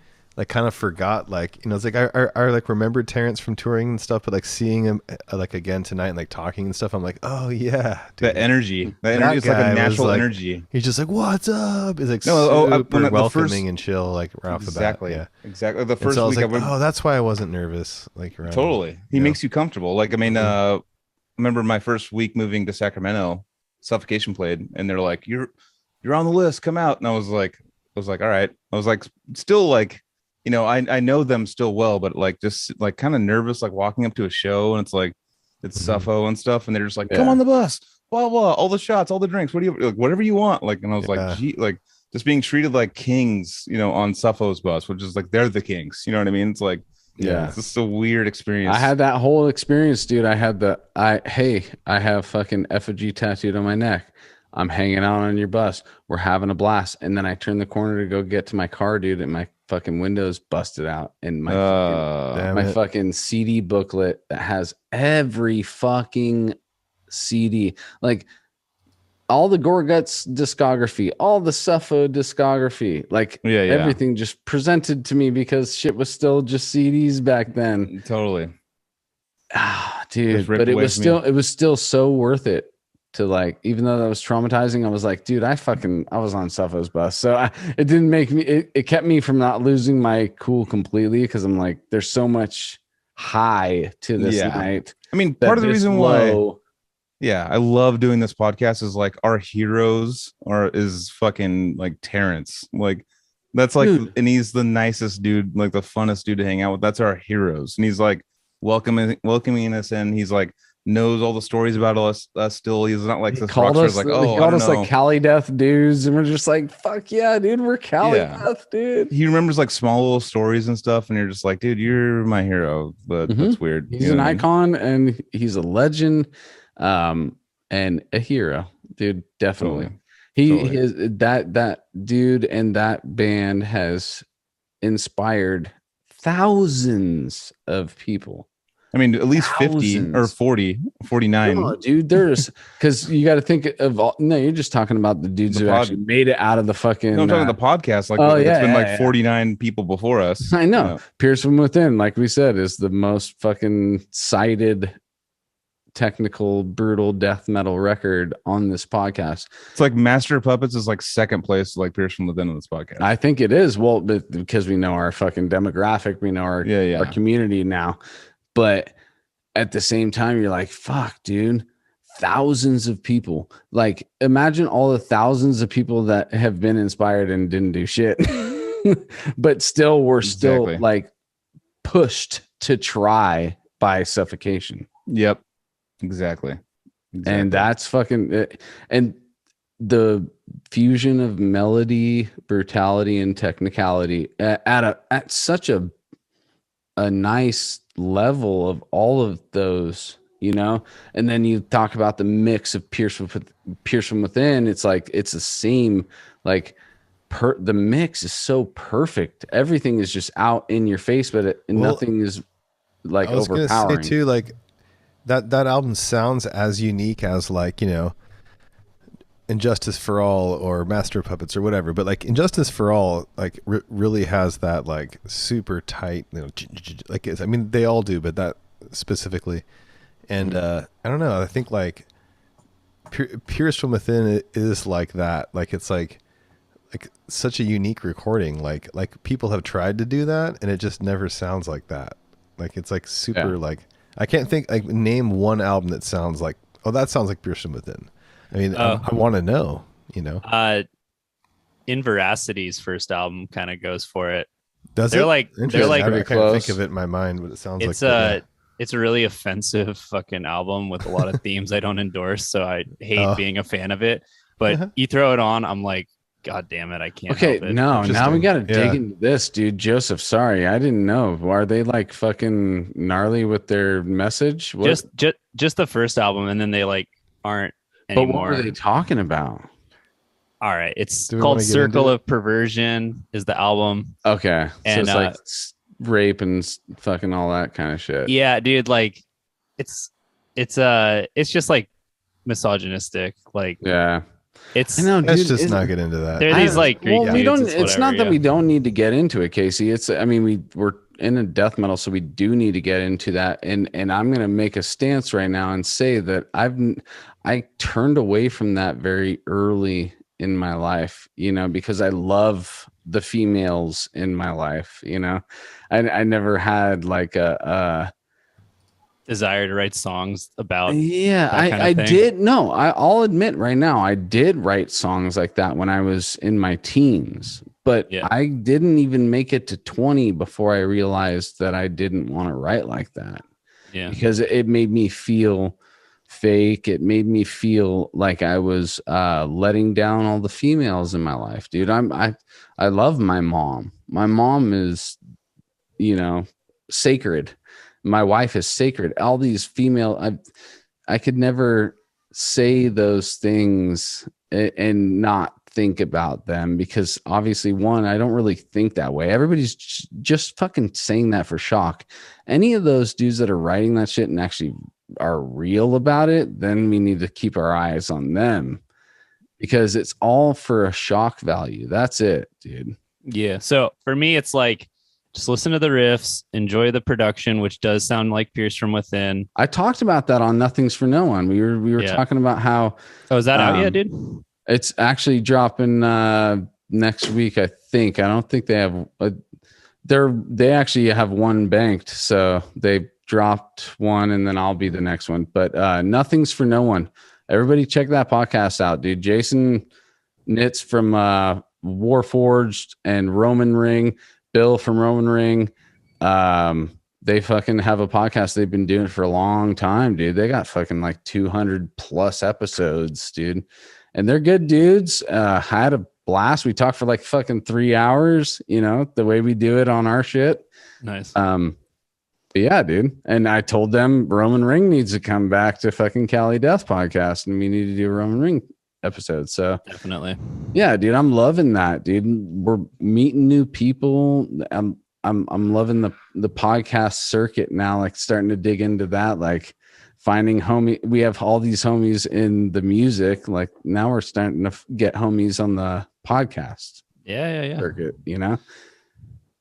kind of forgot, like, you know, it's like I like remembered Terrance from touring and stuff, but like seeing him like again tonight and like talking and stuff, I'm like, oh yeah, dude. The energy is like a natural energy. He's just like, what's up? He's like super welcoming and chill, like right off the bat. Yeah, exactly. The first week, like, that's why I wasn't nervous. Like totally, he makes you comfortable. Like, I mean, I remember my first week moving to Sacramento, Suffocation played, and they're like, you're on the list, come out. And I was like, all right. I was like, still like, you know, I know them still well, but like just like kind of nervous, like walking up to a show, and it's like it's Suffo and stuff, and they're just like, come on the bus, blah blah, all the shots, all the drinks, what do you like, whatever you want, like, and I was like, gee, like just being treated like kings, you know, on Suffo's bus, which is like they're the kings, you know what I mean? It's like it's just a weird experience. I had that whole experience, dude. I have fucking effigy tattooed on my neck. I'm hanging out on your bus. We're having a blast. And then I turn the corner to go get to my car, dude, and my fucking windows busted out. And my fucking CD booklet that has every fucking CD, like all the Gorguts discography, all the Suffo discography, like everything just presented to me because shit was still just CDs back then. Totally. Dude, but it was still so worth it. To like, even though that was traumatizing, I was like, dude, I was on Suffo's bus. So it didn't make me, it kept me from not losing my cool completely. Cause I'm like, there's so much high to this night. I mean, part of the reason why, I love doing this podcast is like our heroes is fucking like Terrance. Like that's like, and he's the nicest dude, like the funnest dude to hang out with. That's our heroes. And he's like welcoming us in. He's like, knows all the stories about us still. He's not like this rock star's like, oh, he called us like Cali Death dudes, and we're just like, fuck yeah, dude, we're Cali Death, dude. He remembers like small little stories and stuff, and you're just like, dude, you're my hero. But that's weird. He's an icon, and he's a legend, and a hero, dude. Definitely. He is that dude, and that band has inspired thousands of people. I mean, at least 50 or 40, 49. No, dude, there's because you got to think of all. No, you're just talking about the dudes who actually made it out of the fucking. No, I'm talking the podcast. Like, it's been like 49 people before us. I know. Pierce from Within, like we said, is the most fucking cited technical, brutal death metal record on this podcast. It's like Master of Puppets is like second place, like Pierce from Within on this podcast. I think it is. Well, because we know our fucking demographic, we know our community now. But at the same time, you're like, fuck, dude, thousands of people. Like, imagine all the thousands of people that have been inspired and didn't do shit, but still were still like pushed to try by Suffocation. Yep. Exactly. And that's fucking, and the fusion of melody, brutality, and technicality at such a nice level of all of those you know. And then you talk about the mix of Pierce from Within. It's like it's the same, like the mix is so perfect. Everything is just out in your face, but nothing is like I was overpowering. gonna say too, like that album sounds as unique as, like, you know, Injustice for All or Master of Puppets or whatever, but like Injustice for All, like really has that like super tight, you know, like I mean they all do, but that specifically. And I don't know, I think like Pierce from Within is like that. Like it's like such a unique recording. Like people have tried to do that and it just never sounds like that. Like it's like super like I can't think, like, name one album that sounds like, oh, that sounds like Pierce from Within. I mean, I want to know, you know. In Veracity's first album kind of goes for it. Does they're it? like I can't think of it in my mind, but it sounds like it's a really offensive fucking album with a lot of themes I don't endorse, so I hate being a fan of it. But you throw it on, I'm like, God damn it, I can't. Okay, help it. no, now we got to dig into this, dude. Joseph, sorry, I didn't know. Are they like fucking gnarly with their message? What? Just the first album, and then they like aren't anymore. But what were they talking about? All right, it's called Circle of Perversion is the album. Okay, and so it's like rape and fucking all that kind of shit. Yeah, dude, like it's just like misogynistic. Like, yeah. It's let's just not get into that. There are these like Greek dudes, we don't. It's whatever, not that we don't need to get into it, Casey. It's I mean we're in a death metal, so we do need to get into that. And I'm gonna make a stance right now and say that I turned away from that very early in my life, you know, because I love the females in my life. You know, I never had like a desire to write songs about I did. No, I'll admit right now I did write songs like that when I was in my teens, but I didn't even make it to 20 before I realized that I didn't want to write like that. Yeah, because it made me feel fake. It made me feel like I was letting down all the females in my life, dude. I love my mom. My mom is, you know, sacred. My wife is sacred. All these female, I could never say those things and not think about them, because obviously, one, I don't really think that way. Everybody's just fucking saying that for shock. Any of those dudes that are writing that shit and actually are real about it, then we need to keep our eyes on them, because it's all for a shock value. That's it, dude. Yeah. So for me, it's like, just listen to the riffs, enjoy the production, which does sound like Pierce from Within. I talked about that on Nothing's for No One. We were talking about how. Oh, is that out yet, dude? It's actually dropping next week, I think. I don't think they have. They actually have one banked, so they dropped one, and then I'll be the next one. But Nothing's for No One. Everybody, check that podcast out, dude. Jason Nitz from Warforged and Roman Ring. Bill from Roman Ring, they fucking have a podcast. They've been doing it for a long time, dude. They got fucking like 200 plus episodes, dude. And they're good dudes. Had a blast. We talked for like fucking 3 hours, you know, the way we do it on our shit. Nice. But yeah, dude. And I told them Roman Ring needs to come back to fucking Cali Death podcast, and we need to do a Roman Ring episode. So definitely, yeah, dude, I'm loving that, dude. We're meeting new people. I'm loving the podcast circuit now, like starting to dig into that, like finding we have all these homies in the music, like now we're starting to get homies on the podcast circuit, you know.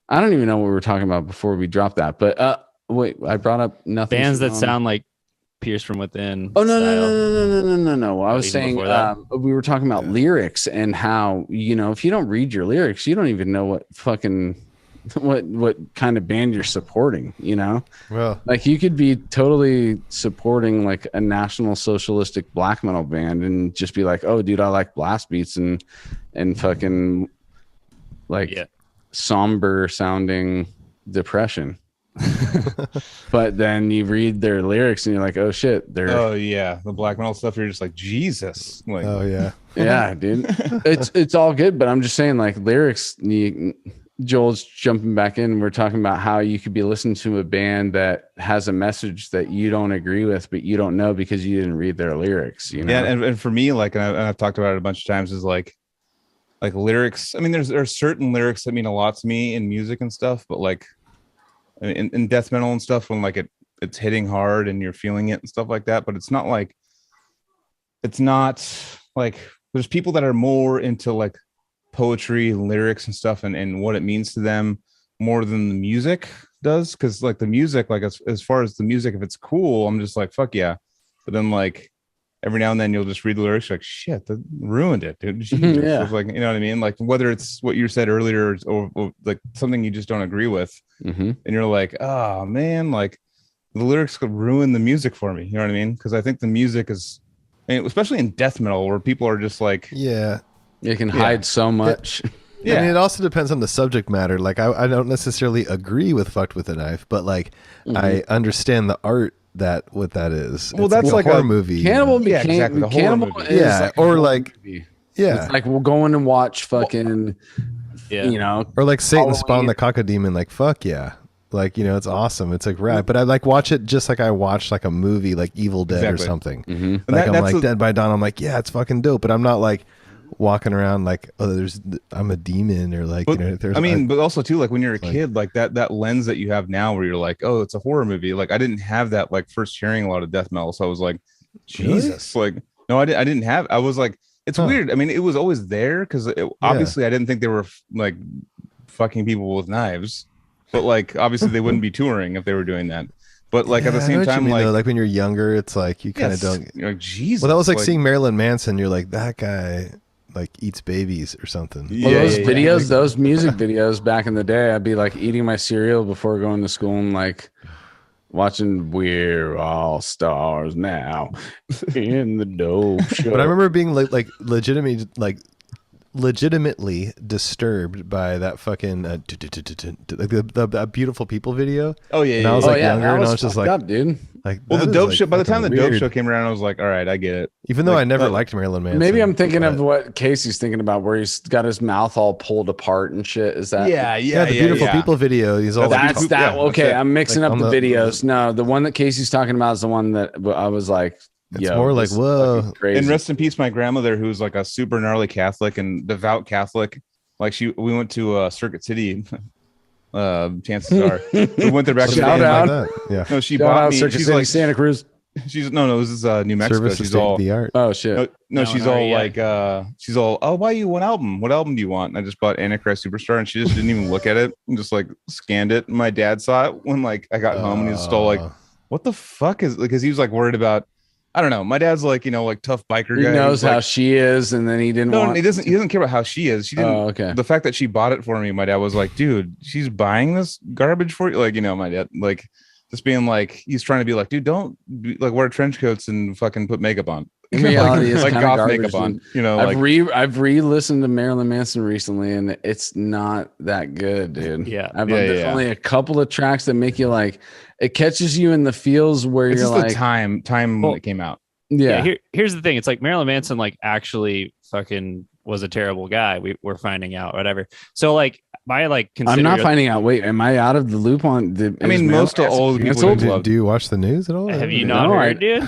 I don't even know what we were talking about before we dropped that, but wait, I brought up Nothing. Bands that sound like Pierce from Within. Oh no! I was saying we were talking about lyrics and how, you know, if you don't read your lyrics, you don't even know what fucking what kind of band you're supporting. You know, well, like you could be totally supporting like a National Socialistic black metal band and just be like, oh, dude, I like blast beats and fucking like somber sounding depression. But then you read their lyrics and you're like, oh shit, the black metal stuff, you're just like, Jesus, like, yeah dude, it's all good, but I'm just saying, like, lyrics, Joel's jumping back in. We're talking about how you could be listening to a band that has a message that you don't agree with, but you don't know because you didn't read their lyrics. You know? Yeah, and for me, like, and I've talked about it a bunch of times, is like lyrics. I mean, there's certain lyrics that mean a lot to me in music and stuff, but like in death metal and stuff, when like it's hitting hard and you're feeling it and stuff like that. But it's not like there's people that are more into like poetry, lyrics and stuff, and what it means to them more than the music does. Because like the music, like as far as the music, if it's cool, I'm just like, fuck yeah. But then like every now and then you'll just read the lyrics, like, shit, that ruined it, dude. Jesus. Yeah. Like, you know what I mean? Like whether it's what you said earlier or like something you just don't agree with, and you're like, oh man, like the lyrics could ruin the music for me. You know what I mean? Because I think the music is, I mean, especially in death metal where people are just like, you can hide so much. Yeah. I mean, it also depends on the subject matter. Like, I don't necessarily agree with Fucked with a Knife, but like, I understand the art what that is. Well, it's that's like a horror a movie. Cannibal Yeah, became exactly, the horror Cannibal movie. is Yeah, like or a horror like- movie. Yeah. It's like we'll go in and watch fucking, you know, Or like Satan Halloween. spawned the cocodemon. Like, fuck yeah. Like, you know, it's awesome. It's like rad. But I like watch it just like I watch like a movie like Evil Dead Exactly. or something. And Like I'm that's like Dead by Dawn. I'm like, yeah, it's fucking dope. But I'm not like walking around like, oh, I'm a demon or like, But, you know, there's. but also too, like when you're a kid, like that lens that you have now, where you're like, oh, it's a horror movie. Like I didn't have that like first hearing a lot of death metal, so I was like, Jesus, like no, I didn't have. I was like, it's weird. I mean, it was always there because obviously I didn't think they were like fucking people with knives, but like obviously they wouldn't be touring if they were doing that. But like at the same time, like when you're younger, it's like you kind of don't. You're like, Jesus. Well, that was like seeing Marilyn Manson. You're like, that guy like eats babies or something. Well, those videos, those music videos back in the day, I'd be like eating my cereal before going to school and like watching "We're All Stars Now" in the dope show. But I remember being like legitimately disturbed by that fucking like the Beautiful People video. Oh yeah, and I was like younger, and I was just like, up, dude. Like, well, the dope show. By the time the weird. dope show came around, I was like, all right, I get it. Even though like, I never liked Marilyn Manson. Maybe I'm thinking of what Casey's thinking about, where he's got his mouth all pulled apart and shit. Is that? Yeah, the Beautiful People video. He's all that's like, that. Okay, that's I'm mixing like up the videos. No, the one that Casey's talking about is the one that I was like, it's more like, whoa. crazy. And rest in peace, my grandmother, who's like a super gnarly Catholic and devout Catholic. Like we went to Circuit City. Chances are we went there back in the day. Shout out. Like yeah. No, she Shout bought out me. Circuit She's City, like Santa Cruz. She's no, this is New Mexico. Service She's state all of the art. Oh shit. no, she's no, all yeah. like she's all, I'll buy you one album. What album do you want? And I just bought Antichrist Superstar, and she just didn't even look at it and just like scanned it. And my dad saw it when like I got home, and he was still like, what the fuck is, because he was like worried about, I don't know. My dad's like, you know, like tough biker He guy. knows He's how like, she is, and then he didn't no, want. he doesn't care about how she is. She didn't. Oh, okay. The fact that she bought it for me, my dad was like, dude, she's buying this garbage for you. Like, you know, my dad, like, just being like, he's trying to be like, dude, don't like wear trench coats and fucking put makeup on. In reality, it's like kinda goth garbage, makeup on. dude. You know, I've re-listened to Marilyn Manson recently, and it's not that good, dude. Yeah. There's only a couple of tracks that make you like, it catches you in the feels where it's you're just like, the time when it came out. yeah. Here's the thing. It's like Marilyn Manson, like actually fucking was a terrible guy. We're finding out, whatever. So like my like, I'm not finding out. Wait, am I out of the loop on? I mean, most of old people Do you watch the news at all? Have you not heard, dude?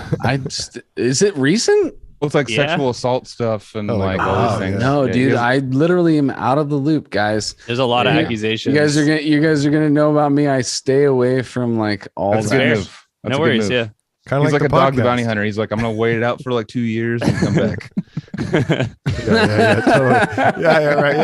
Is it recent? Well, it's like Yeah. sexual assault stuff and Oh, like like, all these oh, things. No, Yeah, dude, he has- I literally am out of the loop, guys. There's a lot of Yeah. accusations. You guys are gonna know about me. I stay away from like all That's a that. good fair. move. That's No a good worries. move. Yeah. Kind He's of like like a dog the bounty podcast. hunter. He's like, I'm gonna wait it out for like 2 years and come back. Yeah, totally. yeah, right,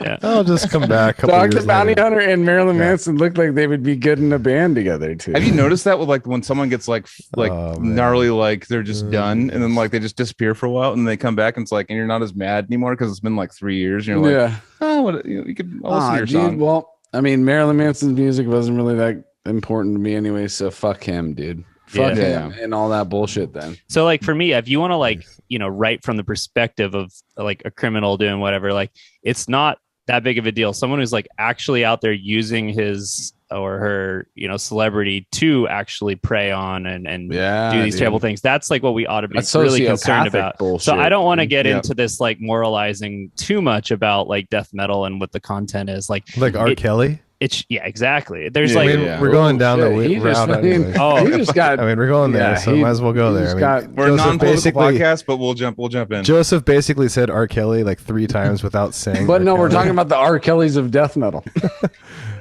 yeah. I'll just come back. Dog the Bounty Hunter and Marilyn Manson look like they would be good in a band together too. Have you noticed that with like when someone gets like Oh, man. gnarly, like they're just done, and then like they just disappear for a while, and they come back, and it's like, and you're not as mad anymore because it's been like 3 years, and you're like, Yeah. oh, what, you could I'll listen to your Dude, song. well, I mean, Marilyn Manson's music wasn't really that important to me anyway, so fuck him, dude. Fuck Yeah. him and all that bullshit then. So like for me, if you want to like, you know, write from the perspective of like a criminal doing whatever, like it's not that big of a deal. Someone who's like actually out there using his or her, celebrity to actually prey on and do these dude. terrible things. That's like what we ought to be That's really concerned sociopathic about. bullshit, so I don't want to dude. get Yeah. into this like moralizing too much about like death metal and what the content is. Like R. Kelly. it's exactly. There's Yeah, like We're going down shit, the he just route. fucking- Anyway. he just got. I mean, we're going there, Yeah, so he- might as well go he there. just I mean, got- We're a Joseph non-political basically- podcast, but we'll jump in. Joseph basically said R. Kelly like 3 times without saying. But R. no, we're Kelly. talking about the R. Kellys of death metal.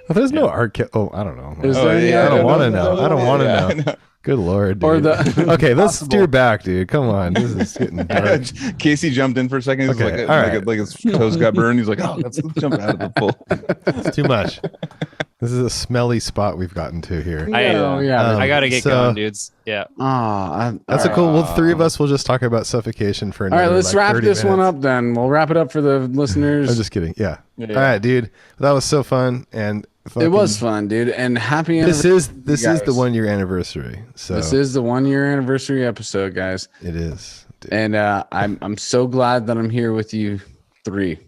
Oh, there's no R. Kelly. Oh, I don't know. Is Oh, there any yeah, I other don't want to death know. metal? I don't want to Yeah, know. I know. Good lord, dude. Or the- okay, let's Possible. steer back, dude. Come on, this is getting dark. Casey jumped in for a second. He's Okay, like, all like, right. like his toes got burned. He's like, oh, let's jump out of the pool. It's too much. This is a smelly spot we've gotten to here. I gotta get so- going, dudes. Yeah. That's a cool. Well, 3 of us will just talk about Suffocation for All another. right, let's like, wrap 30 this one minutes. up then. We'll wrap it up for the listeners. I'm just kidding. Yeah. Yeah. All right, dude. That was so fun, and It was fun, dude. And happy This anniversary, is guys. the 1-year anniversary. So This is the 1-year anniversary episode, guys. it is. Dude. And I'm so glad that I'm here with you 3.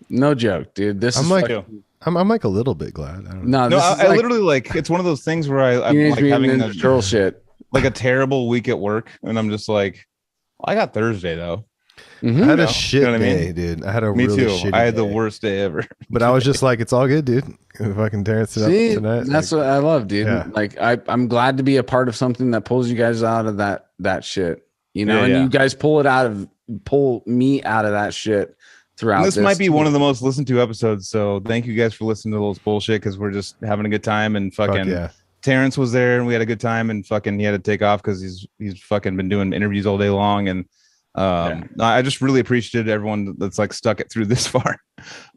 No joke, dude. This I'm is like fucking- I'm like a little bit glad. I don't know. no, No, this is I like literally like it's one of those things where I'm Teenage like Mutant having Ninja Turtle shit. like a terrible week at work, and I'm just like, I got Thursday though. Mhm. I had a know? shit You know what I day, mean? dude. I had a Me really too. shitty I had the day. worst day ever. But I was just like, it's all good, dude. Fucking Terrance it up See, tonight. that's what I love, dude. Yeah. Like I'm glad to be a part of something that pulls you guys out of that shit. You know, Yeah, and yeah. you guys pull me out of that shit throughout. And this might be one of the most listened to episodes. So thank you guys for listening to those bullshit because we're just having a good time. And Fuck fucking yeah. Terrance was there and we had a good time. And fucking he had to take off because he's fucking been doing interviews all day long. And I just really appreciated everyone that's like stuck it through this far.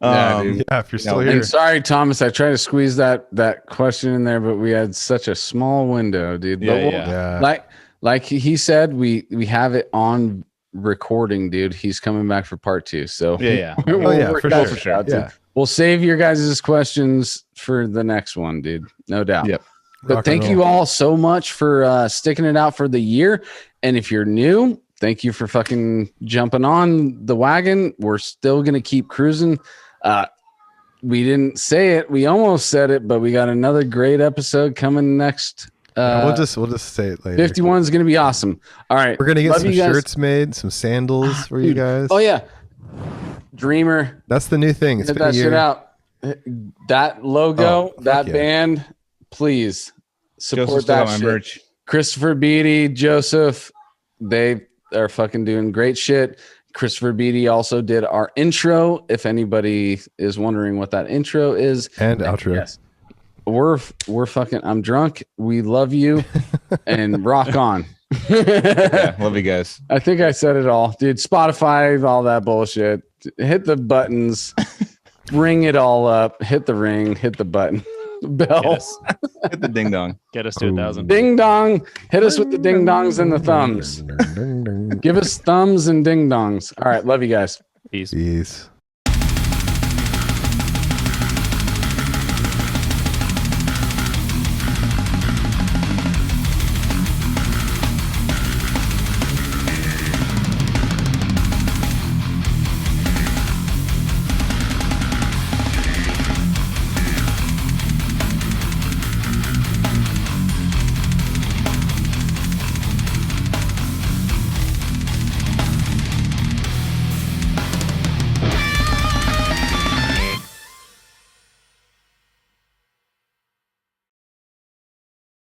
Yeah, dude. Yeah, if you're still know, here. And sorry, Thomas, I tried to squeeze that question in there, but we had such a small window, dude. Yeah, But we'll- Yeah. like he said, we have it on recording, dude. He's coming back for part 2. So Yeah. we'll yeah, work for that sure. shit out, dude. Yeah. We'll save your guys' questions for the next one, dude. No doubt. Yep. But Rock thank and you roll. all so much for sticking it out for the year. And if you're new, thank you for fucking jumping on the wagon. We're still gonna keep cruising. We didn't say it, we almost said it, but we got another great episode coming next. we'll just say it later. 51 is gonna be awesome. All right, We're gonna get love some you guys. shirts made, some sandals for you Dude. guys. Oh yeah, Dreamer. That's the new thing. It's Get been a that year. shit out. That logo, Oh, fuck that yeah. band, please support Joseph still that got my shit. merch. Christopher Beatty, Joseph, they are fucking doing great shit. Christopher Beatty also did our intro. If anybody is wondering what that intro is, And outro. yes, we're fucking. I'm drunk. We love you, and rock on. Yeah, love you guys. I think I said it all, dude. Spotify, all that bullshit. Hit the buttons, ring it all up. Hit the ring. Hit the button. Bell. Hit the ding dong. Get us to 1,000. Ding dong. Hit us with the ding dongs and the thumbs. Give us thumbs and ding dongs. All right. Love you guys. Peace. Peace.